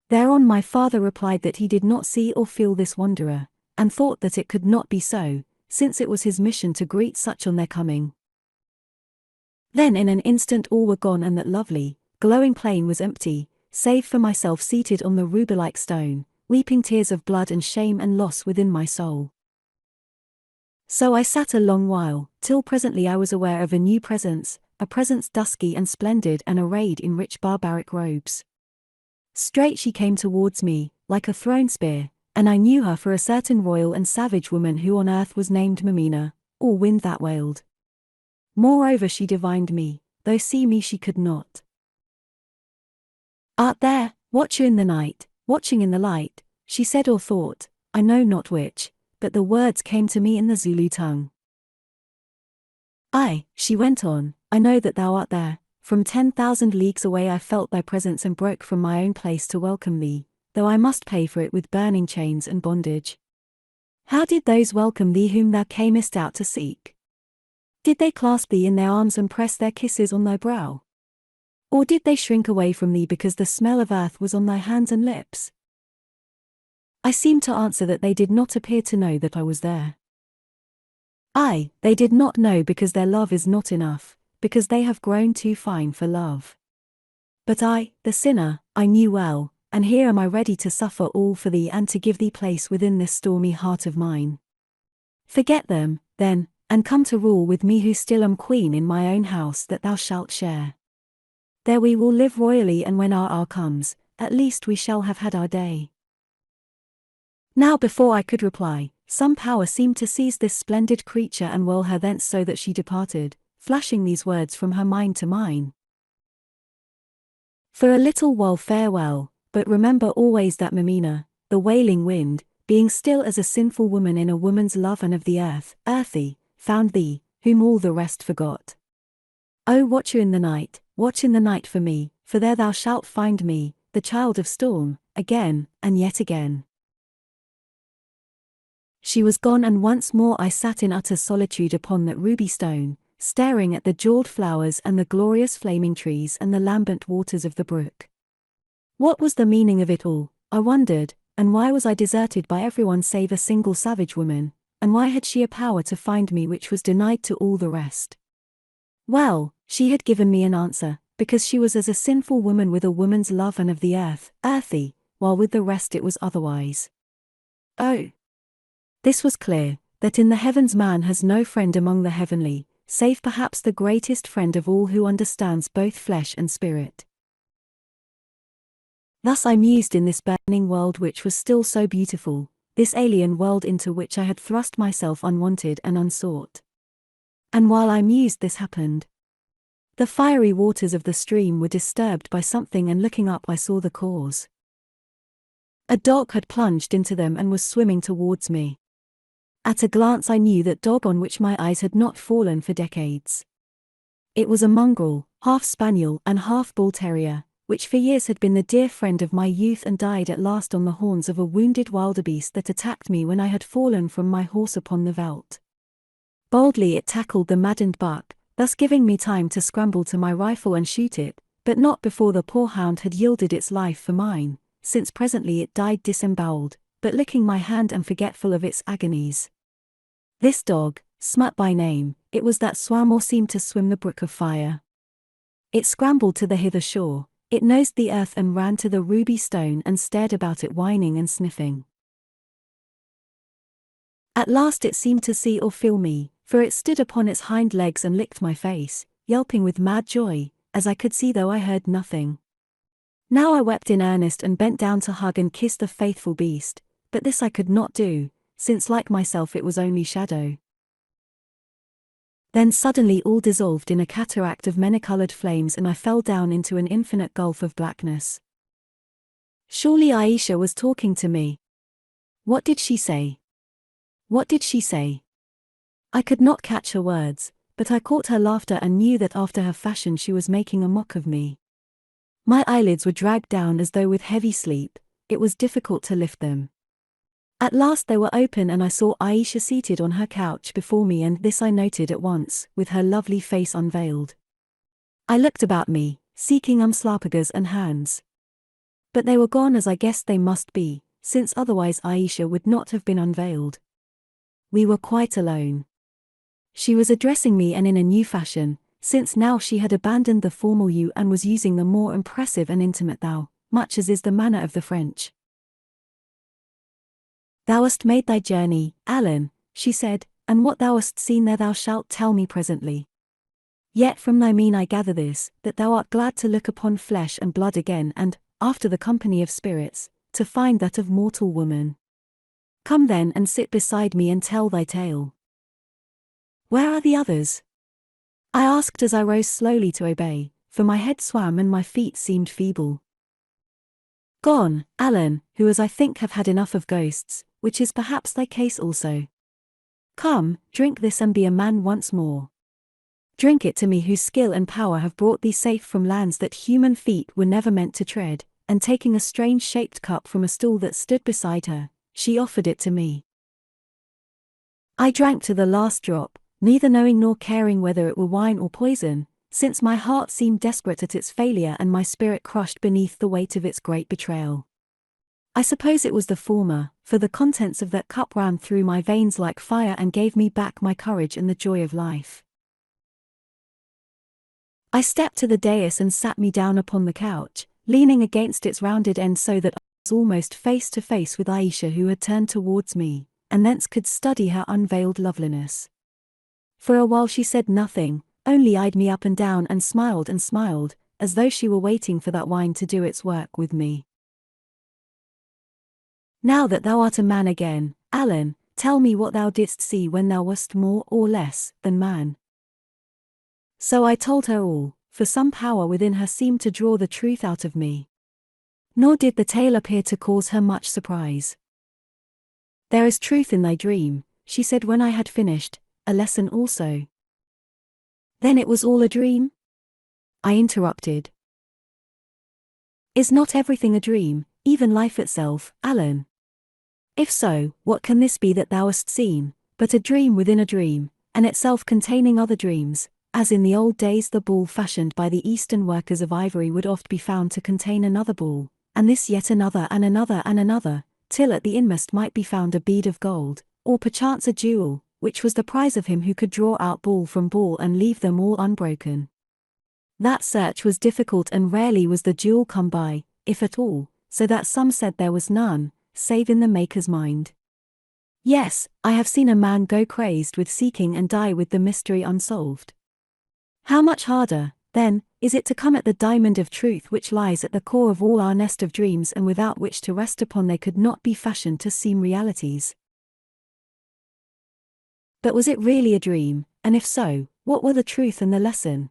Thereon my father replied that he did not see or feel this wanderer, and thought that it could not be so, since it was his mission to greet such on their coming. Then in an instant all were gone and that lovely, glowing plain was empty, save for myself seated on the ruby-like stone, weeping tears of blood and shame and loss within my soul. So I sat a long while, till presently I was aware of a new presence, a presence dusky and splendid and arrayed in rich barbaric robes. Straight she came towards me, like a thrown spear, and I knew her for a certain royal and savage woman who on earth was named Mamina, or wind that wailed. Moreover she divined me, though see me she could not. Art there, watcher in the night, watching in the light, she said or thought, I know not which, but the words came to me in the Zulu tongue. Aye, she went on, I know that thou art there, from 10,000 leagues away I felt thy presence and broke from my own place to welcome thee, though I must pay for it with burning chains and bondage. How did those welcome thee whom thou camest out to seek? Did they clasp thee in their arms and press their kisses on thy brow? Or did they shrink away from thee because the smell of earth was on thy hands and lips? I seemed to answer that they did not appear to know that I was there. Aye, they did not know because their love is not enough, because they have grown too fine for love. But I, the sinner, I knew well, and here am I ready to suffer all for thee and to give thee place within this stormy heart of mine. Forget them, then, and come to rule with me who still am queen in my own house that thou shalt share. There we will live royally, and when our hour comes, at least we shall have had our day. Now before I could reply, some power seemed to seize this splendid creature and whirl her thence so that she departed, flashing these words from her mind to mine. For a little while farewell, but remember always that Mamina, the wailing wind, being still as a sinful woman in a woman's love and of the earth, earthy, found thee, whom all the rest forgot. O watcher in the night, watch in the night for me, for there thou shalt find me, the child of storm, again, and yet again. She was gone, and once more I sat in utter solitude upon that ruby stone, staring at the jeweled flowers and the glorious flaming trees and the lambent waters of the brook. What was the meaning of it all, I wondered, and why was I deserted by everyone save a single savage woman, and why had she a power to find me which was denied to all the rest? Well, she had given me an answer, because she was as a sinful woman with a woman's love and of the earth, earthy, while with the rest it was otherwise. Oh! This was clear, that in the heavens man has no friend among the heavenly, save perhaps the greatest friend of all who understands both flesh and spirit. Thus I mused in this burning world which was still so beautiful, this alien world into which I had thrust myself unwanted and unsought. And while I mused this happened. The fiery waters of the stream were disturbed by something, and looking up I saw the cause. A dog had plunged into them and was swimming towards me. At a glance I knew that dog on which my eyes had not fallen for decades. It was a mongrel, half spaniel and half bull terrier, which for years had been the dear friend of my youth and died at last on the horns of a wounded wildebeest that attacked me when I had fallen from my horse upon the veldt. Boldly it tackled the maddened buck, thus giving me time to scramble to my rifle and shoot it, but not before the poor hound had yielded its life for mine, since presently it died disemboweled, but licking my hand and forgetful of its agonies. This dog, Smut by name, it was that swam or seemed to swim the brook of fire. It scrambled to the hither shore, it nosed the earth and ran to the ruby stone and stared about it whining and sniffing. At last it seemed to see or feel me, for it stood upon its hind legs and licked my face, yelping with mad joy, as I could see though I heard nothing. Now I wept in earnest and bent down to hug and kiss the faithful beast, but this I could not do, since like myself it was only shadow. Then suddenly all dissolved in a cataract of many-colored flames and I fell down into an infinite gulf of blackness. Surely Ayesha was talking to me. What did she say? What did she say? I could not catch her words, but I caught her laughter and knew that after her fashion she was making a mock of me. My eyelids were dragged down as though with heavy sleep, it was difficult to lift them. At last they were open and I saw Ayesha seated on her couch before me, and this I noted at once, with her lovely face unveiled. I looked about me, seeking Umslopogaas and hands. But they were gone, as I guessed they must be, since otherwise Ayesha would not have been unveiled. We were quite alone. She was addressing me and in a new fashion, since now she had abandoned the formal you and was using the more impressive and intimate thou, much as is the manner of the French. Thou hast made thy journey, Allan, she said, and what thou hast seen there thou shalt tell me presently. Yet from thy mien I gather this, that thou art glad to look upon flesh and blood again and, after the company of spirits, to find that of mortal woman. Come then and sit beside me and tell thy tale. Where are the others? I asked as I rose slowly to obey, for my head swam and my feet seemed feeble. Gone, Allan, who as I think have had enough of ghosts, which is perhaps thy case also. Come, drink this and be a man once more. Drink it to me whose skill and power have brought thee safe from lands that human feet were never meant to tread, and taking a strange-shaped cup from a stool that stood beside her, she offered it to me. I drank to the last drop, neither knowing nor caring whether it were wine or poison, since my heart seemed desperate at its failure and my spirit crushed beneath the weight of its great betrayal. I suppose it was the former, for the contents of that cup ran through my veins like fire and gave me back my courage and the joy of life. I stepped to the dais and sat me down upon the couch, leaning against its rounded end so that I was almost face to face with Ayesha, who had turned towards me, and thence could study her unveiled loveliness. For a while she said nothing, only eyed me up and down and smiled, as though she were waiting for that wine to do its work with me. Now that thou art a man again, Allan, tell me what thou didst see when thou wast more or less than man. So I told her all, for some power within her seemed to draw the truth out of me. Nor did the tale appear to cause her much surprise. There is truth in thy dream, she said when I had finished, a lesson also. Then it was all a dream? I interrupted. Is not everything a dream, even life itself, Allan? If so, what can this be that thou hast seen, but a dream within a dream, and itself containing other dreams, as in the old days the ball fashioned by the Eastern workers of ivory would oft be found to contain another ball, and this yet another and another and another, till at the inmost might be found a bead of gold, or perchance a jewel, which was the prize of him who could draw out ball from ball and leave them all unbroken. That search was difficult and rarely was the jewel come by, if at all, so that some said there was none, save in the maker's mind. Yes, I have seen a man go crazed with seeking and die with the mystery unsolved. How much harder, then, is it to come at the diamond of truth which lies at the core of all our nest of dreams and without which to rest upon they could not be fashioned to seem realities? But was it really a dream, and if so, what were the truth and the lesson?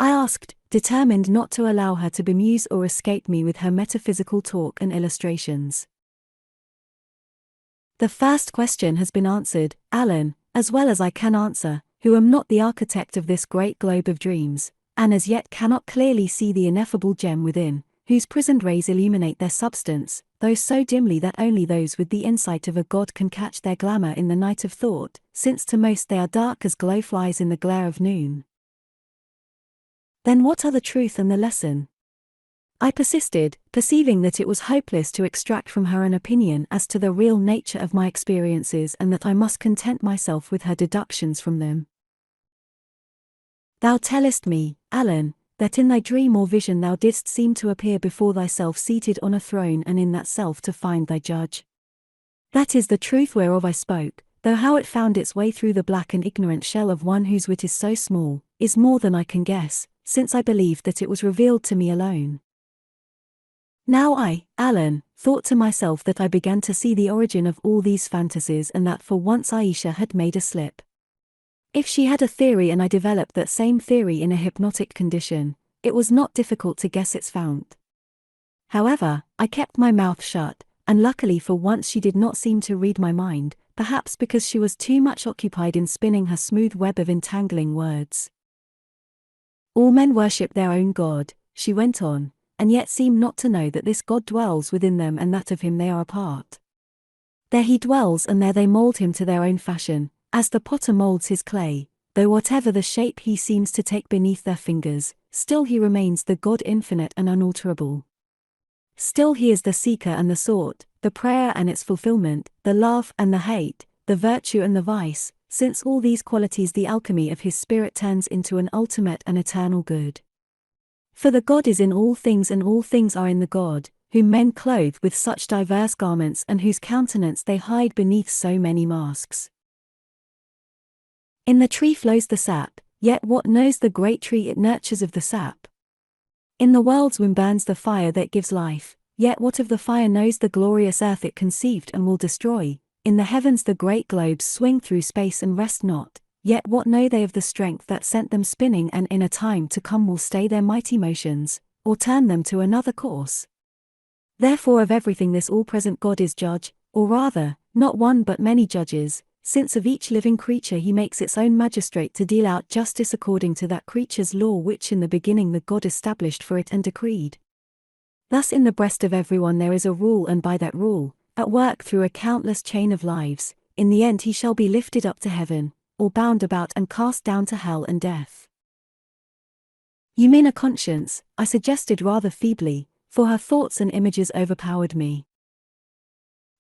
I asked, determined not to allow her to bemuse or escape me with her metaphysical talk and illustrations. The first question has been answered, Allan, as well as I can answer, who am not the architect of this great globe of dreams, and as yet cannot clearly see the ineffable gem within, whose prisoned rays illuminate their substance, though so dimly that only those with the insight of a god can catch their glamour in the night of thought, since to most they are dark as glowflies in the glare of noon. Then what are the truth and the lesson? I persisted, perceiving that it was hopeless to extract from her an opinion as to the real nature of my experiences and that I must content myself with her deductions from them. Thou tellest me, Allan, that in thy dream or vision thou didst seem to appear before thyself seated on a throne and in that self to find thy judge. That is the truth whereof I spoke, though how it found its way through the black and ignorant shell of one whose wit is so small, is more than I can guess, since I believed that it was revealed to me alone. Now I, Allan, thought to myself that I began to see the origin of all these fantasies and that for once Ayesha had made a slip. If she had a theory and I developed that same theory in a hypnotic condition, it was not difficult to guess its fount. However, I kept my mouth shut, and luckily for once she did not seem to read my mind, perhaps because she was too much occupied in spinning her smooth web of entangling words. All men worship their own God, she went on, and yet seem not to know that this God dwells within them and that of him they are a part. There he dwells and there they mold him to their own fashion, as the potter molds his clay, though whatever the shape he seems to take beneath their fingers, still he remains the God infinite and unalterable. Still he is the seeker and the sought, the prayer and its fulfillment, the love and the hate, the virtue and the vice, since all these qualities the alchemy of his spirit turns into an ultimate and eternal good. For the God is in all things and all things are in the God, whom men clothe with such diverse garments and whose countenance they hide beneath so many masks. In the tree flows the sap, yet what knows the great tree it nurtures of the sap? In the world's womb burns the fire that gives life, yet what of the fire knows the glorious earth it conceived and will destroy? In the heavens the great globes swing through space and rest not, yet what know they of the strength that sent them spinning and in a time to come will stay their mighty motions, or turn them to another course? Therefore of everything this all-present God is judge, or rather, not one but many judges, since of each living creature he makes its own magistrate to deal out justice according to that creature's law which in the beginning the God established for it and decreed. Thus in the breast of everyone there is a rule and by that rule, at work through a countless chain of lives, in the end he shall be lifted up to heaven, or bound about and cast down to hell and death. You mean a conscience, I suggested rather feebly, for her thoughts and images overpowered me.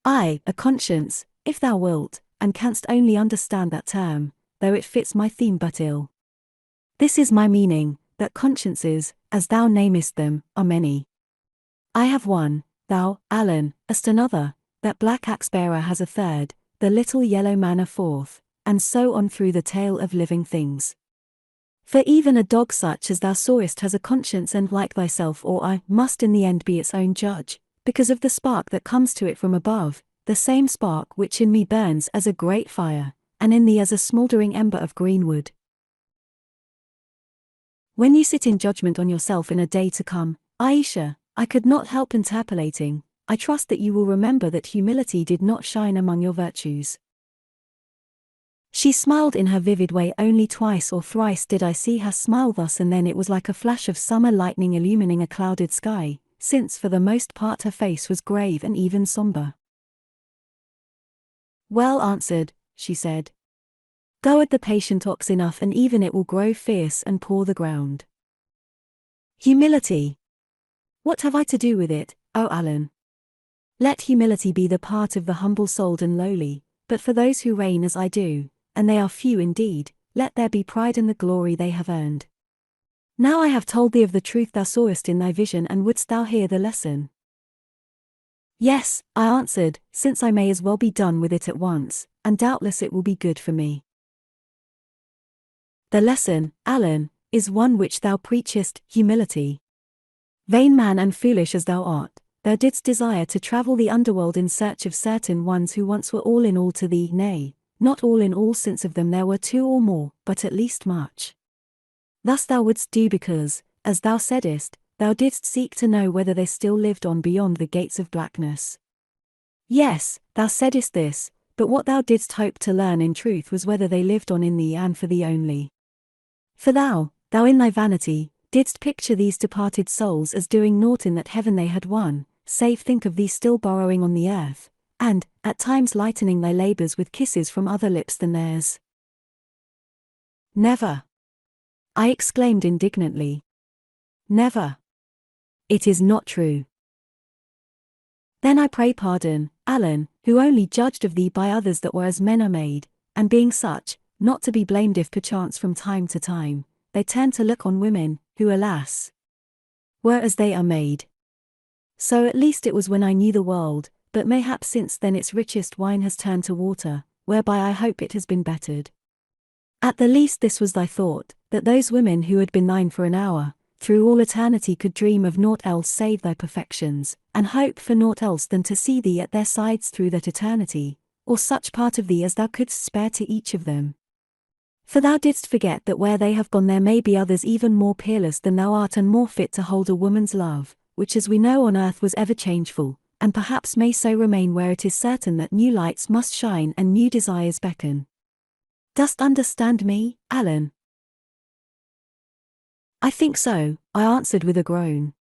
Aye, a conscience, if thou wilt, and canst only understand that term, though it fits my theme but ill. This is my meaning, that consciences, as thou namest them, are many. I have one, thou, Allan, hast another, that black axe-bearer has a third, the little yellow man a fourth, and so on through the tale of living things. For even a dog such as thou sawest has a conscience and like thyself or I must in the end be its own judge, because of the spark that comes to it from above, the same spark which in me burns as a great fire, and in thee as a smouldering ember of green wood. When you sit in judgment on yourself in a day to come, Ayesha, I could not help interpolating, I trust that you will remember that humility did not shine among your virtues. She smiled in her vivid way. Only twice or thrice did I see her smile thus, and then it was like a flash of summer lightning illumining a clouded sky, since for the most part her face was grave and even somber. Well answered, she said. Goad the patient ox enough and even it will grow fierce and paw the ground. Humility. What have I to do with it, O Allan? Let humility be the part of the humble-souled and lowly, but for those who reign as I do, and they are few indeed, let there be pride in the glory they have earned. Now I have told thee of the truth thou sawest in thy vision, and wouldst thou hear the lesson? Yes, I answered, since I may as well be done with it at once, and doubtless it will be good for me. The lesson, Allan, is one which thou preachest, humility. Vain man and foolish as thou art, thou didst desire to travel the underworld in search of certain ones who once were all in all to thee, nay, not all in all, since of them there were two or more, but at least much. Thus thou wouldst do because, as thou saidst, thou didst seek to know whether they still lived on beyond the gates of blackness. Yes, thou saidst this, but what thou didst hope to learn in truth was whether they lived on in thee and for thee only. For thou in thy vanity, didst picture these departed souls as doing naught in that heaven they had won, save think of thee still burrowing on the earth, and, at times lightening thy labours with kisses from other lips than theirs. Never! I exclaimed indignantly. Never! It is not true. Then I pray pardon, Allan, who only judged of thee by others that were as men are made, and being such, not to be blamed if perchance from time to time, they turn to look on women, who alas, were as they are made. So at least it was when I knew the world, but mayhap since then its richest wine has turned to water, whereby I hope it has been bettered. At the least this was thy thought, that those women who had been thine for an hour, through all eternity could dream of naught else save thy perfections, and hope for naught else than to see thee at their sides through that eternity, or such part of thee as thou couldst spare to each of them. For thou didst forget that where they have gone there may be others even more peerless than thou art and more fit to hold a woman's love, which as we know on earth was ever changeful, and perhaps may so remain where it is certain that new lights must shine and new desires beckon. Dost understand me, Allan? I think so, I answered with a groan.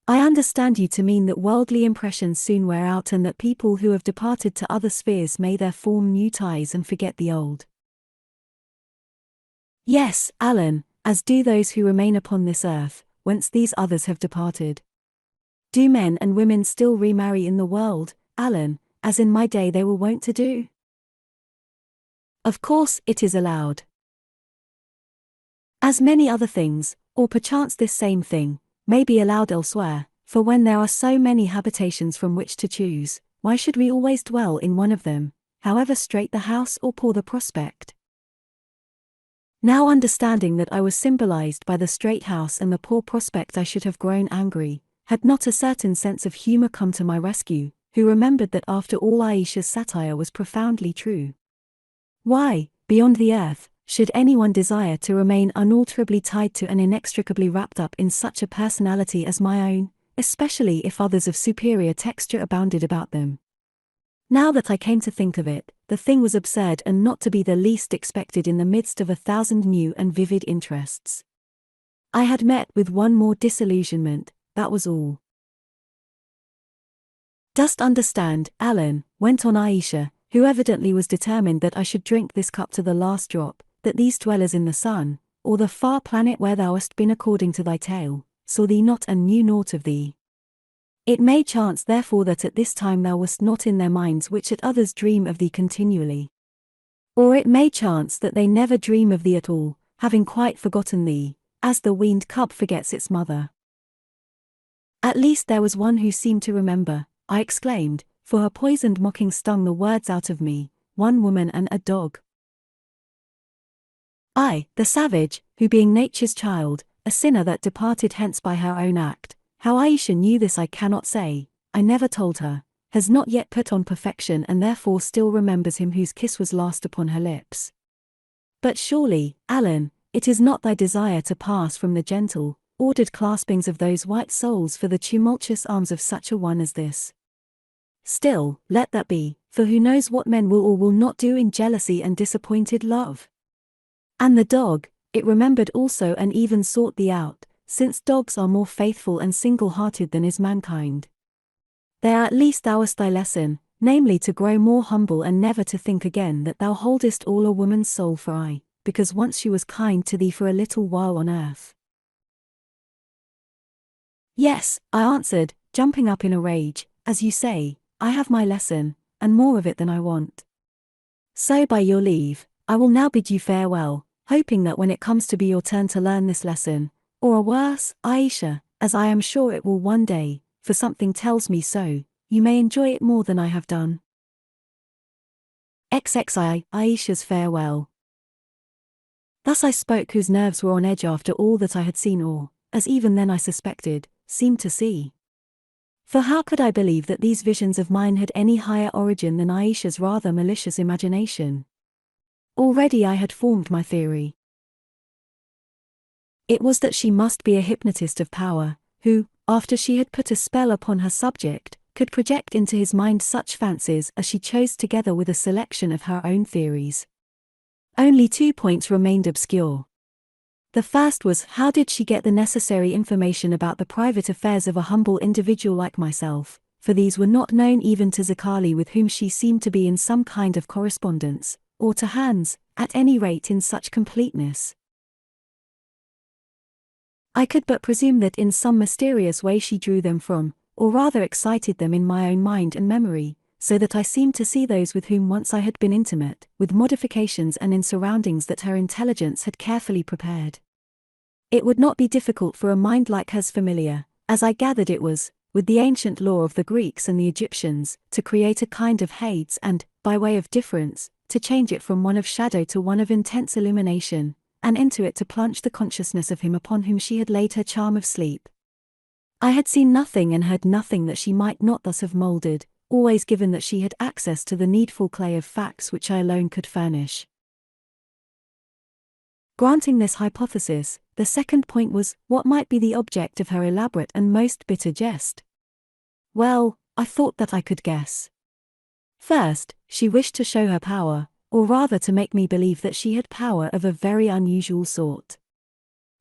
I understand you to mean that worldly impressions soon wear out and that people who have departed to other spheres may there form new ties and forget the old. Yes, Allan, as do those who remain upon this earth, whence these others have departed. Do men and women still remarry in the world, Allan, as in my day they were wont to do? Of course it is allowed. As many other things, or perchance this same thing, may be allowed elsewhere, for when there are so many habitations from which to choose, why should we always dwell in one of them, however strait the house or poor the prospect? Now understanding that I was symbolized by the strait house and the poor prospect, I should have grown angry, had not a certain sense of humor come to my rescue, who remembered that after all Ayesha's satire was profoundly true. Why, beyond the earth, should anyone desire to remain unalterably tied to and inextricably wrapped up in such a personality as my own, especially if others of superior texture abounded about them? Now that I came to think of it, the thing was absurd and not to be the least expected in the midst of 1,000 new and vivid interests. I had met with one more disillusionment, that was all. Dost understand, Allan, went on Ayesha, who evidently was determined that I should drink this cup to the last drop, that these dwellers in the sun, or the far planet where thou hast been according to thy tale, saw thee not and knew naught of thee. It may chance therefore that at this time thou wast not in their minds which at others dream of thee continually. Or it may chance that they never dream of thee at all, having quite forgotten thee, as the weaned cub forgets its mother. At least there was one who seemed to remember, I exclaimed, for her poisoned mocking stung the words out of me, one woman and a dog. I, the savage, who being nature's child, a sinner that departed hence by her own act, how Ayesha knew this I cannot say, I never told her, has not yet put on perfection and therefore still remembers him whose kiss was last upon her lips. But surely, Allan, it is not thy desire to pass from the gentle, ordered claspings of those white souls for the tumultuous arms of such a one as this. Still, let that be, for who knows what men will or will not do in jealousy and disappointed love? And the dog, it remembered also and even sought thee out, since dogs are more faithful and single-hearted than is mankind. There at least thou hast thy lesson, namely to grow more humble and never to think again that thou holdest all a woman's soul for I, because once she was kind to thee for a little while on earth. Yes, I answered, jumping up in a rage, as you say, I have my lesson, and more of it than I want. So by your leave, I will now bid you farewell, hoping that when it comes to be your turn to learn this lesson, Or worse, Ayesha, as I am sure it will one day, for something tells me so, you may enjoy it more than I have done. XXII, Ayesha's farewell. Thus I spoke, whose nerves were on edge after all that I had seen, or, as even then I suspected, seemed to see. For how could I believe that these visions of mine had any higher origin than Ayesha's rather malicious imagination? Already I had formed my theory. It was that she must be a hypnotist of power, who, after she had put a spell upon her subject, could project into his mind such fancies as she chose together with a selection of her own theories. Only 2 points remained obscure. The first was, how did she get the necessary information about the private affairs of a humble individual like myself, for these were not known even to Zakali, with whom she seemed to be in some kind of correspondence, or to Hans, at any rate in such completeness. I could but presume that in some mysterious way she drew them from, or rather excited them in my own mind and memory, so that I seemed to see those with whom once I had been intimate, with modifications and in surroundings that her intelligence had carefully prepared. It would not be difficult for a mind like hers, familiar, as I gathered it was, with the ancient law of the Greeks and the Egyptians, to create a kind of Hades and, by way of difference, to change it from one of shadow to one of intense illumination, and into it to plunge the consciousness of him upon whom she had laid her charm of sleep. I had seen nothing and heard nothing that she might not thus have moulded, always given that she had access to the needful clay of facts which I alone could furnish. Granting this hypothesis, the second point was, what might be the object of her elaborate and most bitter jest? Well, I thought that I could guess. First, she wished to show her power, or rather to make me believe that she had power of a very unusual sort.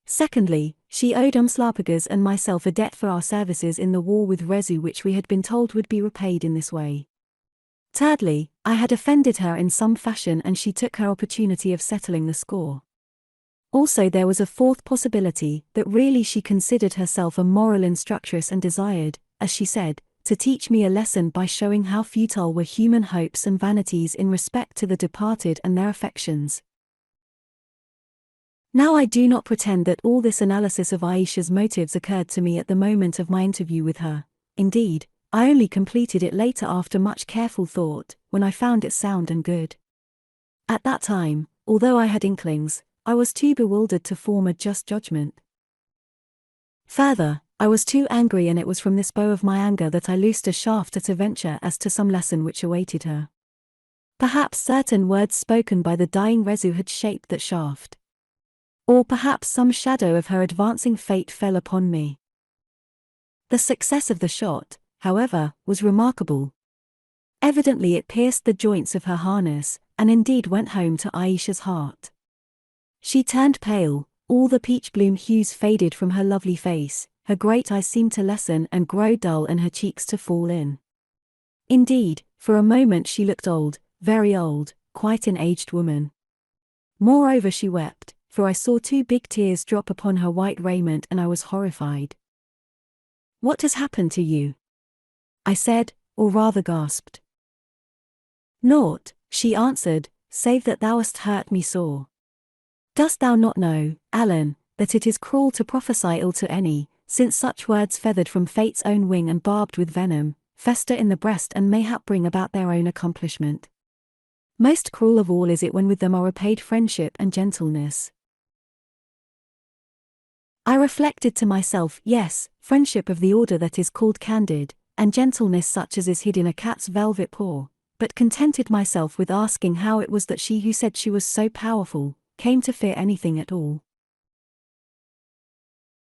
Secondly, she owed Umslopogaas and myself a debt for our services in the war with Rezu, which we had been told would be repaid in this way. Thirdly, I had offended her in some fashion and she took her opportunity of settling the score. Also there was a fourth possibility, that really she considered herself a moral instructress and desired, as she said, to teach me a lesson by showing how futile were human hopes and vanities in respect to the departed and their affections. Now I do not pretend that all this analysis of Ayesha's motives occurred to me at the moment of my interview with her. Indeed, I only completed it later after much careful thought, when I found it sound and good. At that time, although I had inklings, I was too bewildered to form a just judgment. Further, I was too angry, and it was from this bow of my anger that I loosed a shaft at a venture as to some lesson which awaited her. Perhaps certain words spoken by the dying Rezu had shaped that shaft. Or perhaps some shadow of her advancing fate fell upon me. The success of the shot, however, was remarkable. Evidently it pierced the joints of her harness, and indeed went home to Ayesha's heart. She turned pale, all the peach bloom hues faded from her lovely face, her great eyes seemed to lessen and grow dull and her cheeks to fall in. Indeed, for a moment she looked old, very old, quite an aged woman. Moreover she wept, for I saw 2 big tears drop upon her white raiment and I was horrified. "What has happened to you?" I said, or rather gasped. "Naught," she answered, "save that thou hast hurt me sore. Dost thou not know, Allan, that it is cruel to prophesy ill to any, since such words feathered from fate's own wing and barbed with venom, fester in the breast and mayhap bring about their own accomplishment? Most cruel of all is it when with them are repaid friendship and gentleness." I reflected to myself, yes, friendship of the order that is called candid, and gentleness such as is hid in a cat's velvet paw, but contented myself with asking how it was that she who said she was so powerful, came to fear anything at all.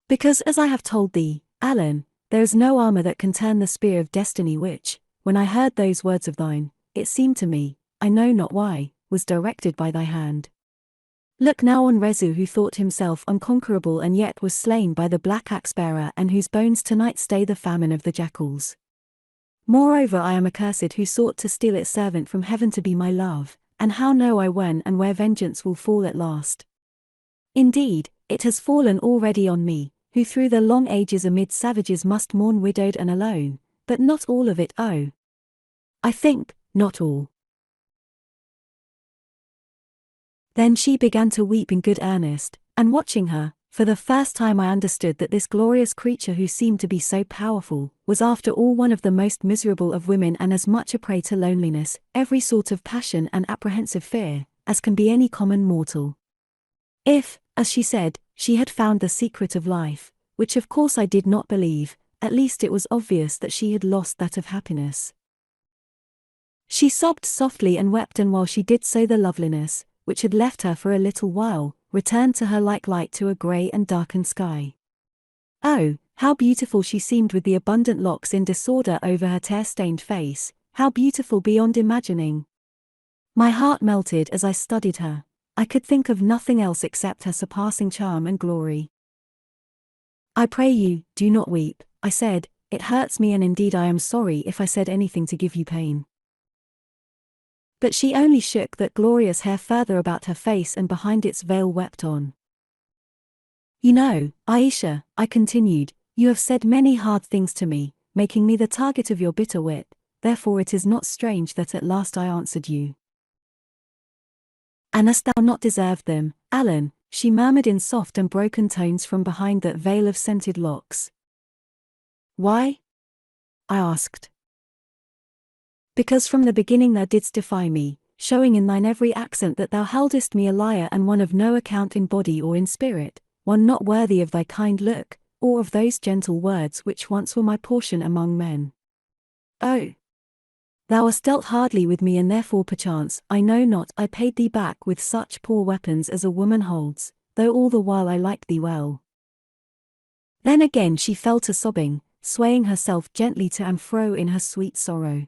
"Because as I have told thee, Allan, there is no armor that can turn the spear of destiny which, when I heard those words of thine, it seemed to me, I know not why, was directed by thy hand. Look now on Rezu, who thought himself unconquerable and yet was slain by the black axe-bearer, and whose bones tonight stay the famine of the jackals. Moreover I am accursed who sought to steal its servant from heaven to be my love, and how know I when and where vengeance will fall at last? Indeed, it has fallen already on me, who through the long ages amid savages must mourn widowed and alone, but not all of it, oh! I think, not all." Then she began to weep in good earnest, and watching her, For the first time I understood that this glorious creature who seemed to be so powerful, was after all one of the most miserable of women and as much a prey to loneliness, every sort of passion and apprehensive fear, as can be any common mortal. If, as she said, she had found the secret of life, which of course I did not believe, at least it was obvious that she had lost that of happiness. She sobbed softly and wept, and while she did so the loveliness, which had left her for a little while, returned to her like light to a grey and darkened sky. Oh, how beautiful she seemed with the abundant locks in disorder over her tear-stained face, how beautiful beyond imagining. My heart melted as I studied her. I could think of nothing else except her surpassing charm and glory. "I pray you, do not weep," I said. "It hurts me, and indeed I am sorry if I said anything to give you pain." But she only shook that glorious hair further about her face and behind its veil wept on. "You know, Ayesha," I continued, "you have said many hard things to me, making me the target of your bitter wit, therefore it is not strange that at last I answered you. And hast thou not deserved them, Allan?" she murmured in soft and broken tones from behind that veil of scented locks. "Why?" I asked. "Because from the beginning thou didst defy me, showing in thine every accent that thou heldest me a liar and one of no account in body or in spirit, one not worthy of thy kind look, or of those gentle words which once were my portion among men. Oh! Thou hast dealt hardly with me, and therefore perchance, I know not, I paid thee back with such poor weapons as a woman holds, though all the while I liked thee well." Then again she fell to sobbing, swaying herself gently to and fro in her sweet sorrow.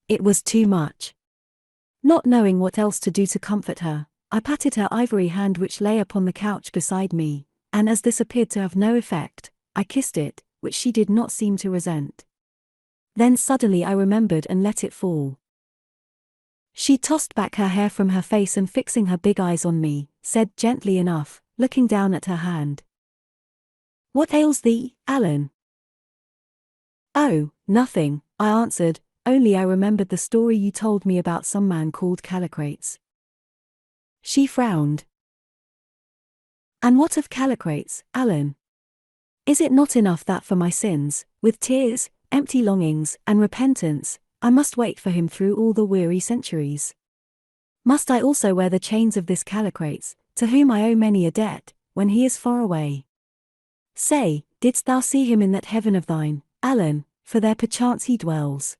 It was too much. Not knowing what else to do to comfort her, I patted her ivory hand which lay upon the couch beside me, and as this appeared to have no effect, I kissed it, which she did not seem to resent. Then suddenly I remembered and let it fall. She tossed back her hair from her face and fixing her big eyes on me, said gently enough, looking down at her hand, "What ails thee, Allan?" "Oh, nothing," I answered, "only I remembered the story you told me about some man called Callicrates." She frowned. "And what of Callicrates, Allan? Is it not enough that for my sins, with tears, empty longings, and repentance, I must wait for him through all the weary centuries? Must I also wear the chains of this Callicrates, to whom I owe many a debt, when he is far away? Say, didst thou see him in that heaven of thine, Allan, for there perchance he dwells?"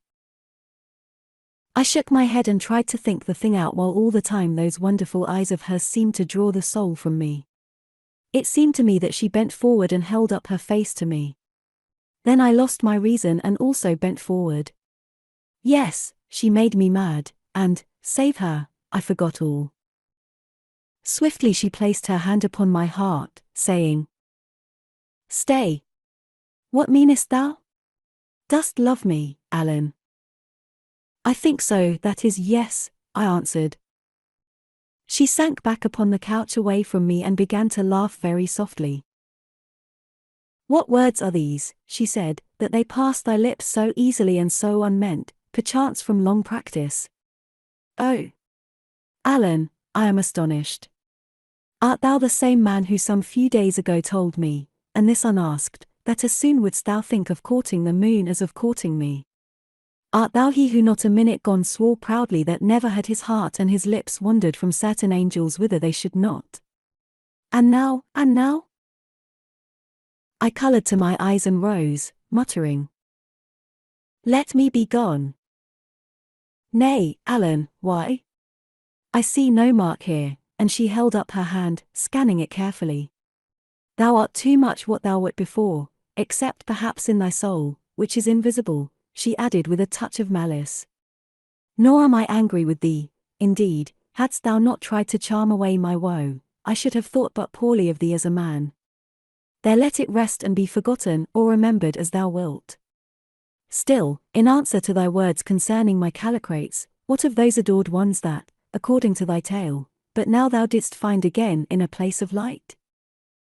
I shook my head and tried to think the thing out, while all the time those wonderful eyes of hers seemed to draw the soul from me. It seemed to me that she bent forward and held up her face to me. Then I lost my reason and also bent forward. Yes, she made me mad, and, save her, I forgot all. Swiftly she placed her hand upon my heart, saying, "Stay. What meanest thou? Dost love me, Allan?" "I think so, that is, yes," I answered. She sank back upon the couch away from me and began to laugh very softly. "What words are these," she said, "that they pass thy lips so easily and so unmeant, perchance from long practice? Oh! Allan, I am astonished. Art thou the same man who some few days ago told me, and this unasked, that as soon wouldst thou think of courting the moon as of courting me? Art thou he who not a minute gone swore proudly that never had his heart and his lips wandered from certain angels whither they should not? And now? I coloured to my eyes and rose, muttering, "Let me be gone." "Nay, Allan, why? I see no mark here," and she held up her hand, scanning it carefully. "Thou art too much what thou wert before, except perhaps in thy soul, which is invisible," she added with a touch of malice. "Nor am I angry with thee, indeed, hadst thou not tried to charm away my woe, I should have thought but poorly of thee as a man. There let it rest and be forgotten or remembered as thou wilt. Still, in answer to thy words concerning my Callicrates, what of those adored ones that, according to thy tale, but now thou didst find again in a place of light?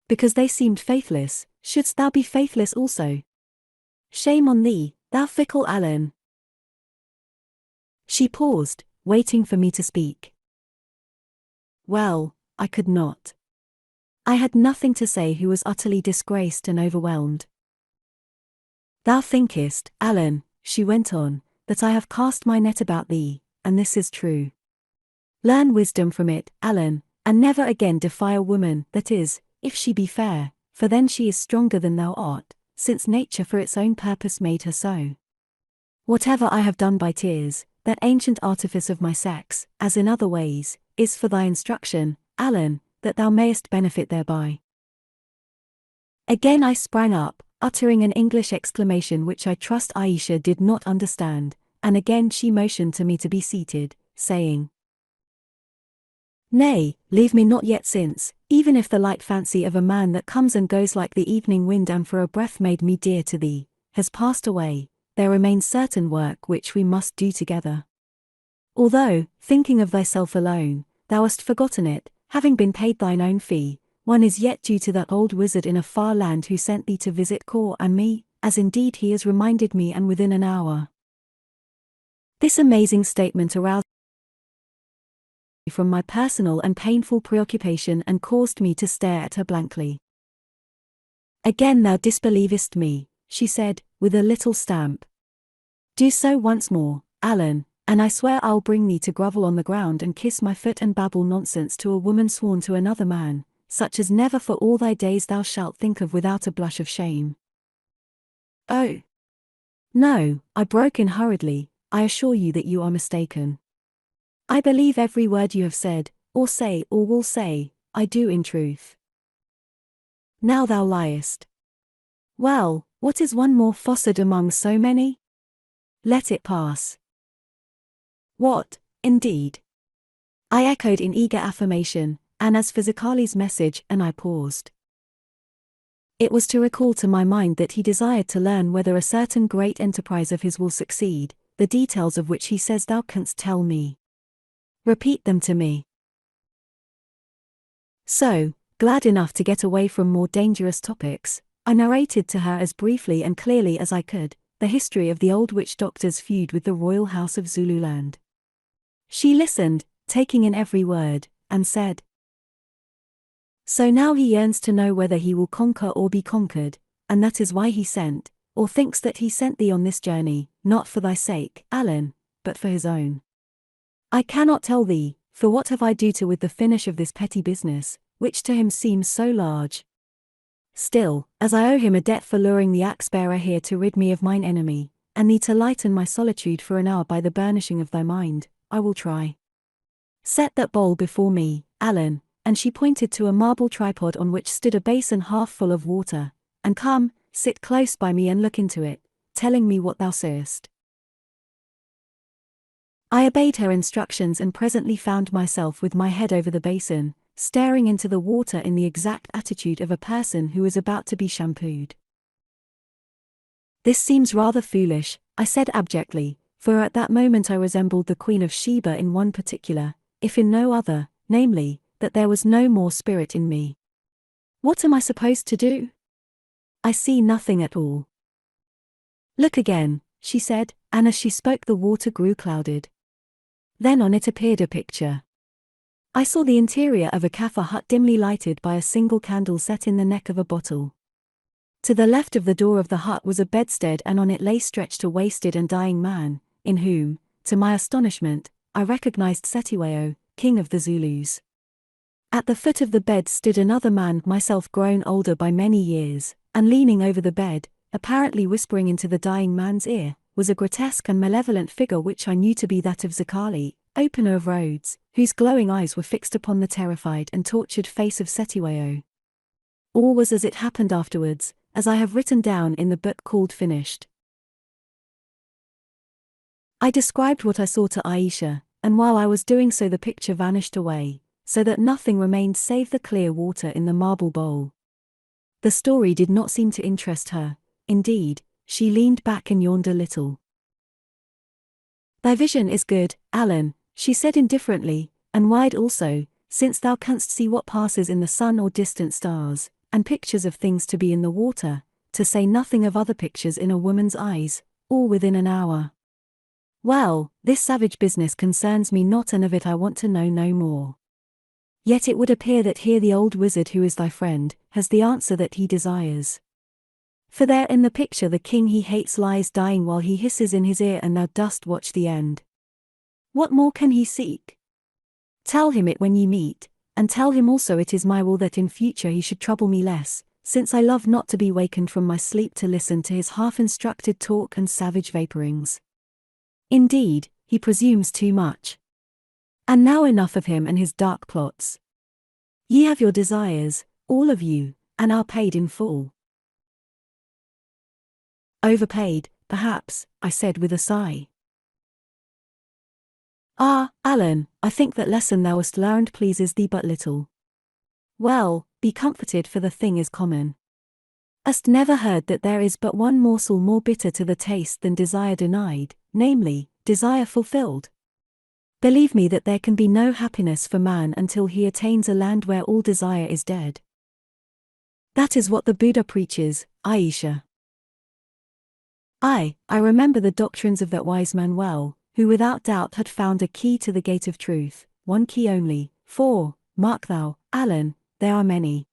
Because they seemed faithless, shouldst thou be faithless also? Shame on thee, thou fickle Allan." She paused, waiting for me to speak. Well, I could not. I had nothing to say who was utterly disgraced and overwhelmed. Thou thinkest, Allan, she went on, that I have cast my net about thee, and this is true. Learn wisdom from it, Allan, and never again defy a woman, that is, if she be fair, for then she is stronger than thou art, since nature for its own purpose made her so. Whatever I have done by tears, that ancient artifice of my sex, as in other ways, is for thy instruction, Allan, that thou mayest benefit thereby. Again I sprang up, uttering an English exclamation which I trust Ayesha did not understand, and again she motioned to me to be seated, saying, Nay, leave me not yet, since, even if the light fancy of a man that comes and goes like the evening wind and for a breath made me dear to thee, has passed away, there remains certain work which we must do together. Although, thinking of thyself alone, thou hast forgotten it, having been paid thine own fee, one is yet due to that old wizard in a far land who sent thee to visit Kor and me, as indeed he has reminded me, and within an hour. This amazing statement aroused me from my personal and painful preoccupation and caused me to stare at her blankly. Again thou disbelievest me, she said, with a little stamp. Do so once more, Allan, and I swear I'll bring thee to grovel on the ground and kiss my foot and babble nonsense to a woman sworn to another man, such as never for all thy days thou shalt think of without a blush of shame. Oh! No, I broke in hurriedly, I assure you that you are mistaken. I believe every word you have said, or say, or will say, I do in truth. Now thou liest. Well, what is one more fostered among so many? Let it pass. What, indeed? I echoed in eager affirmation, and as for Zakali's message, and I paused. It was to recall to my mind that he desired to learn whether a certain great enterprise of his will succeed, the details of which he says thou canst tell me. Repeat them to me. So, glad enough to get away from more dangerous topics, I narrated to her as briefly and clearly as I could, the history of the old witch doctor's feud with the royal house of Zululand. She listened, taking in every word, and said, So now he yearns to know whether he will conquer or be conquered, and that is why he sent, or thinks that he sent thee on this journey, not for thy sake, Allan, but for his own. I cannot tell thee, for what have I do to with the finish of this petty business, which to him seems so large. Still, as I owe him a debt for luring the axe-bearer here to rid me of mine enemy, and thee to lighten my solitude for an hour by the burnishing of thy mind, I will try. Set that bowl before me, Allan, and she pointed to a marble tripod on which stood a basin half full of water, and come, sit close by me and look into it, telling me what thou sayest. I obeyed her instructions and presently found myself with my head over the basin, staring into the water in the exact attitude of a person who is about to be shampooed. This seems rather foolish, I said abjectly, for at that moment I resembled the Queen of Sheba in one particular, if in no other, namely, that there was no more spirit in me. What am I supposed to do? I see nothing at all. Look again, she said, and as she spoke the water grew clouded. Then on it appeared a picture. I saw the interior of a Kaffir hut dimly lighted by a single candle set in the neck of a bottle. To the left of the door of the hut was a bedstead, and on it lay stretched a wasted and dying man, in whom, to my astonishment, I recognized Cettiweo, king of the Zulus. At the foot of the bed stood another man, myself grown older by many years, and leaning over the bed, apparently whispering into the dying man's ear, was a grotesque and malevolent figure which I knew to be that of Zakali, opener of roads, whose glowing eyes were fixed upon the terrified and tortured face of Cettiweo. All was as it happened afterwards, as I have written down in the book called Finished. I described what I saw to Ayesha, and while I was doing so the picture vanished away, so that nothing remained save the clear water in the marble bowl. The story did not seem to interest her, indeed, she leaned back and yawned a little. Thy vision is good, Allan, she said indifferently, and wide also, since thou canst see what passes in the sun or distant stars, and pictures of things to be in the water, to say nothing of other pictures in a woman's eyes, all within an hour. Well, this savage business concerns me not, and of it I want to know no more. Yet it would appear that here the old wizard who is thy friend, has the answer that he desires. For there in the picture the king he hates lies dying while he hisses in his ear, and thou dost watch the end. What more can he seek? Tell him it when ye meet, and tell him also it is my will that in future he should trouble me less, since I love not to be wakened from my sleep to listen to his half-instructed talk and savage vapourings. Indeed, he presumes too much. And now enough of him and his dark plots. Ye have your desires, all of you, and are paid in full. Overpaid, perhaps, I said with a sigh. Ah, Allan, I think that lesson thou hast learned pleases thee but little. Well, be comforted, for the thing is common. Hast never heard that there is but one morsel more bitter to the taste than desire denied, namely, desire fulfilled? Believe me that there can be no happiness for man until he attains a land where all desire is dead. That is what the Buddha preaches, Ayesha. I remember the doctrines of that wise man well, who without doubt had found a key to the gate of truth, one key only, for, mark thou, Allan, there are many.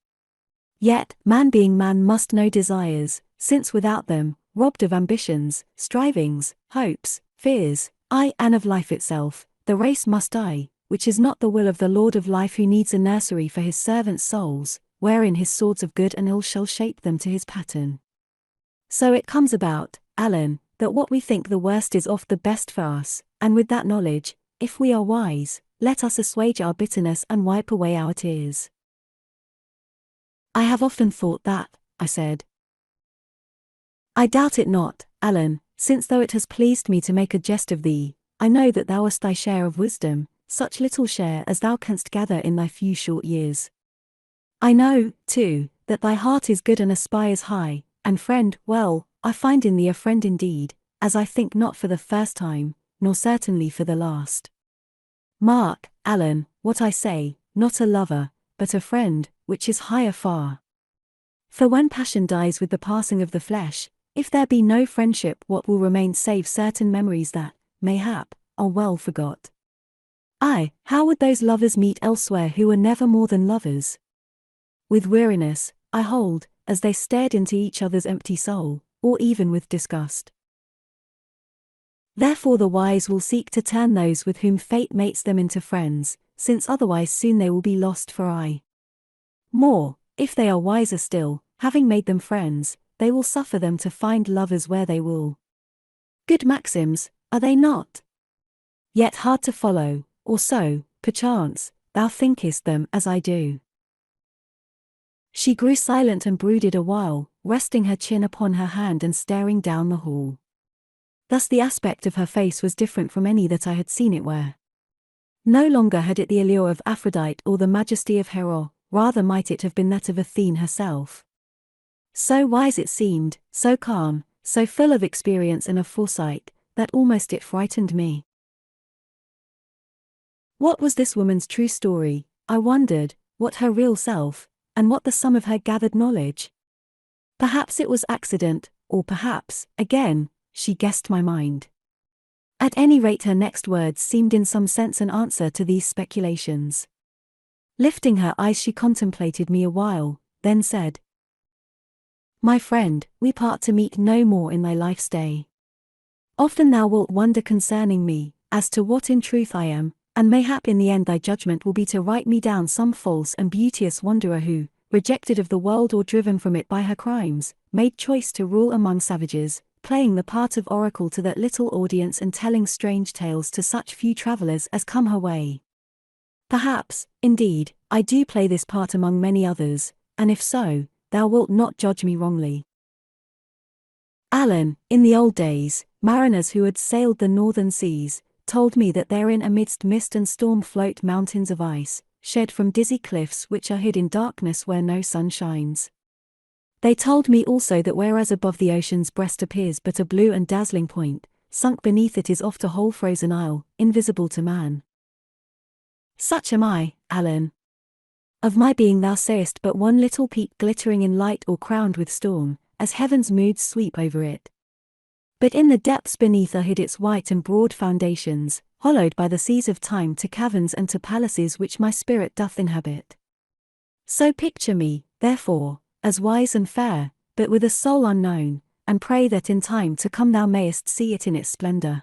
Yet, man being man must know desires, since without them, robbed of ambitions, strivings, hopes, fears, and of life itself, the race must die, which is not the will of the Lord of life, who needs a nursery for his servants' souls, wherein his swords of good and ill shall shape them to his pattern. So it comes about, Allan, that what we think the worst is oft the best for us, and with that knowledge, if we are wise, let us assuage our bitterness and wipe away our tears. I have often thought that, I said. I doubt it not, Allan, since though it has pleased me to make a jest of thee, I know that thou hast thy share of wisdom, such little share as thou canst gather in thy few short years. I know, too, that thy heart is good and aspires high, and friend, well, I find in thee a friend indeed, as I think not for the first time, nor certainly for the last. Mark, Allan, what I say, not a lover, but a friend, which is higher far. For when passion dies with the passing of the flesh, if there be no friendship, what will remain save certain memories that, mayhap, are well forgot? How would those lovers meet elsewhere who were never more than lovers? With weariness, I hold, as they stared into each other's empty soul, or even with disgust. Therefore the wise will seek to turn those with whom fate mates them into friends, since otherwise soon they will be lost for aye. More, if they are wiser still, having made them friends, they will suffer them to find lovers where they will. Good maxims, are they not? Yet hard to follow, or so, perchance, thou thinkest them as I do. She grew silent and brooded a while, resting her chin upon her hand and staring down the hall. Thus the aspect of her face was different from any that I had seen it wear. No longer had it the allure of Aphrodite or the majesty of Hera, rather might it have been that of Athene herself. So wise it seemed, so calm, so full of experience and of foresight, that almost it frightened me. What was this woman's true story, I wondered, what her real self, and what the sum of her gathered knowledge? Perhaps it was accident, or perhaps, again, she guessed my mind. At any rate her next words seemed in some sense an answer to these speculations. Lifting her eyes she contemplated me a while, then said, My friend, we part to meet no more in thy life's day. Often thou wilt wonder concerning me, as to what in truth I am, and mayhap in the end thy judgment will be to write me down some false and beauteous wanderer who, rejected of the world or driven from it by her crimes, made choice to rule among savages, playing the part of oracle to that little audience and telling strange tales to such few travellers as come her way. Perhaps, indeed, I do play this part among many others, and if so, thou wilt not judge me wrongly. Allan, in the old days, mariners who had sailed the northern seas, told me that therein amidst mist and storm float mountains of ice, shed from dizzy cliffs which are hid in darkness where no sun shines. They told me also that whereas above the ocean's breast appears but a blue and dazzling point, sunk beneath it is oft a whole frozen isle, invisible to man. Such am I, Allan. Of my being thou sayest but one little peak glittering in light or crowned with storm, as heaven's moods sweep over it. But in the depths beneath are hid its white and broad foundations, hollowed by the seas of time to caverns and to palaces which my spirit doth inhabit. So picture me, therefore, as wise and fair, but with a soul unknown, and pray that in time to come thou mayest see it in its splendor.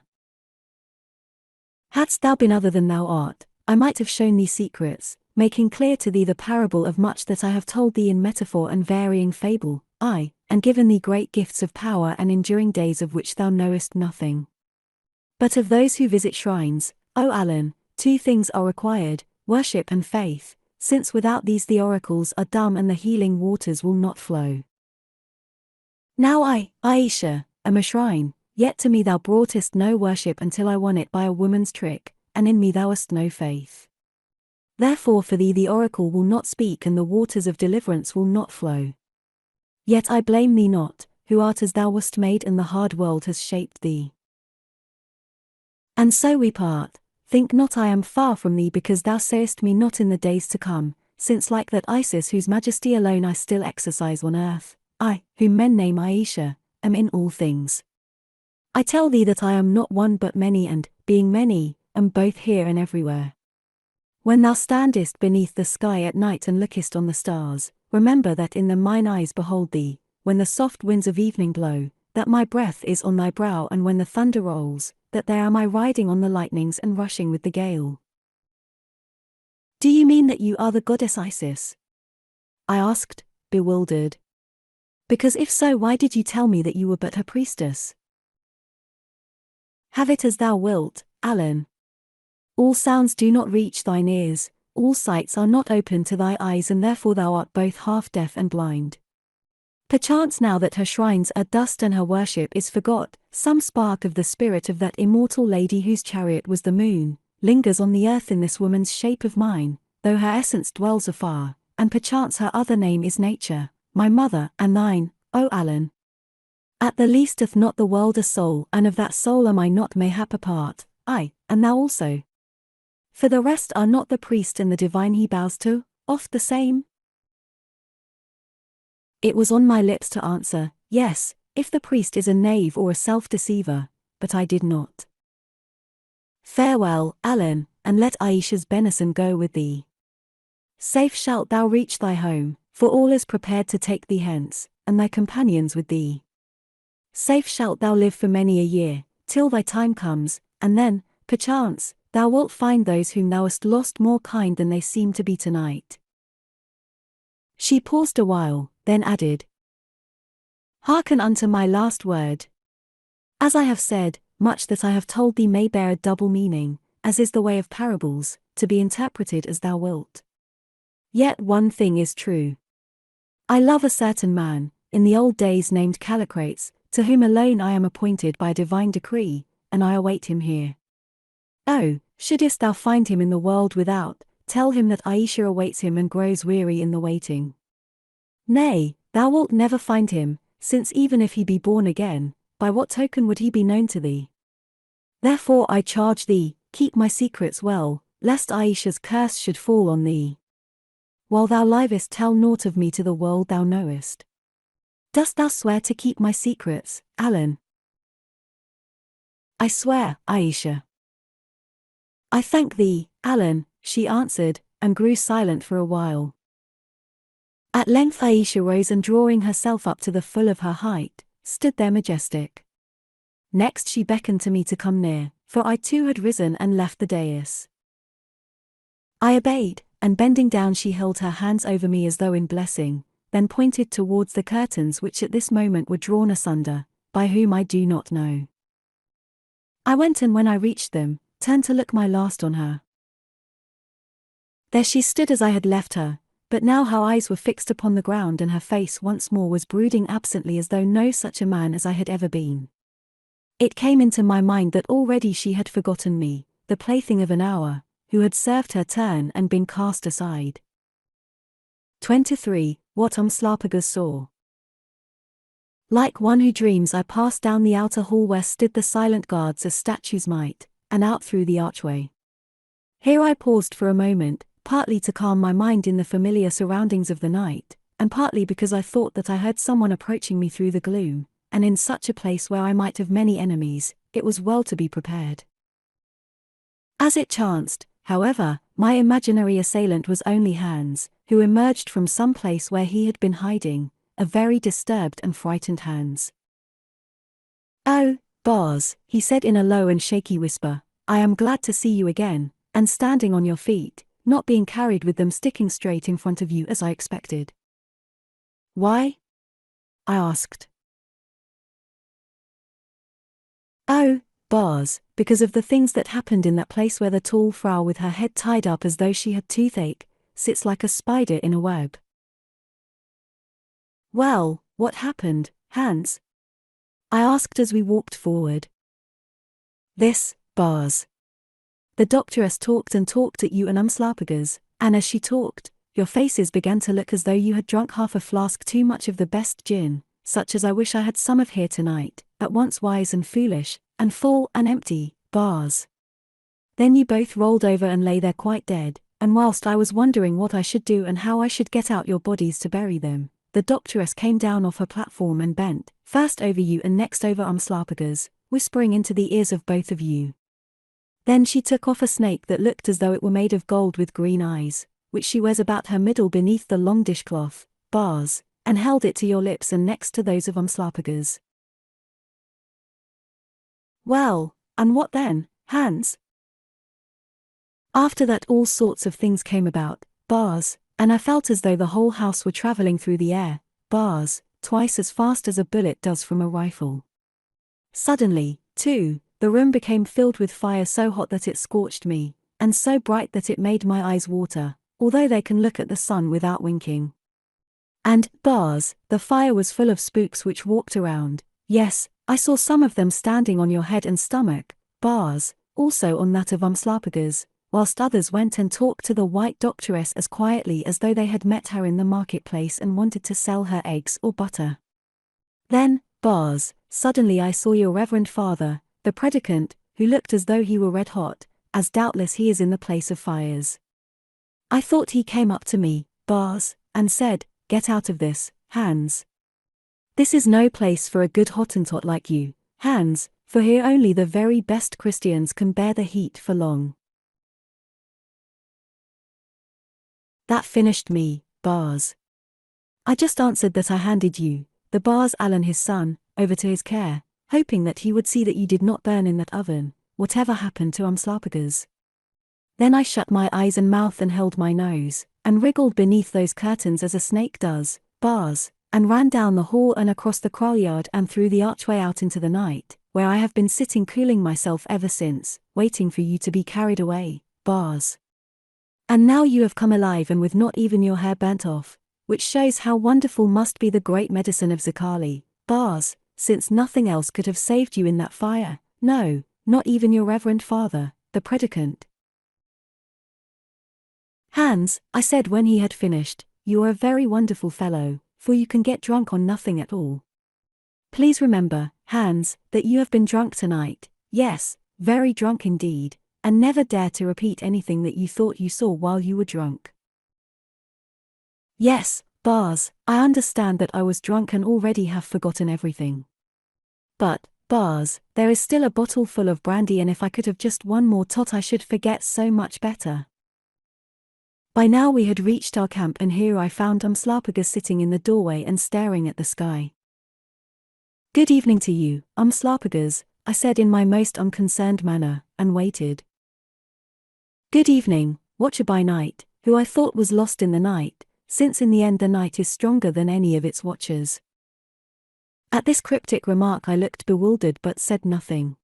Hadst thou been other than thou art, I might have shown thee secrets, making clear to thee the parable of much that I have told thee in metaphor and varying fable, aye, and given thee great gifts of power and enduring days of which thou knowest nothing. But of those who visit shrines, O Allan, two things are required, worship and faith, since without these the oracles are dumb and the healing waters will not flow. Now I, Ayesha, am a shrine, yet to me thou broughtest no worship until I won it by a woman's trick, and in me thou hast no faith. Therefore for thee the oracle will not speak and the waters of deliverance will not flow. Yet I blame thee not, who art as thou wast made and the hard world has shaped thee. And so we part, think not I am far from thee because thou sayest me not in the days to come, since like that Isis whose majesty alone I still exercise on earth, I, whom men name Ayesha, am in all things. I tell thee that I am not one but many and, being many, am both here and everywhere. When thou standest beneath the sky at night and lookest on the stars, remember that in them mine eyes behold thee, when the soft winds of evening blow, that my breath is on thy brow and when the thunder rolls, that there am I riding on the lightnings and rushing with the gale. Do you mean that you are the goddess Isis? I asked, bewildered. Because if so, why did you tell me that you were but her priestess? Have it as thou wilt, Allan. All sounds do not reach thine ears, all sights are not open to thy eyes and therefore thou art both half deaf and blind. Perchance now that her shrines are dust and her worship is forgot, some spark of the spirit of that immortal lady whose chariot was the moon, lingers on the earth in this woman's shape of mine, though her essence dwells afar, and perchance her other name is nature, my mother and thine, O Allan. At the least doth not the world a soul, and of that soul am I not mayhap a part, I, and thou also. For the rest are not the priest and the divine he bows to, oft the same? It was on my lips to answer, yes, if the priest is a knave or a self-deceiver, but I did not. Farewell, Allan, and let Ayesha's benison go with thee. Safe shalt thou reach thy home, for all is prepared to take thee hence, and thy companions with thee. Safe shalt thou live for many a year, till thy time comes, and then, perchance, thou wilt find those whom thou hast lost more kind than they seem to be tonight. She paused a while, then added, Hearken unto my last word. As I have said, much that I have told thee may bear a double meaning, as is the way of parables, to be interpreted as thou wilt. Yet one thing is true. I love a certain man, in the old days named Callicrates, to whom alone I am appointed by a divine decree, and I await him here. Oh, shouldest thou find him in the world without, tell him that Ayesha awaits him and grows weary in the waiting. Nay, thou wilt never find him, since even if he be born again, by what token would he be known to thee? Therefore I charge thee, keep my secrets well, lest Ayesha's curse should fall on thee. While thou livest tell naught of me to the world thou knowest. Dost thou swear to keep my secrets, Allan? I swear, Ayesha. I thank thee, Allan, she answered, and grew silent for a while. At length Ayesha rose and drawing herself up to the full of her height, stood there majestic. Next she beckoned to me to come near, for I too had risen and left the dais. I obeyed, and bending down she held her hands over me as though in blessing, then pointed towards the curtains which at this moment were drawn asunder, by whom I do not know. I went and when I reached them, turned to look my last on her. There she stood as I had left her, but now her eyes were fixed upon the ground and her face once more was brooding absently as though no such a man as I had ever been. It came into my mind that already she had forgotten me, the plaything of an hour, who had served her turn and been cast aside. 23. What Umslopogaas saw. Like one who dreams I passed down the outer hall where stood the silent guards as statues might, and out through the archway. Here I paused for a moment, partly to calm my mind in the familiar surroundings of the night, and partly because I thought that I heard someone approaching me through the gloom, and in such a place where I might have many enemies, it was well to be prepared. As it chanced, however, my imaginary assailant was only Hans, who emerged from some place where he had been hiding, a very disturbed and frightened Hans. "Oh, Bars," he said in a low and shaky whisper, "I am glad to see you again, and standing on your feet, not being carried with them sticking straight in front of you as I expected." "Why?" I asked. "Oh, Bars, because of the things that happened in that place where the tall Frau with her head tied up as though she had toothache, sits like a spider in a web." "Well, what happened, Hans?" I asked as we walked forward. "This, Bars. The doctoress talked and talked at you and Umslopogaas, and as she talked, your faces began to look as though you had drunk half a flask too much of the best gin, such as I wish I had some of here tonight, at once wise and foolish, and full and empty, Bars. Then you both rolled over and lay there quite dead, and whilst I was wondering what I should do and how I should get out your bodies to bury them, the doctoress came down off her platform and bent, first over you and next over Umslopogaas, whispering into the ears of both of you. Then she took off a snake that looked as though it were made of gold with green eyes, which she wears about her middle beneath the long dishcloth, Bars, and held it to your lips and next to those of Umslopogaas." "Well, and what then, Hans?" "After that all sorts of things came about, Bars, and I felt as though the whole house were traveling through the air, Bars, twice as fast as a bullet does from a rifle. Suddenly, too, the room became filled with fire so hot that it scorched me, and so bright that it made my eyes water, although they can look at the sun without winking. And, Bars, the fire was full of spooks which walked around. Yes, I saw some of them standing on your head and stomach, Bars, also on that of Umslopogaas, whilst others went and talked to the white doctoress as quietly as though they had met her in the marketplace and wanted to sell her eggs or butter. Then, Bars, suddenly I saw your reverend father, the predicant, who looked as though he were red hot, as doubtless he is in the place of fires. I thought he came up to me, Bars, and said, 'Get out of this, Hans. This is no place for a good Hottentot like you, Hans, for here only the very best Christians can bear the heat for long.' That finished me, Bars. I just answered that I handed you, the Bars Allan his son, over to his care, hoping that he would see that you did not burn in that oven, whatever happened to Umslopogaas. Then I shut my eyes and mouth and held my nose, and wriggled beneath those curtains as a snake does, Bars, and ran down the hall and across the kraal and through the archway out into the night, where I have been sitting cooling myself ever since, waiting for you to be carried away, Bars. And now you have come alive and with not even your hair burnt off, which shows how wonderful must be the great medicine of Zikali, Bars, since nothing else could have saved you in that fire, no, not even your reverend father, the predicant." "Hans," I said when he had finished, "you are a very wonderful fellow, for you can get drunk on nothing at all. Please remember, Hans, that you have been drunk tonight, yes, very drunk indeed, and never dare to repeat anything that you thought you saw while you were drunk." "Yes, Bars, I understand that I was drunk and already have forgotten everything. But, Bars, there is still a bottle full of brandy and if I could have just one more tot I should forget so much better." By now we had reached our camp and here I found Umslopogaas sitting in the doorway and staring at the sky. "Good evening to you, Umslopogaas," I said in my most unconcerned manner, and waited. "Good evening, Watcher by Night, who I thought was lost in the night, since in the end the night is stronger than any of its watchers." At this cryptic remark I looked bewildered but said nothing.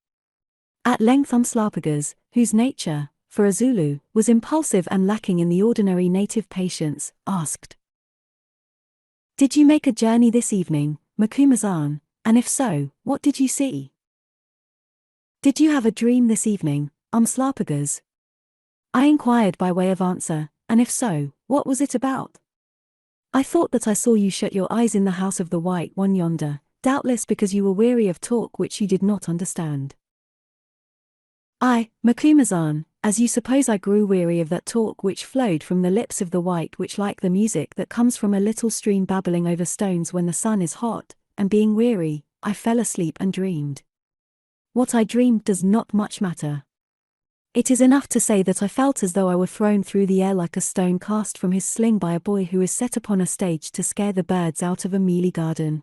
At length Umslopogaas, whose nature, for a Zulu, was impulsive and lacking in the ordinary native patience, asked, "Did you make a journey this evening, Macumazahn, and if so, what did you see? Did you have a dream this evening, Umslopogaas?" I inquired by way of answer, and if so, what was it about? "I thought that I saw you shut your eyes in the house of the white one yonder, doubtless because you were weary of talk which you did not understand." "I, Macumazahn, as you suppose I grew weary of that talk which flowed from the lips of the white which like the music that comes from a little stream babbling over stones when the sun is hot, and being weary, I fell asleep and dreamed. What I dreamed does not much matter. It is enough to say that I felt as though I were thrown through the air like a stone cast from his sling by a boy who is set upon a stage to scare the birds out of a mealy garden.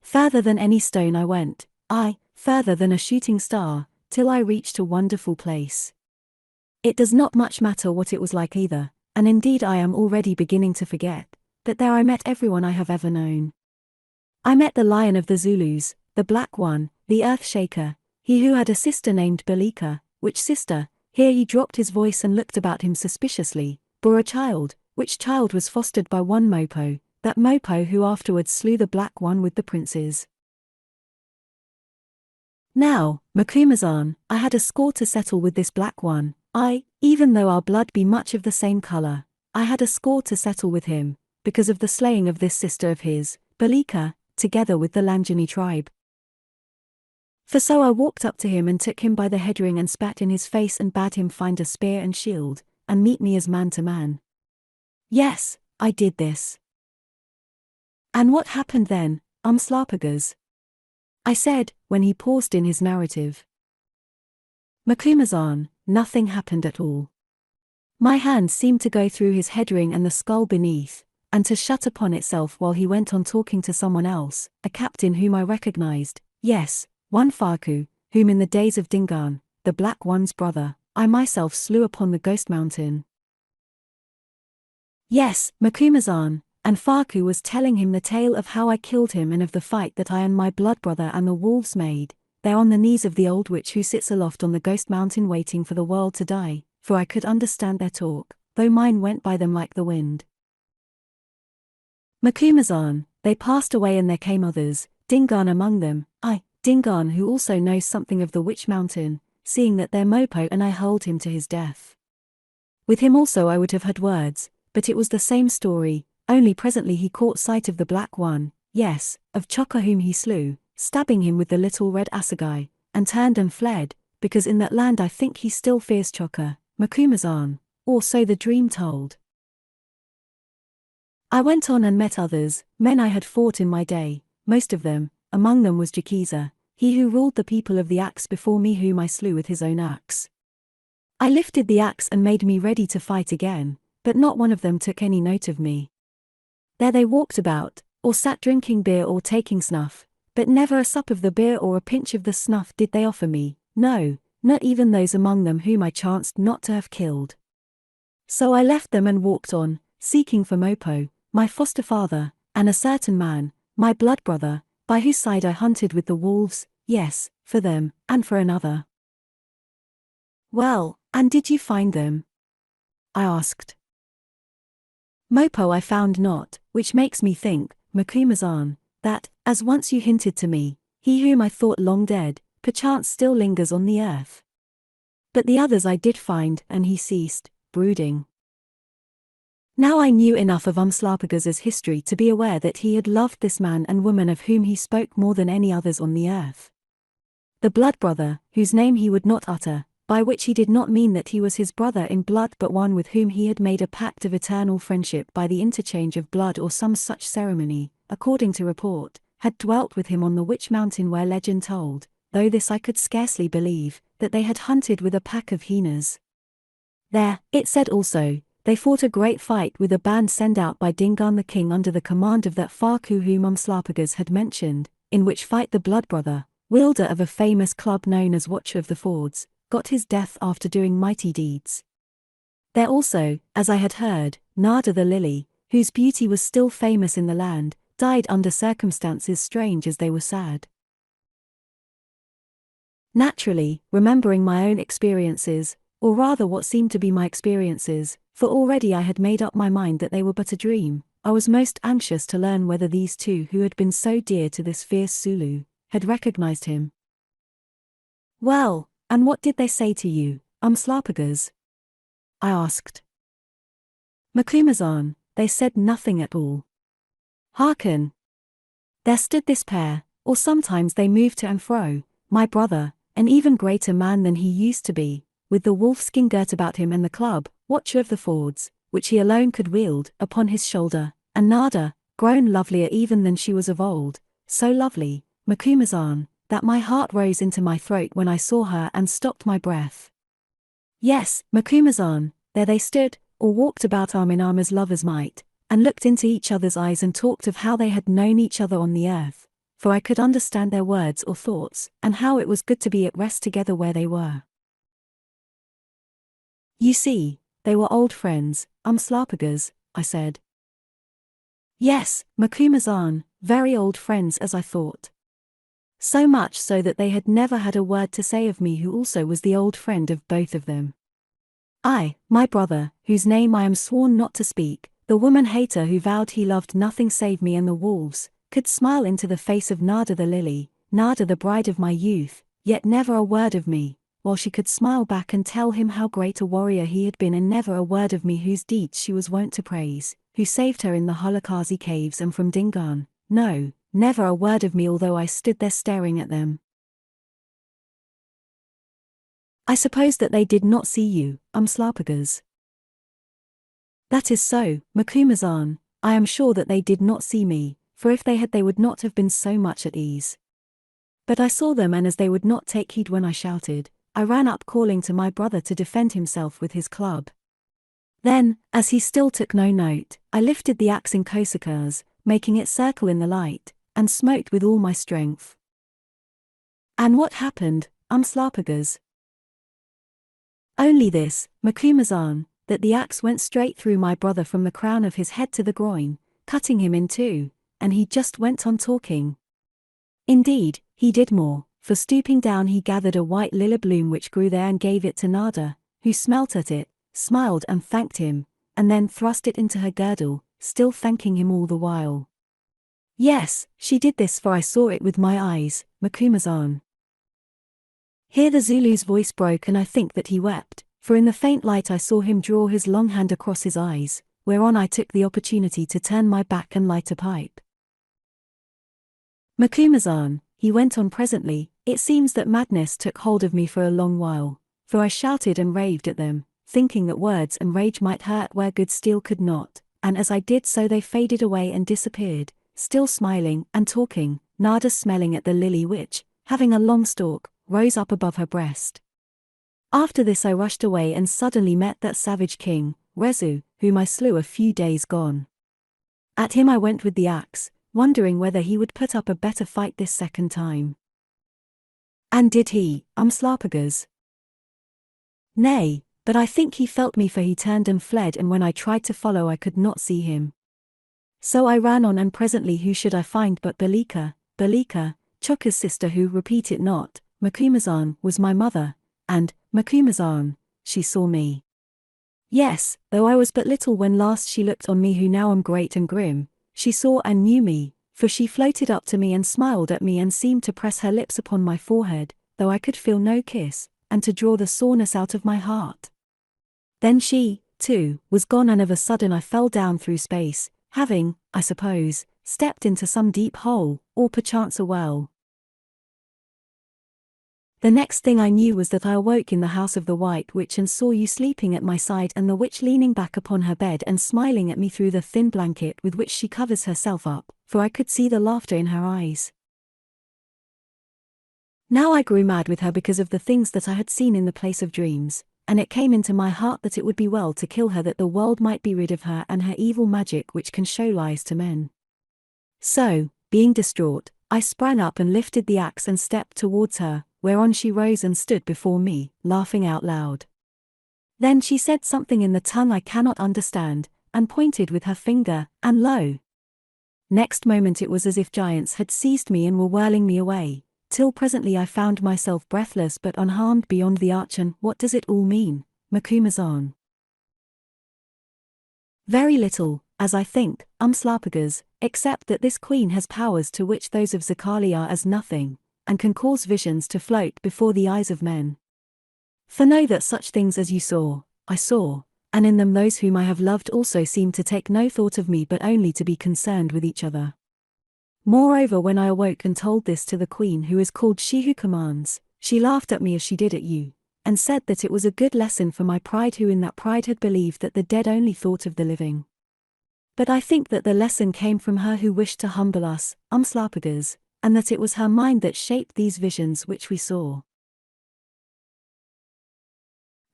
Further than any stone I went, further than a shooting star, till I reached a wonderful place. It does not much matter what it was like either, and indeed I am already beginning to forget, but there I met everyone I have ever known. I met the lion of the Zulus, the black one, the earth shaker, he who had a sister named Balika, which sister, here he dropped his voice and looked about him suspiciously, bore a child, which child was fostered by one Mopo, that Mopo who afterwards slew the black one with the princes. Now, Macumazahn, I had a score to settle with this black one, even though our blood be much of the same color, I had a score to settle with him, because of the slaying of this sister of his, Balika, together with the Langeni tribe. For so I walked up to him and took him by the headring and spat in his face and bade him find a spear and shield, and meet me as man to man. Yes, I did this. And what happened then, Umslopogaas? I said, when he paused in his narrative. Macumazahn, nothing happened at all. My hand seemed to go through his headring and the skull beneath, and to shut upon itself while he went on talking to someone else, a captain whom I recognized, yes, one Faku, whom in the days of Dingaan, the Black One's brother, I myself slew upon the Ghost Mountain. Yes, Macumazahn, and Faku was telling him the tale of how I killed him and of the fight that I and my blood brother and the wolves made, there on the knees of the old witch who sits aloft on the Ghost Mountain waiting for the world to die, for I could understand their talk, though mine went by them like the wind. Macumazahn, they passed away and there came others, Dingaan among them, Dingaan who also knows something of the Witch Mountain, seeing that their Mopo and I hurled him to his death. With him also I would have had words, but it was the same story, only presently he caught sight of the Black One, yes, of Chokka whom he slew, stabbing him with the little red assegai, and turned and fled, because in that land I think he still fears Chokka, Macumazahn, or so the dream told. I went on and met others, men I had fought in my day, most of them. Among them was Jakiza, he who ruled the people of the axe before me whom I slew with his own axe. I lifted the axe and made me ready to fight again, but not one of them took any note of me. There they walked about, or sat drinking beer or taking snuff, but never a sup of the beer or a pinch of the snuff did they offer me, no, not even those among them whom I chanced not to have killed. So I left them and walked on, seeking for Mopo, my foster father, and a certain man, my blood brother, by whose side I hunted with the wolves, yes, for them, and for another. Well, and did you find them? I asked. Mopo I found not, which makes me think, Macumazahn, that, as once you hinted to me, he whom I thought long dead, perchance still lingers on the earth. But the others I did find, and he ceased, brooding. Now I knew enough of Umslopogaas's history to be aware that he had loved this man and woman of whom he spoke more than any others on the earth. The blood brother, whose name he would not utter, by which he did not mean that he was his brother in blood but one with whom he had made a pact of eternal friendship by the interchange of blood or some such ceremony, according to report, had dwelt with him on the Witch Mountain where legend told, though this I could scarcely believe, that they had hunted with a pack of hyenas. There, it said also, they fought a great fight with a band sent out by Dingaan the king under the command of that Faku whom Umslopogaas had mentioned, in which fight the blood brother, wielder of a famous club known as Watcher of the Fords, got his death after doing mighty deeds. There also, as I had heard, Nada the lily, whose beauty was still famous in the land, died under circumstances strange as they were sad. Naturally, remembering my own experiences, or rather what seemed to be my experiences, for already I had made up my mind that they were but a dream, I was most anxious to learn whether these two who had been so dear to this fierce Zulu, had recognized him. Well, and what did they say to you, Umslopogaas? I asked. Macumazahn, they said nothing at all. Hearken. There stood this pair, or sometimes they moved to and fro, my brother, an even greater man than he used to be, with the wolfskin girt about him and the club, Watcher of the Fords, which he alone could wield, upon his shoulder, and Nada, grown lovelier even than she was of old, so lovely, Macumazahn, that my heart rose into my throat when I saw her and stopped my breath. Yes, Macumazahn, there they stood, or walked about arm in arm as lovers might, and looked into each other's eyes and talked of how they had known each other on the earth, for I could understand their words or thoughts, and how it was good to be at rest together where they were. You see, they were old friends, Umslopogaas, I said. Yes, Macumazahn, very old friends as I thought. So much so that they had never had a word to say of me who also was the old friend of both of them. I, my brother, whose name I am sworn not to speak, the woman-hater who vowed he loved nothing save me and the wolves, could smile into the face of Nada the lily, Nada the bride of my youth, yet never a word of me, while she could smile back and tell him how great a warrior he had been, and never a word of me whose deeds she was wont to praise, who saved her in the Holakazi caves and from Dingaan. No, never a word of me, although I stood there staring at them. I suppose that they did not see you, Umslopogaas. That is so, Macumazahn, I am sure that they did not see me, for if they had they would not have been so much at ease. But I saw them, and as they would not take heed when I shouted, I ran up calling to my brother to defend himself with his club. Then, as he still took no note, I lifted the axe in Kosakars, making it circle in the light, and smote with all my strength. And what happened, Umslopogaas? Only this, Macumazahn, that the axe went straight through my brother from the crown of his head to the groin, cutting him in two, and he just went on talking. Indeed, he did more, for stooping down he gathered a white lily bloom which grew there and gave it to Nada, who smelt at it, smiled and thanked him, and then thrust it into her girdle, still thanking him all the while. Yes, she did this, for I saw it with my eyes, Macumazahn. Here the Zulu's voice broke, and I think that he wept, for in the faint light I saw him draw his long hand across his eyes, whereon I took the opportunity to turn my back and light a pipe. Macumazahn, he went on presently, it seems that madness took hold of me for a long while, for I shouted and raved at them, thinking that words and rage might hurt where good steel could not, and as I did so they faded away and disappeared, still smiling and talking, Nada smelling at the lily which, having a long stalk, rose up above her breast. After this I rushed away and suddenly met that savage king, Rezu, whom I slew a few days gone. At him I went with the axe, wondering whether he would put up a better fight this second time. And did he, Umslopogaas? Nay, but I think he felt me, for he turned and fled, and when I tried to follow I could not see him. So I ran on, and presently who should I find but Balika, Choka's sister, who, repeat it not, Macumazahn, was my mother, and, Macumazahn, she saw me. Yes, though I was but little when last she looked on me who now am great and grim, she saw and knew me, for she floated up to me and smiled at me and seemed to press her lips upon my forehead, though I could feel no kiss, and to draw the soreness out of my heart. Then she, too, was gone, and of a sudden I fell down through space, having, I suppose, stepped into some deep hole, or perchance a well. The next thing I knew was that I awoke in the house of the White Witch and saw you sleeping at my side, and the witch leaning back upon her bed and smiling at me through the thin blanket with which she covers herself up, for I could see the laughter in her eyes. Now I grew mad with her because of the things that I had seen in the place of dreams, and it came into my heart that it would be well to kill her, that the world might be rid of her and her evil magic which can show lies to men. So, being distraught, I sprang up and lifted the axe and stepped towards her, whereon she rose and stood before me, laughing out loud. Then she said something in the tongue I cannot understand, and pointed with her finger, and lo! Next moment it was as if giants had seized me and were whirling me away, till presently I found myself breathless but unharmed beyond the arch. And what does it all mean, Macumazahn? Very little, as I think, Umslopogaas, except that this queen has powers to which those of Zakali are as nothing, and can cause visions to float before the eyes of men. For know that such things as you saw, I saw, and in them those whom I have loved also seemed to take no thought of me but only to be concerned with each other. Moreover, when I awoke and told this to the queen, who is called She Who Commands, she laughed at me as she did at you, and said that it was a good lesson for my pride, who in that pride had believed that the dead only thought of the living. But I think that the lesson came from her who wished to humble us, Umslopogaas, and that it was her mind that shaped these visions which we saw.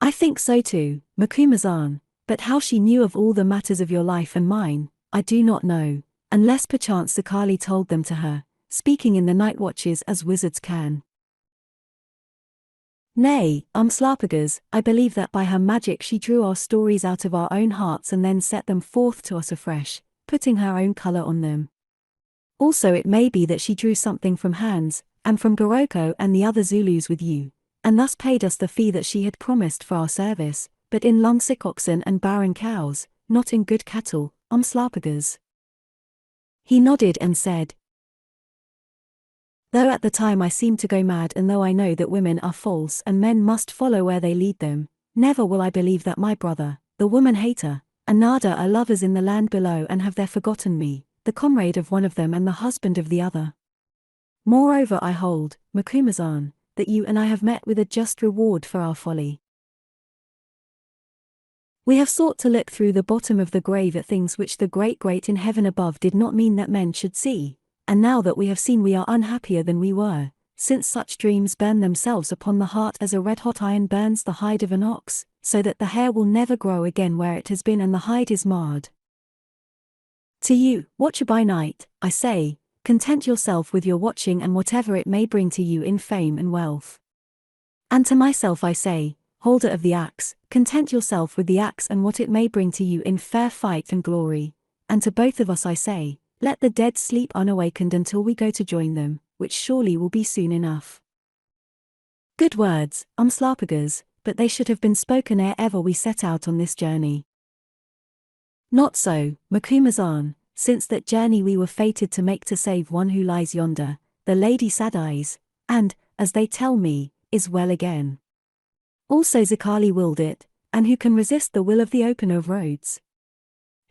I think so too, Macumazahn, but how she knew of all the matters of your life and mine, I do not know, unless perchance Zikali told them to her, speaking in the night watches as wizards can. Nay, Umslopogaas, I believe that by her magic she drew our stories out of our own hearts and then set them forth to us afresh, putting her own color on them. Also it may be that she drew something from Hans, and from Goroko and the other Zulus with you, and thus paid us the fee that she had promised for our service, but in lungsick oxen and barren cows, not in good cattle, Umslopogaas. He nodded and said, though at the time I seemed to go mad, and though I know that women are false and men must follow where they lead them, never will I believe that my brother, the woman-hater, and Nada are lovers in the land below and have there forgotten me, the comrade of one of them and the husband of the other. Moreover I hold, Macumazahn, that you and I have met with a just reward for our folly. We have sought to look through the bottom of the grave at things which the great in heaven above did not mean that men should see. And now that we have seen, we are unhappier than we were, since such dreams burn themselves upon the heart as a red-hot iron burns the hide of an ox, so that the hair will never grow again where it has been and the hide is marred. To you, watcher by night, I say, content yourself with your watching and whatever it may bring to you in fame and wealth. And to myself I say, holder of the axe, content yourself with the axe and what it may bring to you in fair fight and glory, and to both of us I say, let the dead sleep unawakened until we go to join them, which surely will be soon enough. Good words, Umslopogaas, but they should have been spoken ere ever we set out on this journey. Not so, Macumazahn, since that journey we were fated to make to save one who lies yonder, the Lady Sad-Eyes, and, as they tell me, is well again. Also Zikali willed it, and who can resist the will of the Opener of Roads?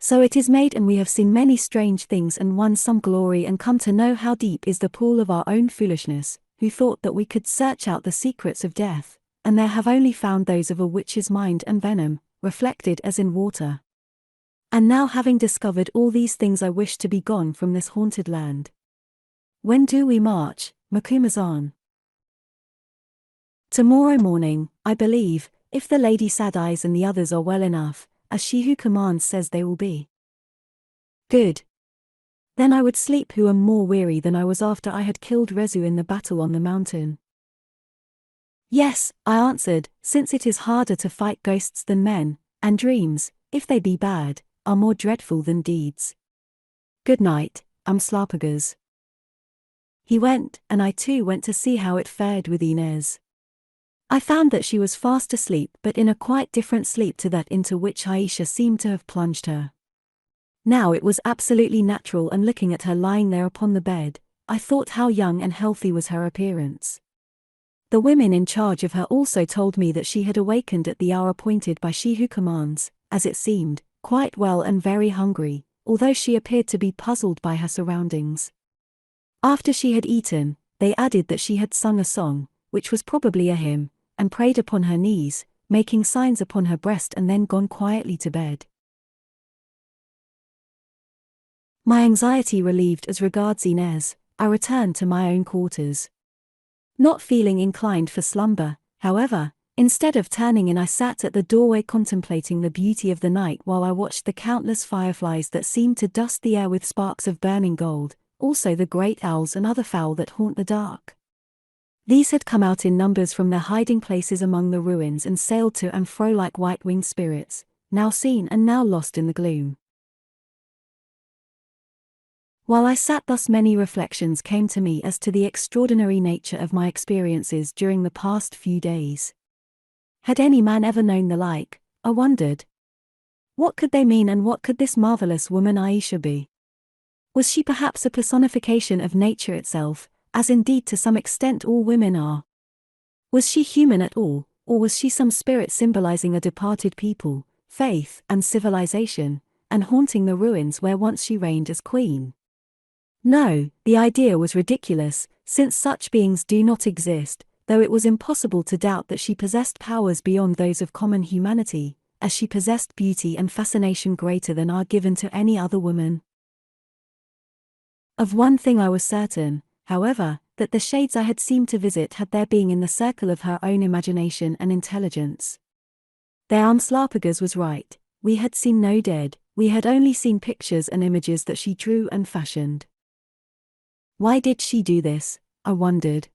So it is made, and we have seen many strange things and won some glory and come to know how deep is the pool of our own foolishness, who thought that we could search out the secrets of death, and there have only found those of a witch's mind and venom, reflected as in water. And now having discovered all these things I wish to be gone from this haunted land. When do we march, Macumazahn? Tomorrow morning, I believe, if the Lady Sad-Eyes and the others are well enough, as she who commands says they will be. Good. Then I would sleep, who am more weary than I was after I had killed Rezu in the battle on the mountain. Yes, I answered, since it is harder to fight ghosts than men, and dreams, if they be bad, are more dreadful than deeds. Good night, Umslopogaas. He went, and I too went to see how it fared with Inez. I found that she was fast asleep, but in a quite different sleep to that into which Ayesha seemed to have plunged her. Now it was absolutely natural, and looking at her lying there upon the bed, I thought how young and healthy was her appearance. The women in charge of her also told me that she had awakened at the hour appointed by she who commands, as it seemed, quite well and very hungry, although she appeared to be puzzled by her surroundings. After she had eaten, they added that she had sung a song, which was probably a hymn, and prayed upon her knees, making signs upon her breast, and then gone quietly to bed. My anxiety relieved as regards Inez, I returned to my own quarters. Not feeling inclined for slumber, however, instead of turning in I sat at the doorway contemplating the beauty of the night while I watched the countless fireflies that seemed to dust the air with sparks of burning gold, also the great owls and other fowl that haunt the dark. These had come out in numbers from their hiding places among the ruins and sailed to and fro like white-winged spirits, now seen and now lost in the gloom. While I sat thus, many reflections came to me as to the extraordinary nature of my experiences during the past few days. Had any man ever known the like, I wondered. What could they mean, and what could this marvelous woman Ayesha be? Was she perhaps a personification of nature itself, as indeed to some extent all women are? Was she human at all, or was she some spirit symbolizing a departed people, faith, and civilization, and haunting the ruins where once she reigned as queen? No, the idea was ridiculous, since such beings do not exist, though it was impossible to doubt that she possessed powers beyond those of common humanity, as she possessed beauty and fascination greater than are given to any other woman. Of one thing I was certain, however, that the shades I had seemed to visit had their being in the circle of her own imagination and intelligence. Their Umslopogaas was right. We had seen no dead, we had only seen pictures and images that she drew and fashioned. Why did she do this? I wondered.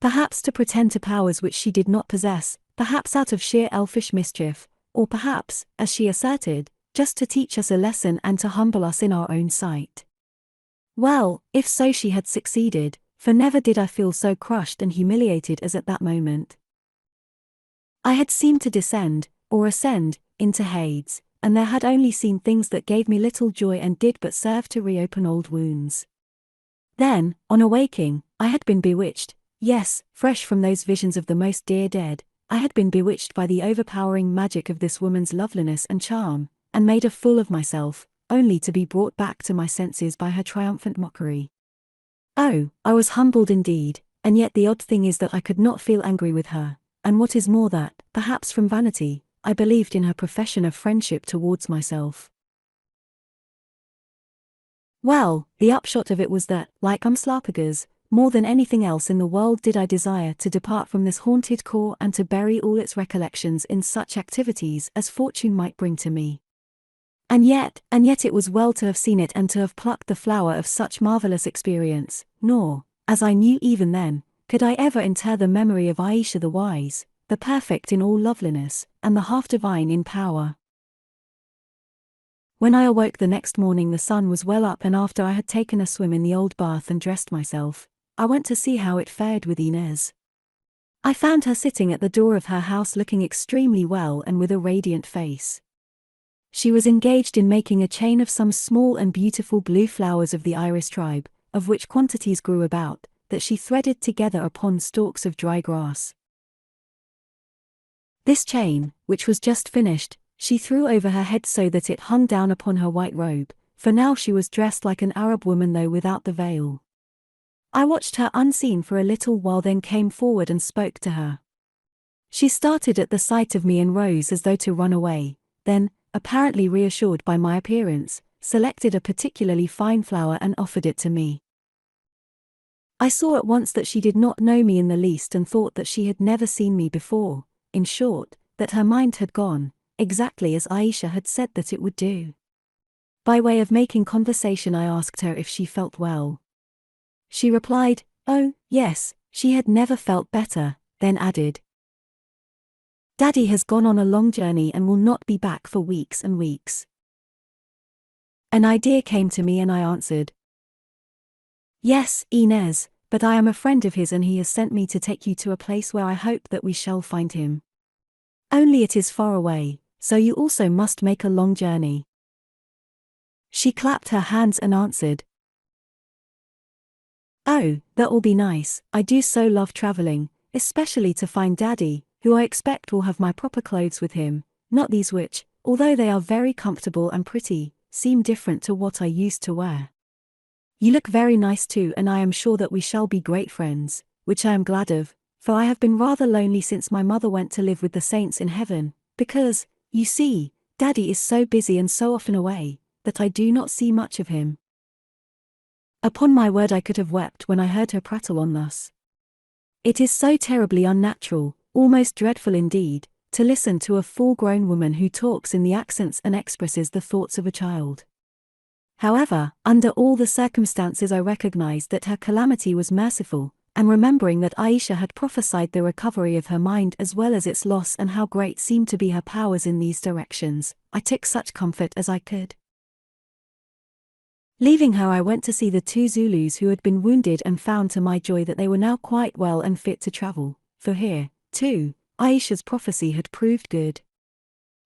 Perhaps to pretend to powers which she did not possess, perhaps out of sheer elfish mischief, or perhaps, as she asserted, just to teach us a lesson and to humble us in our own sight. Well, if so she had succeeded, for never did I feel so crushed and humiliated as at that moment. I had seemed to descend, or ascend, into Hades, and there had only seen things that gave me little joy and did but serve to reopen old wounds. Then, on awaking, I had been bewitched, yes, fresh from those visions of the most dear dead, I had been bewitched by the overpowering magic of this woman's loveliness and charm, and made a fool of myself, only to be brought back to my senses by her triumphant mockery. Oh, I was humbled indeed, and yet the odd thing is that I could not feel angry with her, and what is more that, perhaps from vanity, I believed in her profession of friendship towards myself. Well, the upshot of it was that, like Umslopogaas, more than anything else in the world did I desire to depart from this haunted core and to bury all its recollections in such activities as fortune might bring to me. And yet it was well to have seen it and to have plucked the flower of such marvelous experience, nor, as I knew even then, could I ever inter the memory of Ayesha the wise, the perfect in all loveliness, and the half-divine in power. When I awoke the next morning the sun was well up, and after I had taken a swim in the old bath and dressed myself, I went to see how it fared with Inez. I found her sitting at the door of her house looking extremely well and with a radiant face. She was engaged in making a chain of some small and beautiful blue flowers of the iris tribe, of which quantities grew about, that she threaded together upon stalks of dry grass. This chain, which was just finished, she threw over her head so that it hung down upon her white robe, for now she was dressed like an Arab woman though without the veil. I watched her unseen for a little while, then came forward and spoke to her. She started at the sight of me and rose as though to run away, then, apparently reassured by my appearance, selected a particularly fine flower and offered it to me. I saw at once that she did not know me in the least and thought that she had never seen me before, in short, that her mind had gone, exactly as Ayesha had said that it would do. By way of making conversation I asked her if she felt well. She replied, oh, yes, she had never felt better, then added, Daddy has gone on a long journey and will not be back for weeks and weeks. An idea came to me and I answered, yes, Inez, but I am a friend of his and he has sent me to take you to a place where I hope that we shall find him. Only it is far away, so you also must make a long journey. She clapped her hands and answered, oh, that will be nice, I do so love traveling, especially to find Daddy, who I expect will have my proper clothes with him, not these which, although they are very comfortable and pretty, seem different to what I used to wear. You look very nice too, and I am sure that we shall be great friends, which I am glad of, for I have been rather lonely since my mother went to live with the saints in heaven, because, you see, Daddy is so busy and so often away, that I do not see much of him. Upon my word I could have wept when I heard her prattle on thus. It is so terribly unnatural, almost dreadful indeed, to listen to a full-grown woman who talks in the accents and expresses the thoughts of a child. However, under all the circumstances I recognized that her calamity was merciful, and remembering that Ayesha had prophesied the recovery of her mind as well as its loss and how great seemed to be her powers in these directions, I took such comfort as I could. Leaving her I went to see the 2 Zulus who had been wounded and found to my joy that they were now quite well and fit to travel, for here, too, Ayesha's prophecy had proved good.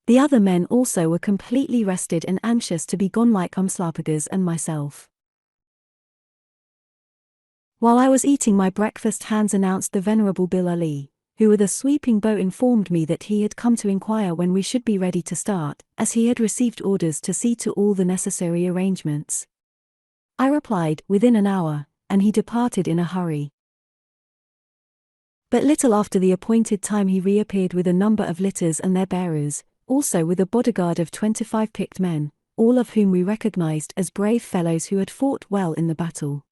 The other men also were completely rested and anxious to be gone like Umslopogaas and myself. While I was eating my breakfast, Hans announced the Venerable Bil Ali, who with a sweeping bow informed me that he had come to inquire when we should be ready to start, as he had received orders to see to all the necessary arrangements. I replied, within an hour, and he departed in a hurry. But little after the appointed time he reappeared with a number of litters and their bearers, also with a bodyguard of 25 picked men, all of whom we recognized as brave fellows who had fought well in the battle.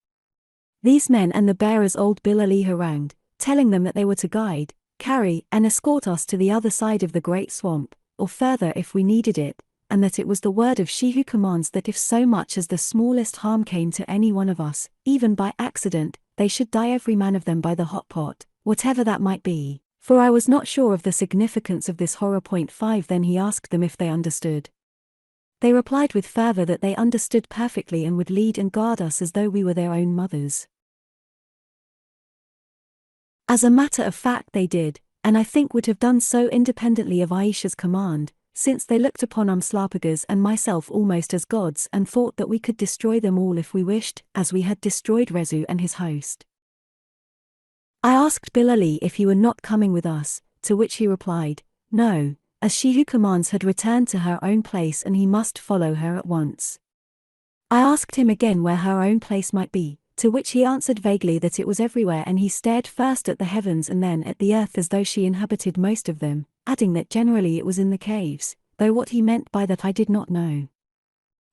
These men and the bearers old Bil Ali harangued, telling them that they were to guide, carry, and escort us to the other side of the great swamp, or further if we needed it, and that it was the word of she who commands that if so much as the smallest harm came to any one of us, even by accident, they should die every man of them by the hot pot, whatever that might be. For I was not sure of the significance of this horror. 5 Then he asked them if they understood. They replied with fervor that they understood perfectly and would lead and guard us as though we were their own mothers. As a matter of fact they did, and I think would have done so independently of Ayesha's command, since they looked upon Umslopogaas and myself almost as gods and thought that we could destroy them all if we wished, as we had destroyed Rezu and his host. I asked Bilali if he were not coming with us, to which he replied, no, as she who commands had returned to her own place and he must follow her at once. I asked him again where her own place might be, to which he answered vaguely that it was everywhere, and he stared first at the heavens and then at the earth as though she inhabited most of them, adding that generally it was in the caves, though what he meant by that I did not know.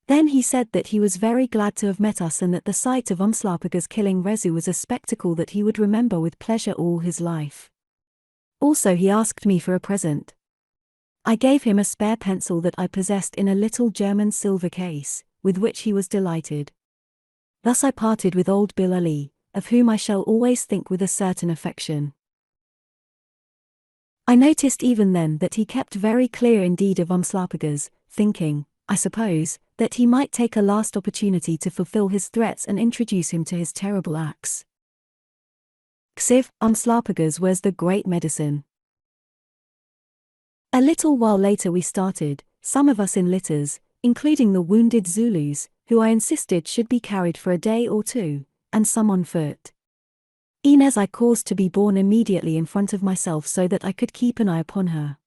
Then he said that he was very glad to have met us and that the sight of Umslopogaas killing Rezu was a spectacle that he would remember with pleasure all his life. Also he asked me for a present. I gave him a spare pencil that I possessed in a little German silver case, with which he was delighted. Thus I parted with old Bilali, of whom I shall always think with a certain affection. I noticed even then that he kept very clear indeed of Umslopogaas, thinking, I suppose, that he might take a last opportunity to fulfill his threats and introduce him to his terrible acts. XVII. Umslopogaas was the great medicine. A little while later we started, some of us in litters, including the wounded Zulus, who I insisted should be carried for a day or two, and some on foot. Inez I caused to be borne immediately in front of myself so that I could keep an eye upon her.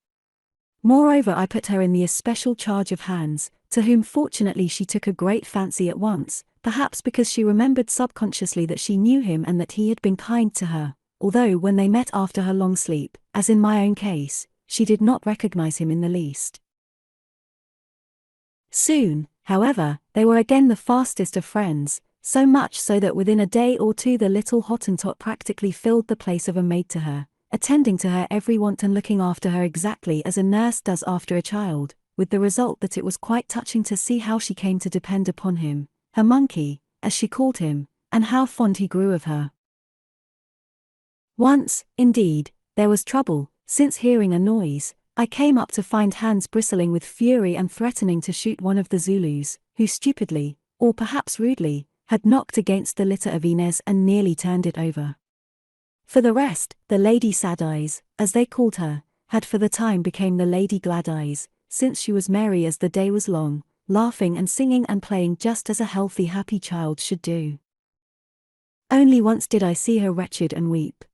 Moreover I put her in the especial charge of Hans, to whom fortunately she took a great fancy at once, perhaps because she remembered subconsciously that she knew him and that he had been kind to her, although when they met after her long sleep, as in my own case, she did not recognize him in the least. Soon, however, they were again the fastest of friends, so much so that within a day or two the little Hottentot practically filled the place of a maid to her, attending to her every want and looking after her exactly as a nurse does after a child, with the result that it was quite touching to see how she came to depend upon him, her monkey, as she called him, and how fond he grew of her. Once, indeed, there was trouble, since hearing a noise, I came up to find Hans bristling with fury and threatening to shoot one of the Zulus, who stupidly, or perhaps rudely, had knocked against the litter of Inez and nearly turned it over. For the rest, the Lady Sad Eyes, as they called her, had for the time become the Lady Glad Eyes, since she was merry as the day was long, laughing and singing and playing just as a healthy happy child should do. Only once did I see her wretched and weep.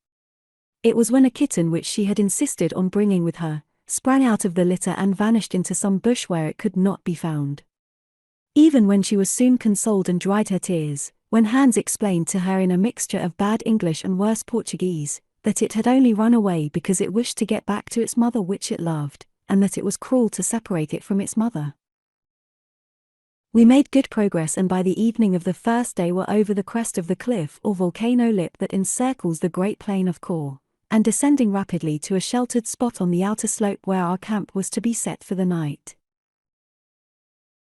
It was when a kitten which she had insisted on bringing with her, sprang out of the litter and vanished into some bush where it could not be found. Even when she was soon consoled and dried her tears, when Hans explained to her in a mixture of bad English and worse Portuguese, that it had only run away because it wished to get back to its mother which it loved, and that it was cruel to separate it from its mother. We made good progress and by the evening of the first day were over the crest of the cliff or volcano lip that encircles the great plain of Kor, and descending rapidly to a sheltered spot on the outer slope where our camp was to be set for the night.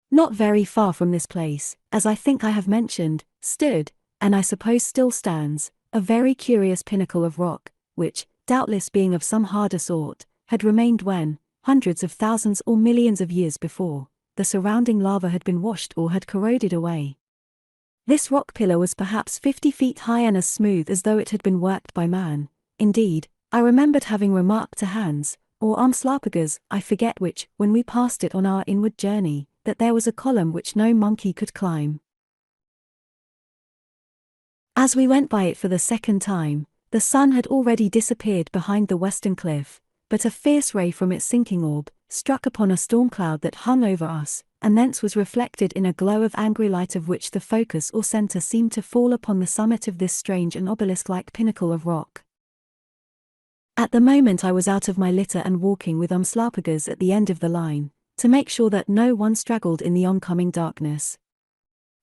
Not very far from this place, as I think I have mentioned, stood, and I suppose still stands, a very curious pinnacle of rock, which, doubtless being of some harder sort, had remained when, hundreds of thousands or millions of years before, the surrounding lava had been washed or had corroded away. This rock pillar was perhaps 50 feet high and as smooth as though it had been worked by man. Indeed, I remembered having remarked to Hans, or Umslopogaas, I forget which, when we passed it on our inward journey, that there was a column which no monkey could climb. As we went by it for the second time, the sun had already disappeared behind the western cliff, but a fierce ray from its sinking orb struck upon a storm cloud that hung over us, and thence was reflected in a glow of angry light of which the focus or center seemed to fall upon the summit of this strange and obelisk-like pinnacle of rock. At the moment I was out of my litter and walking with Umslopogaas at the end of the line, to make sure that no one straggled in the oncoming darkness.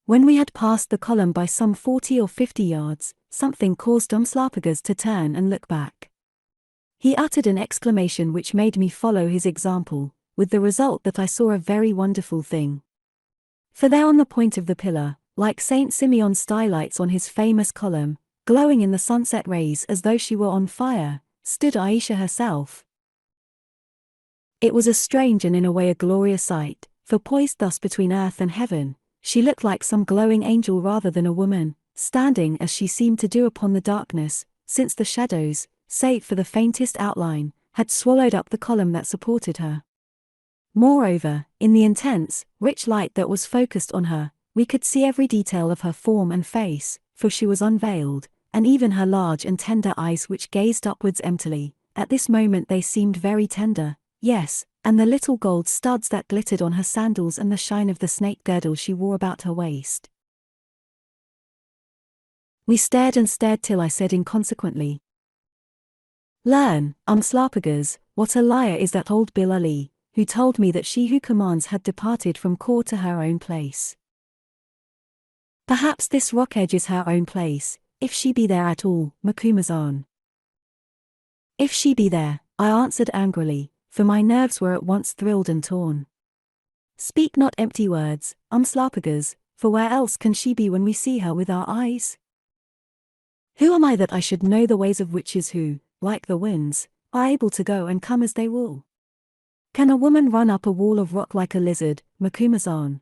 When we had passed the column by some 40 or 50 yards, something caused Umslopogaas to turn and look back. He uttered an exclamation which made me follow his example, with the result that I saw a very wonderful thing. For there on the point of the pillar, like Saint Simeon's skylights on his famous column, glowing in the sunset rays as though she were on fire, stood Ayesha herself. It was a strange and in a way a glorious sight, for poised thus between earth and heaven, she looked like some glowing angel rather than a woman, standing as she seemed to do upon the darkness, since the shadows, save for the faintest outline, had swallowed up the column that supported her. Moreover, in the intense, rich light that was focused on her, we could see every detail of her form and face, for she was unveiled, and even her large and tender eyes which gazed upwards emptily, at this moment they seemed very tender, yes, and the little gold studs that glittered on her sandals and the shine of the snake girdle she wore about her waist. We stared and stared till I said inconsequently, "Learn, Umslopogaas, what a liar is that old Bil Ali, who told me that she who commands had departed from court to her own place. Perhaps this rock edge is her own place, if she be there at all, Macumazahn." "If she be there," I answered angrily, for my nerves were at once thrilled and torn. "Speak not empty words, Umslopogaas, for where else can she be when we see her with our eyes? Who am I that I should know the ways of witches who, like the winds, are able to go and come as they will? Can a woman run up a wall of rock like a lizard, Macumazahn?"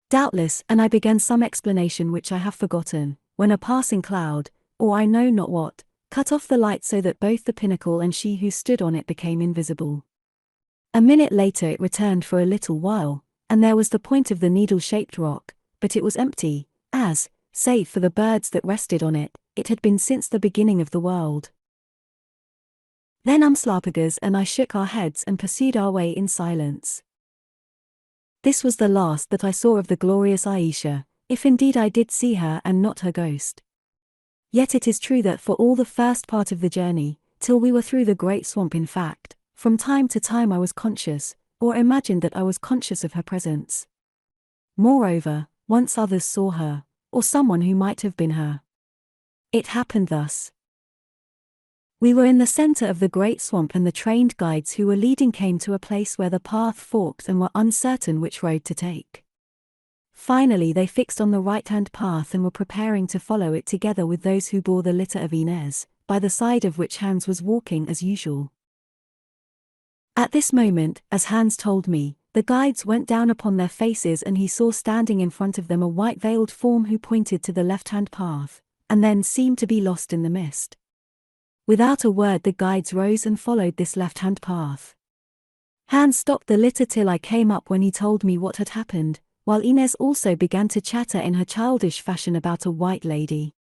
Doubtless, and I began some explanation which I have forgotten, when a passing cloud, or I know not what, cut off the light so that both the pinnacle and she who stood on it became invisible. A minute later it returned for a little while, and there was the point of the needle-shaped rock, but it was empty, as, save for the birds that rested on it, it had been since the beginning of the world. Then Umslopogaas and I shook our heads and pursued our way in silence. This was the last that I saw of the glorious Ayesha, if indeed I did see her and not her ghost. Yet it is true that for all the first part of the journey, till we were through the great swamp in fact, from time to time I was conscious, or imagined that I was conscious of her presence. Moreover, once others saw her, or someone who might have been her. It happened thus. We were in the center of the great swamp and the trained guides who were leading came to a place where the path forked and were uncertain which road to take. Finally they fixed on the right-hand path and were preparing to follow it together with those who bore the litter of Inez, by the side of which Hans was walking as usual. At this moment, as Hans told me, the guides went down upon their faces and he saw standing in front of them a white-veiled form who pointed to the left-hand path, and then seemed to be lost in the mist. Without a word the guides rose and followed this left-hand path. Hans stopped the litter till I came up when he told me what had happened, while Inez also began to chatter in her childish fashion about a white lady.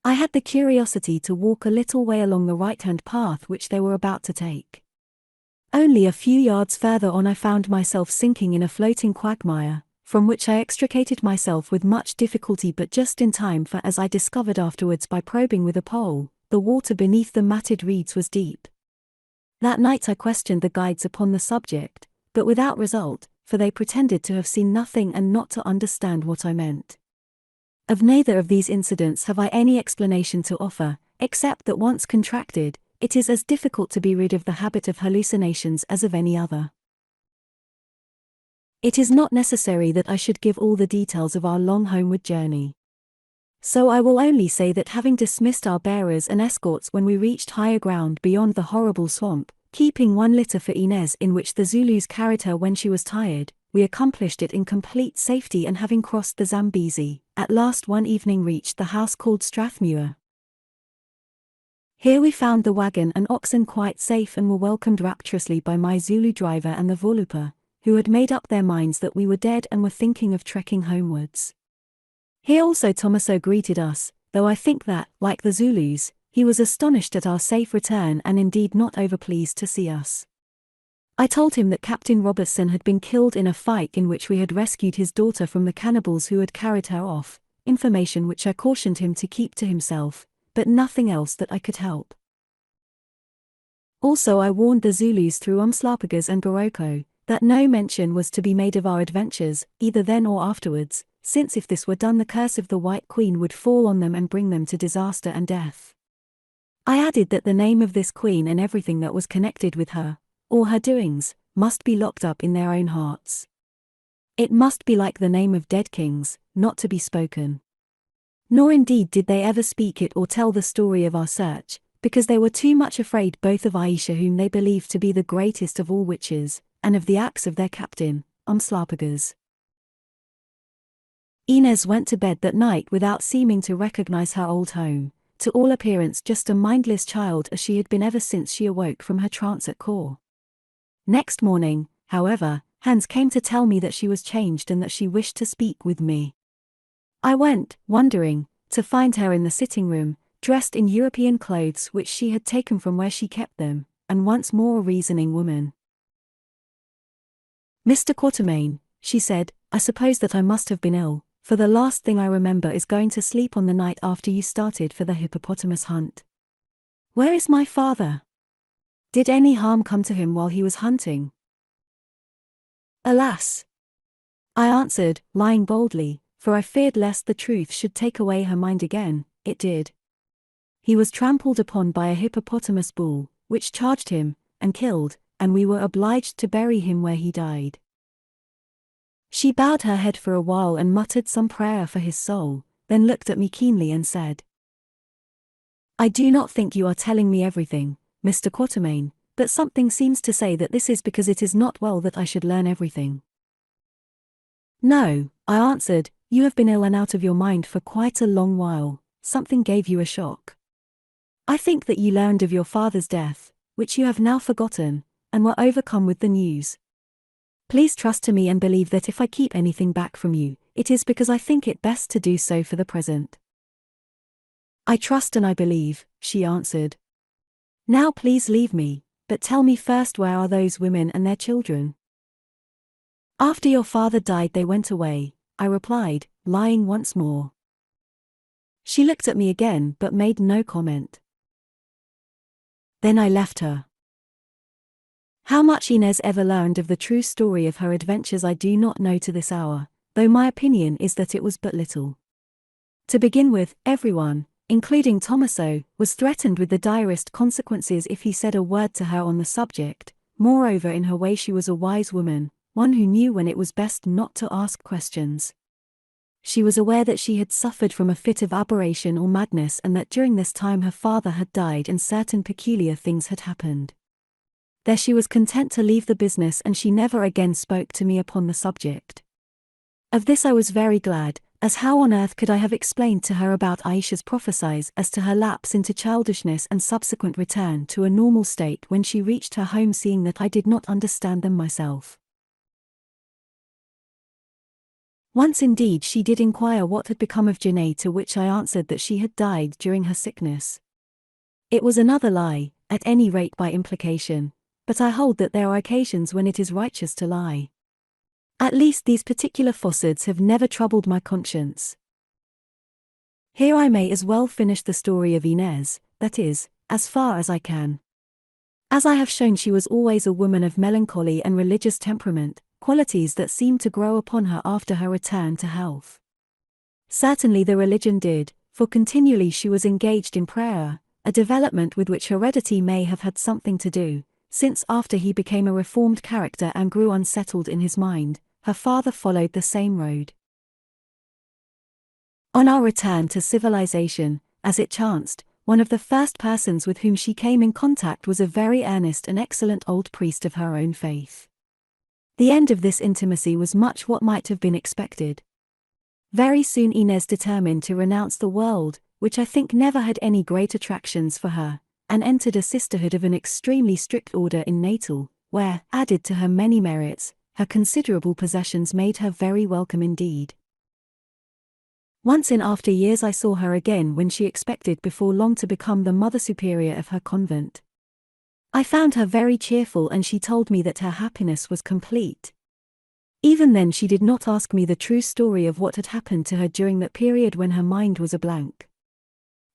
I had the curiosity to walk a little way along the right-hand path which they were about to take. Only a few yards further on I found myself sinking in a floating quagmire, from which I extricated myself with much difficulty but just in time, for as I discovered afterwards by probing with a pole, the water beneath the matted reeds was deep. That night I questioned the guides upon the subject, but without result, for they pretended to have seen nothing and not to understand what I meant. Of neither of these incidents have I any explanation to offer, except that once contracted, it is as difficult to be rid of the habit of hallucinations as of any other. It is not necessary that I should give all the details of our long homeward journey. So I will only say that having dismissed our bearers and escorts when we reached higher ground beyond the horrible swamp, keeping one litter for Inez in which the Zulus carried her when she was tired, we accomplished it in complete safety, and having crossed the Zambezi, at last one evening reached the house called Strathmuir. Here we found the wagon and oxen quite safe and were welcomed rapturously by my Zulu driver and the Volupa, who had made up their minds that we were dead and were thinking of trekking homewards. Here also Tomaso greeted us, though I think that, like the Zulus, he was astonished at our safe return and indeed not overpleased to see us. I told him that Captain Robertson had been killed in a fight in which we had rescued his daughter from the cannibals who had carried her off, information which I cautioned him to keep to himself, but nothing else that I could help. Also I warned the Zulus through Umslopogaas and Goroko, that no mention was to be made of our adventures, either then or afterwards, since if this were done the curse of the White Queen would fall on them and bring them to disaster and death. I added that the name of this queen and everything that was connected with her, or her doings, must be locked up in their own hearts. It must be like the name of dead kings, not to be spoken. Nor indeed did they ever speak it or tell the story of our search, because they were too much afraid both of Ayesha, whom they believed to be the greatest of all witches, and of the acts of their captain, Umslopogaas. Inez went to bed that night without seeming to recognize her old home, to all appearance just a mindless child as she had been ever since she awoke from her trance at court. Next morning, however, Hans came to tell me that she was changed and that she wished to speak with me. I went, wondering, to find her in the sitting room, dressed in European clothes which she had taken from where she kept them, and once more a reasoning woman. "Mr. Quatermain," she said, "I suppose that I must have been ill, for the last thing I remember is going to sleep on the night after you started for the hippopotamus hunt. Where is my father? Did any harm come to him while he was hunting?" "Alas," I answered, lying boldly, for I feared lest the truth should take away her mind again. "It did. He was trampled upon by a hippopotamus bull, which charged him, and killed, and we were obliged to bury him where he died." She bowed her head for a while and muttered some prayer for his soul, then looked at me keenly and said, "I do not think you are telling me everything, Mr. Quatermain, but something seems to say that this is because it is not well that I should learn everything." "No," I answered, "you have been ill and out of your mind for quite a long while. Something gave you a shock. I think that you learned of your father's death, which you have now forgotten, and were overcome with the news. Please trust to me and believe that if I keep anything back from you, it is because I think it best to do so for the present." "I trust and I believe," she answered. "Now please leave me, but tell me first, where are those women and their children?" "After your father died they went away," I replied, lying once more. She looked at me again but made no comment. Then I left her. How much Inez ever learned of the true story of her adventures I do not know to this hour, though my opinion is that it was but little. To begin with, everyone, including Tommaso, was threatened with the direst consequences if he said a word to her on the subject. Moreover, in her way she was a wise woman, one who knew when it was best not to ask questions. She was aware that she had suffered from a fit of aberration or madness, and that during this time her father had died and certain peculiar things had happened. There she was content to leave the business, and she never again spoke to me upon the subject. Of this I was very glad, as how on earth could I have explained to her about Ayesha's prophecies as to her lapse into childishness and subsequent return to a normal state when she reached her home, seeing that I did not understand them myself? Once indeed she did inquire what had become of Janae, to which I answered that she had died during her sickness. It was another lie, at any rate by implication, but I hold that there are occasions when it is righteous to lie. At least these particular falsehoods have never troubled my conscience. Here I may as well finish the story of Inez, that is, as far as I can. As I have shown, she was always a woman of melancholy and religious temperament, qualities that seemed to grow upon her after her return to health. Certainly the religion did, for continually she was engaged in prayer, a development with which heredity may have had something to do, since after he became a reformed character and grew unsettled in his mind, her father followed the same road. On our return to civilization, as it chanced, one of the first persons with whom she came in contact was a very earnest and excellent old priest of her own faith. The end of this intimacy was much what might have been expected. Very soon Inez determined to renounce the world, which I think never had any great attractions for her, and entered a sisterhood of an extremely strict order in Natal, where, added to her many merits, her considerable possessions made her very welcome indeed. Once in after years I saw her again, when she expected before long to become the Mother Superior of her convent. I found her very cheerful, and she told me that her happiness was complete. Even then she did not ask me the true story of what had happened to her during that period when her mind was a blank.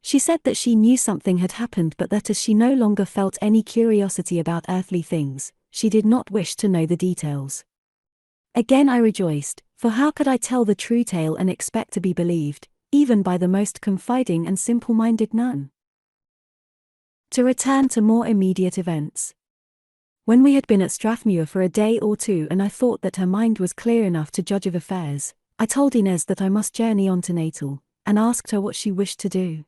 She said that she knew something had happened, but that as she no longer felt any curiosity about earthly things, she did not wish to know the details. Again I rejoiced, for how could I tell the true tale and expect to be believed, even by the most confiding and simple-minded nun? To return to more immediate events. When we had been at Strathmuir for a day or two and I thought that her mind was clear enough to judge of affairs, I told Inez that I must journey on to Natal, and asked her what she wished to do.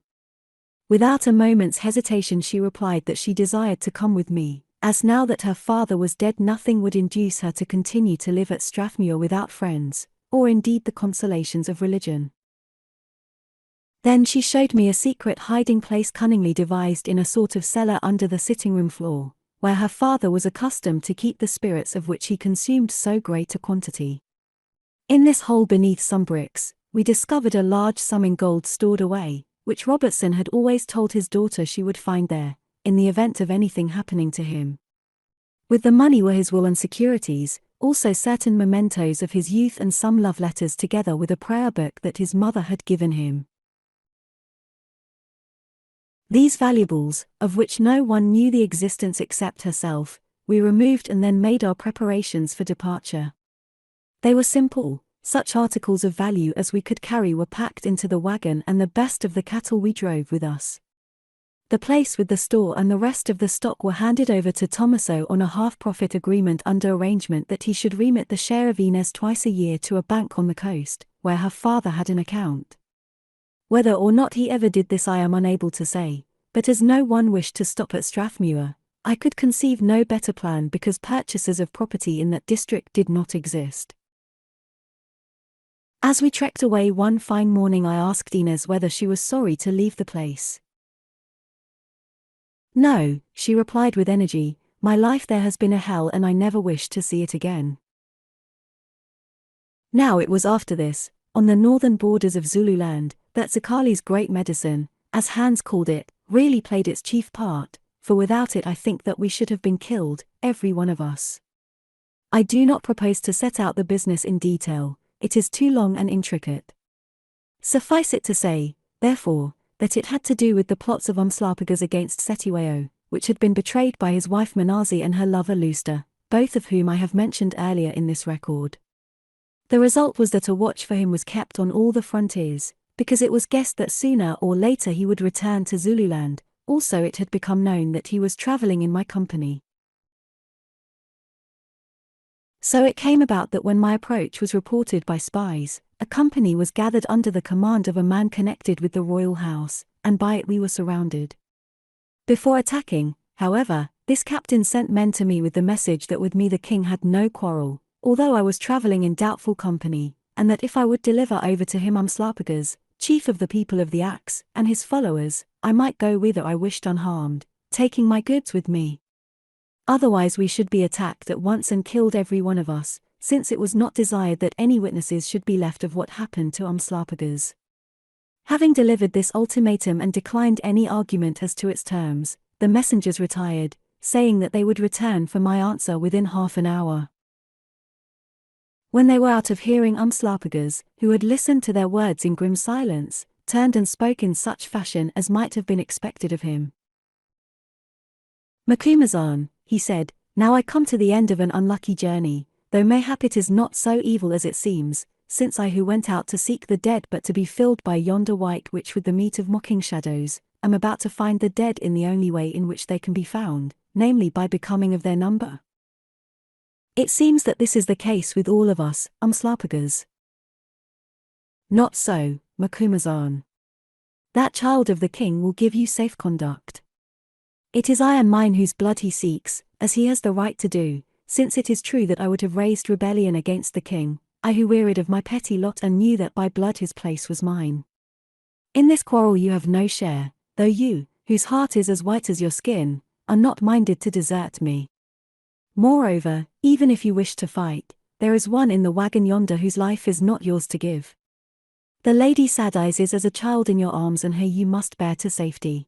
Without a moment's hesitation she replied that she desired to come with me, as now that her father was dead nothing would induce her to continue to live at Strathmuir without friends, or indeed the consolations of religion. Then she showed me a secret hiding place cunningly devised in a sort of cellar under the sitting-room floor, where her father was accustomed to keep the spirits of which he consumed so great a quantity. In this hole beneath some bricks, we discovered a large sum in gold stored away, which Robertson had always told his daughter she would find there, in the event of anything happening to him. With the money were his will and securities, also certain mementos of his youth and some love letters together with a prayer book that his mother had given him. These valuables, of which no one knew the existence except herself, we removed and then made our preparations for departure. They were simple. Such articles of value as we could carry were packed into the wagon and the best of the cattle we drove with us. The place with the store and the rest of the stock were handed over to Tommaso on a half-profit agreement under arrangement that he should remit the share of Inez twice a year to a bank on the coast, where her father had an account. Whether or not he ever did this I am unable to say, but as no one wished to stop at Strathmuir, I could conceive no better plan because purchasers of property in that district did not exist. As we trekked away one fine morning I asked Inez whether she was sorry to leave the place. No, she replied with energy, my life there has been a hell and I never wish to see it again. Now it was after this, on the northern borders of Zululand, that Zikali's great medicine, as Hans called it, really played its chief part, for without it I think that we should have been killed, every one of us. I do not propose to set out the business in detail. It is too long and intricate. Suffice it to say, therefore, that it had to do with the plots of Umslopogaas against Cetewayo, which had been betrayed by his wife Manazi and her lover Luster, both of whom I have mentioned earlier in this record. The result was that a watch for him was kept on all the frontiers, because it was guessed that sooner or later he would return to Zululand. Also it had become known that he was traveling in my company. So it came about that when my approach was reported by spies, a company was gathered under the command of a man connected with the royal house, and by it we were surrounded. Before attacking, however, this captain sent men to me with the message that with me the king had no quarrel, although I was traveling in doubtful company, and that if I would deliver over to him Umslopogaas, chief of the people of the axe, and his followers, I might go whither I wished unharmed, taking my goods with me. Otherwise we should be attacked at once and killed every one of us, since it was not desired that any witnesses should be left of what happened to Umslopogaas. Having delivered this ultimatum and declined any argument as to its terms, the messengers retired, saying that they would return for my answer within half an hour. When they were out of hearing Umslopogaas, who had listened to their words in grim silence, turned and spoke in such fashion as might have been expected of him. Macumazahn, he said, now I come to the end of an unlucky journey, though mayhap it is not so evil as it seems, since I who went out to seek the dead but to be filled by yonder white witch with the meat of mocking shadows, am about to find the dead in the only way in which they can be found, namely by becoming of their number. It seems that this is the case with all of us, Umslopogaas. Not so, Macumazahn. That child of the king will give you safe conduct. It is I and mine whose blood he seeks, as he has the right to do, since it is true that I would have raised rebellion against the king, I who wearied of my petty lot and knew that by blood his place was mine. In this quarrel you have no share, though you, whose heart is as white as your skin, are not minded to desert me. Moreover, even if you wish to fight, there is one in the wagon yonder whose life is not yours to give. The Lady Sad-Eyes is as a child in your arms and her you must bear to safety.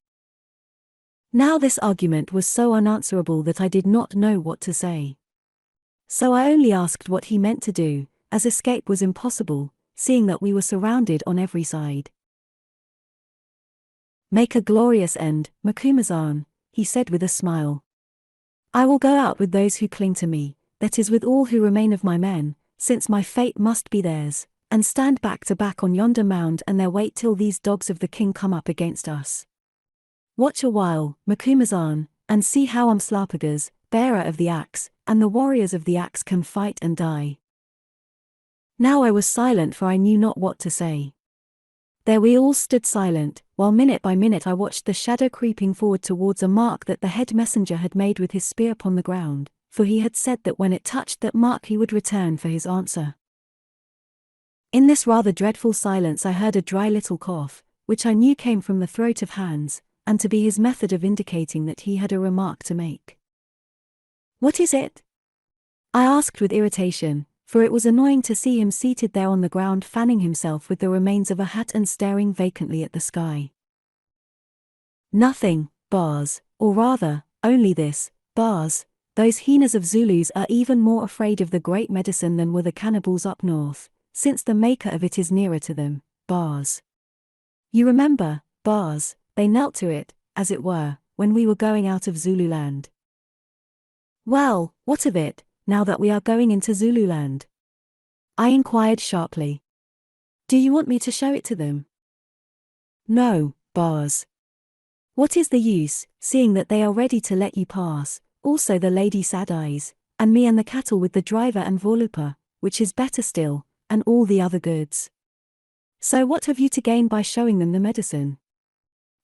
Now this argument was so unanswerable that I did not know what to say. So I only asked what he meant to do, as escape was impossible, seeing that we were surrounded on every side. Make a glorious end, Macumazahn, he said with a smile. I will go out with those who cling to me, that is with all who remain of my men, since my fate must be theirs, and stand back to back on yonder mound and there wait till these dogs of the king come up against us. Watch a while, Macumazahn, and see how Umslopogaas, bearer of the axe, and the warriors of the axe can fight and die." Now I was silent, for I knew not what to say. There we all stood silent, while minute by minute I watched the shadow creeping forward towards a mark that the head messenger had made with his spear upon the ground, for he had said that when it touched that mark he would return for his answer. In this rather dreadful silence I heard a dry little cough, which I knew came from the throat of Hans, and to be his method of indicating that he had a remark to make. "What is it?" I asked with irritation, for it was annoying to see him seated there on the ground fanning himself with the remains of a hat and staring vacantly at the sky. "Nothing, Bars, or rather, only this, Bars, those hyenas of Zulus are even more afraid of the great medicine than were the cannibals up north, since the maker of it is nearer to them, Bars. You remember, Bars, they knelt to it, as it were, when we were going out of Zululand." "Well, what of it, now that we are going into Zululand?" I inquired sharply. "Do you want me to show it to them?" "No, Bars. What is the use, seeing that they are ready to let you pass, also the Lady Sad Eyes, and me and the cattle with the driver and Vorlupa, which is better still, and all the other goods. So what have you to gain by showing them the medicine?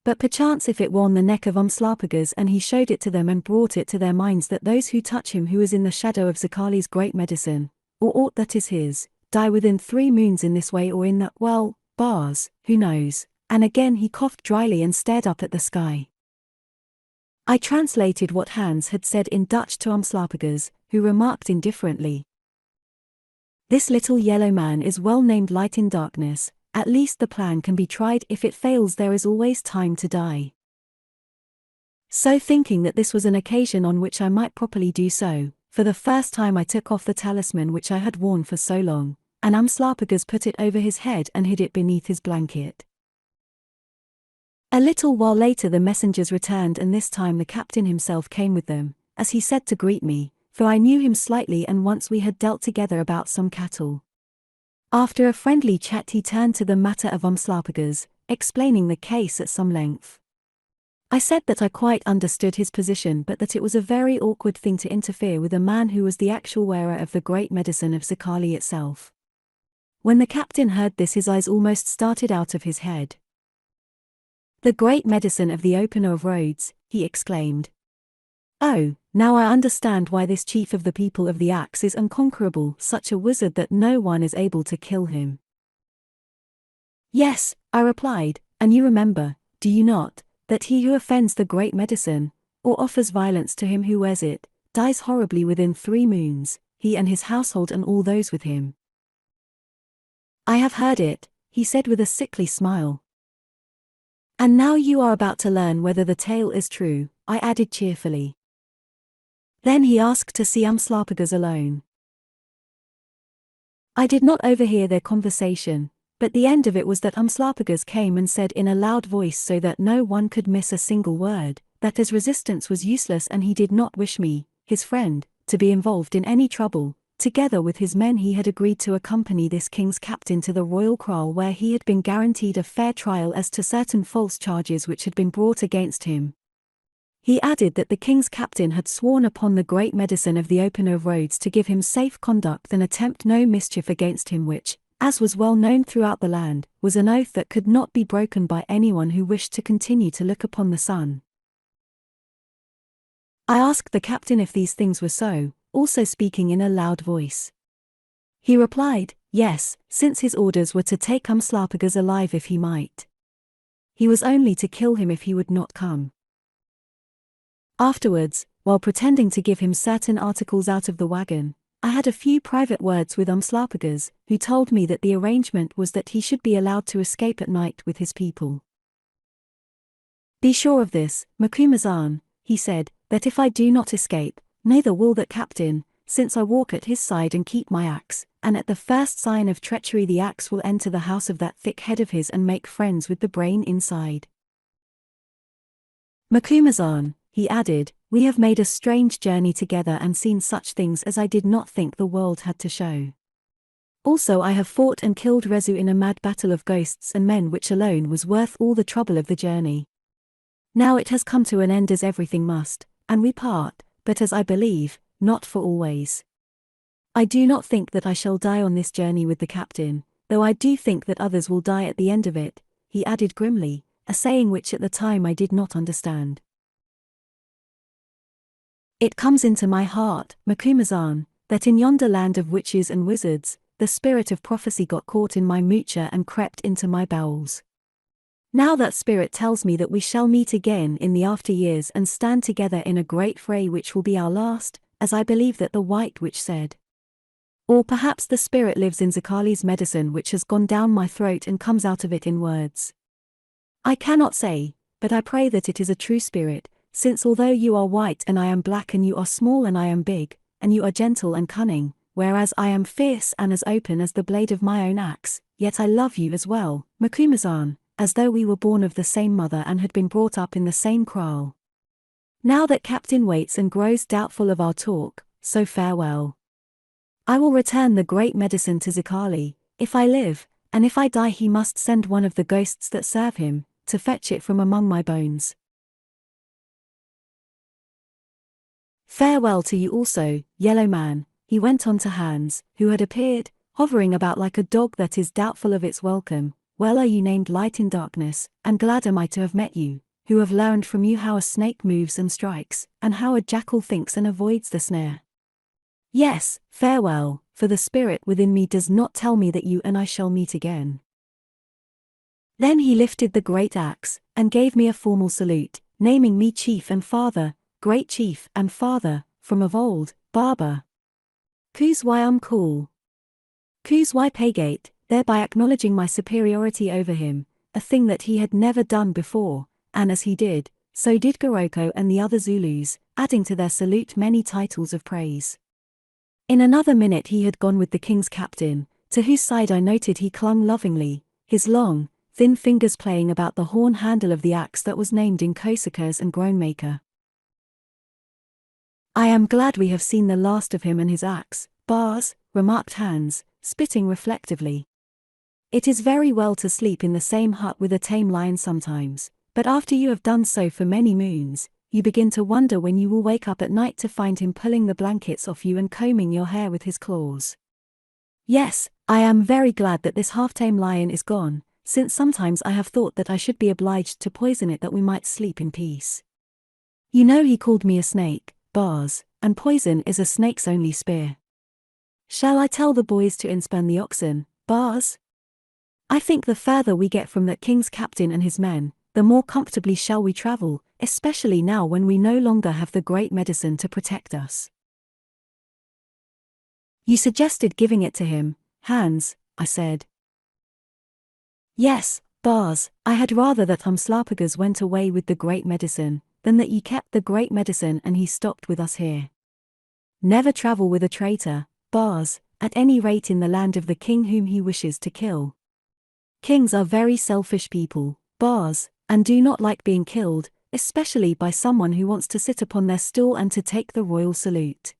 But perchance if it were on the neck of Umslopogaas and he showed it to them and brought it to their minds that those who touch him who is in the shadow of Zakali's great medicine, or aught that is his, die within 3 moons in this way or in that, well, Bars, who knows?" And again he coughed dryly and stared up at the sky. I translated what Hans had said in Dutch to Umslopogaas, who remarked indifferently, "This little yellow man is well named Light in Darkness. At least the plan can be tried. If it fails there is always time to die." So thinking that this was an occasion on which I might properly do so, for the first time I took off the talisman which I had worn for so long, and Umslopogaas put it over his head and hid it beneath his blanket. A little while later the messengers returned, and this time the captain himself came with them, as he said to greet me, for I knew him slightly and once we had dealt together about some cattle. After a friendly chat he turned to the matter of Umslopogaas, explaining the case at some length. I said that I quite understood his position, but that it was a very awkward thing to interfere with a man who was the actual wearer of the great medicine of Zakali itself. When the captain heard this his eyes almost started out of his head. "The great medicine of the opener of roads," he exclaimed. "Oh, now I understand why this chief of the people of the axe is unconquerable, such a wizard that no one is able to kill him." "Yes," I replied, "and you remember, do you not, that he who offends the great medicine, or offers violence to him who wears it, dies horribly within 3 moons, he and his household and all those with him?" "I have heard it," he said with a sickly smile. "And now you are about to learn whether the tale is true," I added cheerfully. Then he asked to see Umslopogaas alone. I did not overhear their conversation, but the end of it was that Umslopogaas came and said in a loud voice so that no one could miss a single word, that his resistance was useless and he did not wish me, his friend, to be involved in any trouble. Together with his men he had agreed to accompany this king's captain to the royal kraal where he had been guaranteed a fair trial as to certain false charges which had been brought against him. He added that the king's captain had sworn upon the great medicine of the opener of roads to give him safe conduct and attempt no mischief against him, which, as was well known throughout the land, was an oath that could not be broken by anyone who wished to continue to look upon the sun. I asked the captain if these things were so, also speaking in a loud voice. He replied, yes, since his orders were to take Umslopogaas alive if he might. He was only to kill him if he would not come. Afterwards, while pretending to give him certain articles out of the wagon, I had a few private words with Umslopogaas, who told me that the arrangement was that he should be allowed to escape at night with his people. "Be sure of this, Macumazahn," he said, "that if I do not escape, neither will that captain, since I walk at his side and keep my axe, and at the first sign of treachery the axe will enter the house of that thick head of his and make friends with the brain inside. Macumazahn," he added, "we have made a strange journey together and seen such things as I did not think the world had to show. Also I have fought and killed Rezu in a mad battle of ghosts and men which alone was worth all the trouble of the journey. Now it has come to an end as everything must, and we part, but as I believe, not for always. I do not think that I shall die on this journey with the captain, though I do think that others will die at the end of it, he added grimly, a saying which at the time I did not understand. It comes into my heart, Macumazahn, that in yonder land of witches and wizards, the spirit of prophecy got caught in my moocher and crept into my bowels. Now that spirit tells me that we shall meet again in the after years and stand together in a great fray which will be our last, as I believe that the white witch said. Or perhaps the spirit lives in Zakali's medicine which has gone down my throat and comes out of it in words. I cannot say, but I pray that it is a true spirit, since although you are white and I am black and you are small and I am big, and you are gentle and cunning, whereas I am fierce and as open as the blade of my own axe, yet I love you as well, Macumazahn, as though we were born of the same mother and had been brought up in the same kraal. Now that Captain waits and grows doubtful of our talk, so farewell. I will return the great medicine to Zakali, if I live, and if I die he must send one of the ghosts that serve him, to fetch it from among my bones. Farewell to you also, yellow man, he went on to Hans, who had appeared, hovering about like a dog that is doubtful of its welcome. Well are you named Light in Darkness, and glad am I to have met you, who have learned from you how a snake moves and strikes, and how a jackal thinks and avoids the snare. Yes, farewell, for the spirit within me does not tell me that you and I shall meet again. Then he lifted the great axe, and gave me a formal salute, naming me chief and father, great chief and father, from of old, Barber. Kuz why cool. Kuz why Paygate, thereby acknowledging my superiority over him, a thing that he had never done before, and as he did, so did Goroko and the other Zulus, adding to their salute many titles of praise. In another minute he had gone with the king's captain, to whose side I noted he clung lovingly, his long, thin fingers playing about the horn handle of the axe that was named in Kosakas and Groanmaker. I am glad we have seen the last of him and his axe, Bars, remarked Hans, spitting reflectively. It is very well to sleep in the same hut with a tame lion sometimes, but after you have done so for many moons, you begin to wonder when you will wake up at night to find him pulling the blankets off you and combing your hair with his claws. Yes, I am very glad that this half-tame lion is gone, since sometimes I have thought that I should be obliged to poison it that we might sleep in peace. You know he called me a snake, Bars, and poison is a snake's only spear. Shall I tell the boys to inspan the oxen, Bars? I think the further we get from that king's captain and his men, the more comfortably shall we travel, especially now when we no longer have the great medicine to protect us. You suggested giving it to him, Hans, I said. Yes, Bars, I had rather that Umslopogaas went away with the great medicine, than that ye kept the great medicine and he stopped with us here. Never travel with a traitor, Bars, at any rate in the land of the king whom he wishes to kill. Kings are very selfish people, Bars, and do not like being killed, especially by someone who wants to sit upon their stool and to take the royal salute.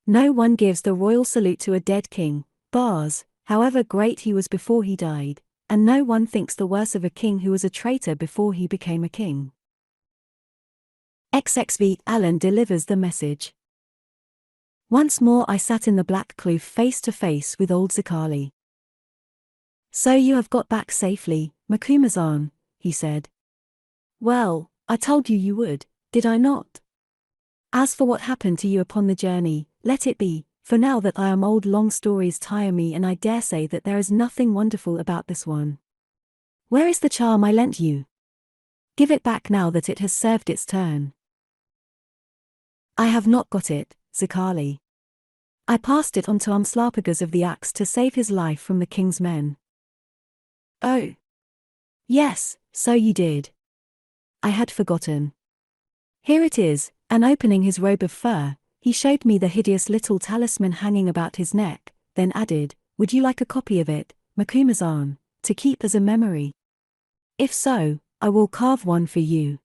No one gives the royal salute to a dead king, Bars, however great he was before he died, and no one thinks the worse of a king who was a traitor before he became a king. XXIV Allan delivers the message. Once more I sat in the black kloof face to face with old Zakali. So you have got back safely, Macumazahn, he said. Well, I told you you would, did I not? As for what happened to you upon the journey, let it be, for now that I am old long stories tire me and I dare say that there is nothing wonderful about this one. Where is the charm I lent you? Give it back now that it has served its turn. I have not got it, Zakali. I passed it on to Umslopogaas of the axe to save his life from the king's men. Oh. Yes, so you did. I had forgotten. Here it is, and opening his robe of fur, he showed me the hideous little talisman hanging about his neck, then added, would you like a copy of it, Macumazahn, to keep as a memory? If so, I will carve one for you.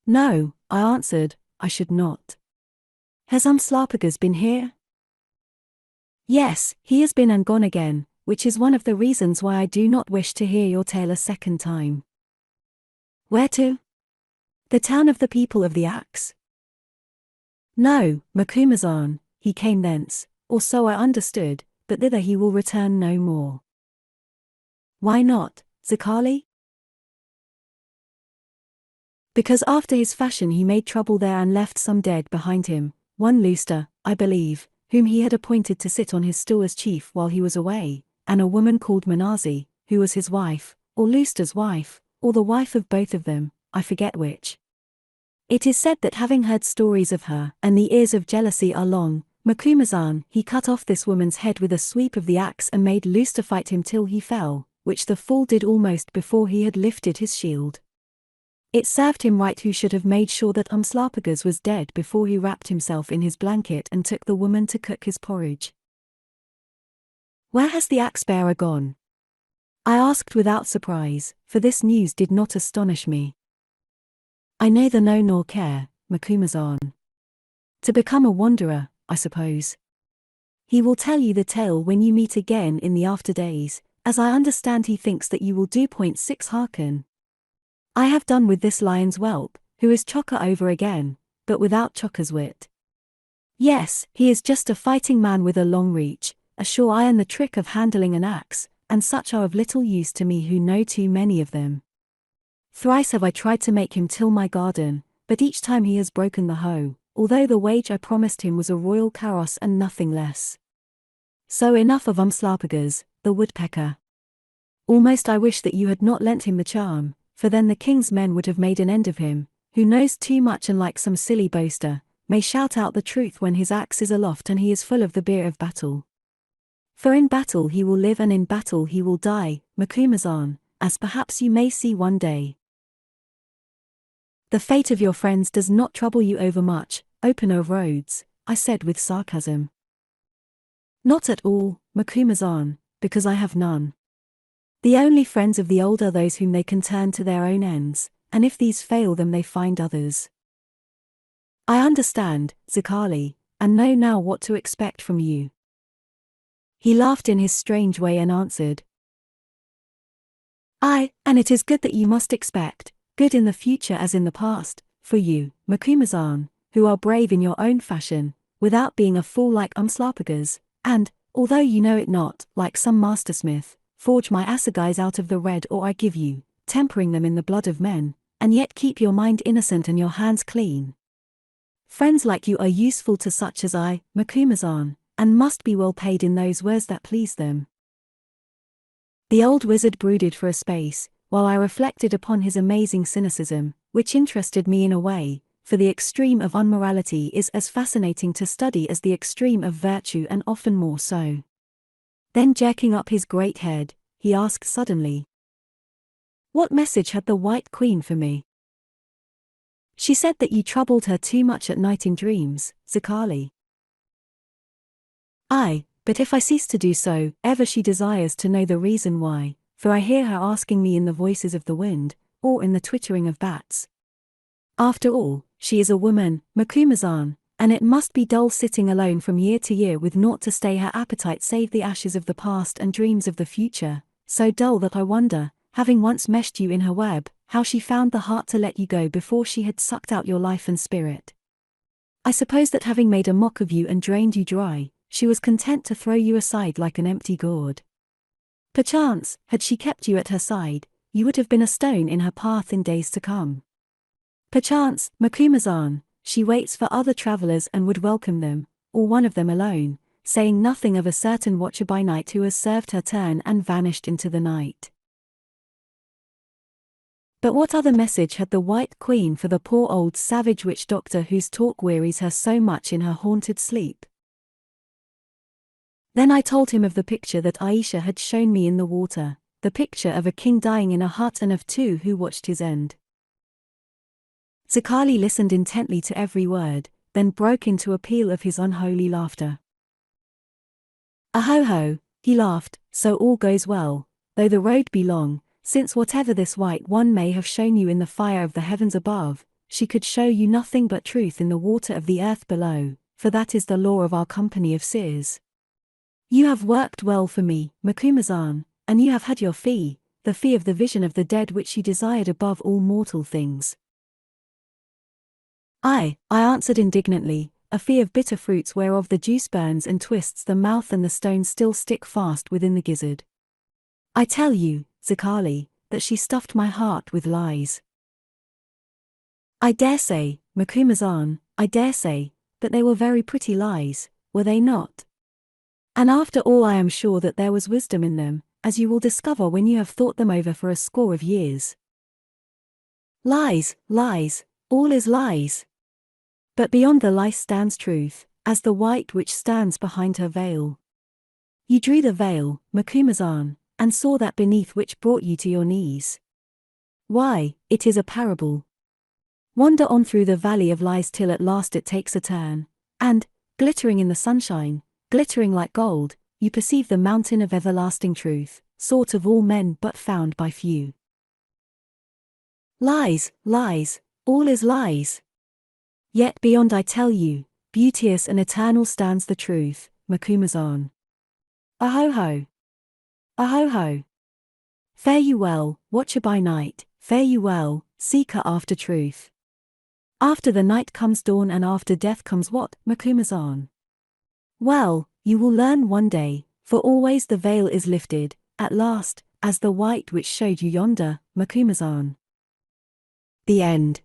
No, I answered, I should not. Has Umslopogaas been here? Yes, he has been and gone again, which is one of the reasons why I do not wish to hear your tale a second time. Where to? The town of the people of the axe? No, Macumazahn, he came thence, or so I understood, but thither he will return no more. Why not, Zikali? Because after his fashion he made trouble there and left some dead behind him, one Luster, I believe, whom he had appointed to sit on his stool as chief while he was away, and a woman called Manazi, who was his wife, or Luster's wife, or the wife of both of them, I forget which. It is said that having heard stories of her, and the ears of jealousy are long, Macumazahn, he cut off this woman's head with a sweep of the axe and made Luster fight him till he fell, which the fool did almost before he had lifted his shield. It served him right who should have made sure that Umslopogaas was dead before he wrapped himself in his blanket and took the woman to cook his porridge. Where has the axe-bearer gone? I asked without surprise, for this news did not astonish me. I neither know nor care, Macumazahn. To become a wanderer, I suppose. He will tell you the tale when you meet again in the after days, as I understand he thinks that you will do. 6 Hearken. I have done with this lion's whelp, who is Chocker over again, but without Chocker's wit. Yes, he is just a fighting man with a long reach, a sure eye and the trick of handling an axe, and such are of little use to me who know too many of them. Thrice have I tried to make him till my garden, but each time he has broken the hoe, although the wage I promised him was a royal carross and nothing less. So enough of Umslopogaas, the woodpecker. Almost I wish that you had not lent him the charm, for then the king's men would have made an end of him, who knows too much and like some silly boaster, may shout out the truth when his axe is aloft and he is full of the beer of battle. For in battle he will live and in battle he will die, Macumazahn, as perhaps you may see one day. The fate of your friends does not trouble you overmuch, opener of roads, I said with sarcasm. Not at all, Macumazahn, because I have none. The only friends of the old are those whom they can turn to their own ends, and if these fail them they find others. I understand, Zikali, and know now what to expect from you. He laughed in his strange way and answered. Aye, and it is good that you must expect, good in the future as in the past, for you, Macumazahn, who are brave in your own fashion, without being a fool like Umslopogaas, and, although you know it not, like some mastersmith, forge my assegais out of the red ore I give you, tempering them in the blood of men, and yet keep your mind innocent and your hands clean. Friends like you are useful to such as I, Macumazahn, and must be well paid in those words that please them. The old wizard brooded for a space, while I reflected upon his amazing cynicism, which interested me in a way, for the extreme of unmorality is as fascinating to study as the extreme of virtue and often more so. Then jerking up his great head, he asked suddenly, "What message had the White Queen for me?" "She said that you troubled her too much at night in dreams, Zikali." "Aye, but if I cease to do so, ever she desires to know the reason why, for I hear her asking me in the voices of the wind, or in the twittering of bats. After all, she is a woman, Macumazahn, and it must be dull sitting alone from year to year with naught to stay her appetite save the ashes of the past and dreams of the future, so dull that I wonder, having once meshed you in her web, how she found the heart to let you go before she had sucked out your life and spirit. I suppose that having made a mock of you and drained you dry, she was content to throw you aside like an empty gourd. Perchance, had she kept you at her side, you would have been a stone in her path in days to come. Perchance, Macumazahn, she waits for other travellers and would welcome them, or one of them alone, saying nothing of a certain watcher by night who has served her turn and vanished into the night. But what other message had the White Queen for the poor old savage witch doctor whose talk wearies her so much in her haunted sleep? Then I told him of the picture that Ayesha had shown me in the water, the picture of a king dying in a hut and of two who watched his end. Zikali listened intently to every word, then broke into a peal of his unholy laughter. "Aho-ho," he laughed, "so all goes well, though the road be long, since whatever this white one may have shown you in the fire of the heavens above, she could show you nothing but truth in the water of the earth below, for that is the law of our company of seers. You have worked well for me, Macumazahn, and you have had your fee, the fee of the vision of the dead which you desired above all mortal things. I answered indignantly, a fee of bitter fruits whereof the juice burns and twists the mouth and the stones still stick fast within the gizzard. I tell you, Zakali, that she stuffed my heart with lies. I dare say, Macumazahn, I dare say, but they were very pretty lies, were they not? And after all I am sure that there was wisdom in them, as you will discover when you have thought them over for a score of years. Lies, lies, all is lies. But beyond the lies stands truth, as the white witch stands behind her veil. You drew the veil, Macumazahn, and saw that beneath which brought you to your knees. Why, it is a parable. Wander on through the valley of lies till at last it takes a turn, and, glittering in the sunshine, glittering like gold, you perceive the mountain of everlasting truth, sought of all men but found by few. Lies, lies, all is lies. Yet beyond I tell you, beauteous and eternal stands the truth, Macumazahn. Aho-ho! Aho-ho! Fare you well, watcher by night, fare you well, seeker after truth. After the night comes dawn and after death comes what, Macumazahn? Well, you will learn one day, for always the veil is lifted, at last, as the white witch showed you yonder, Macumazahn. The end.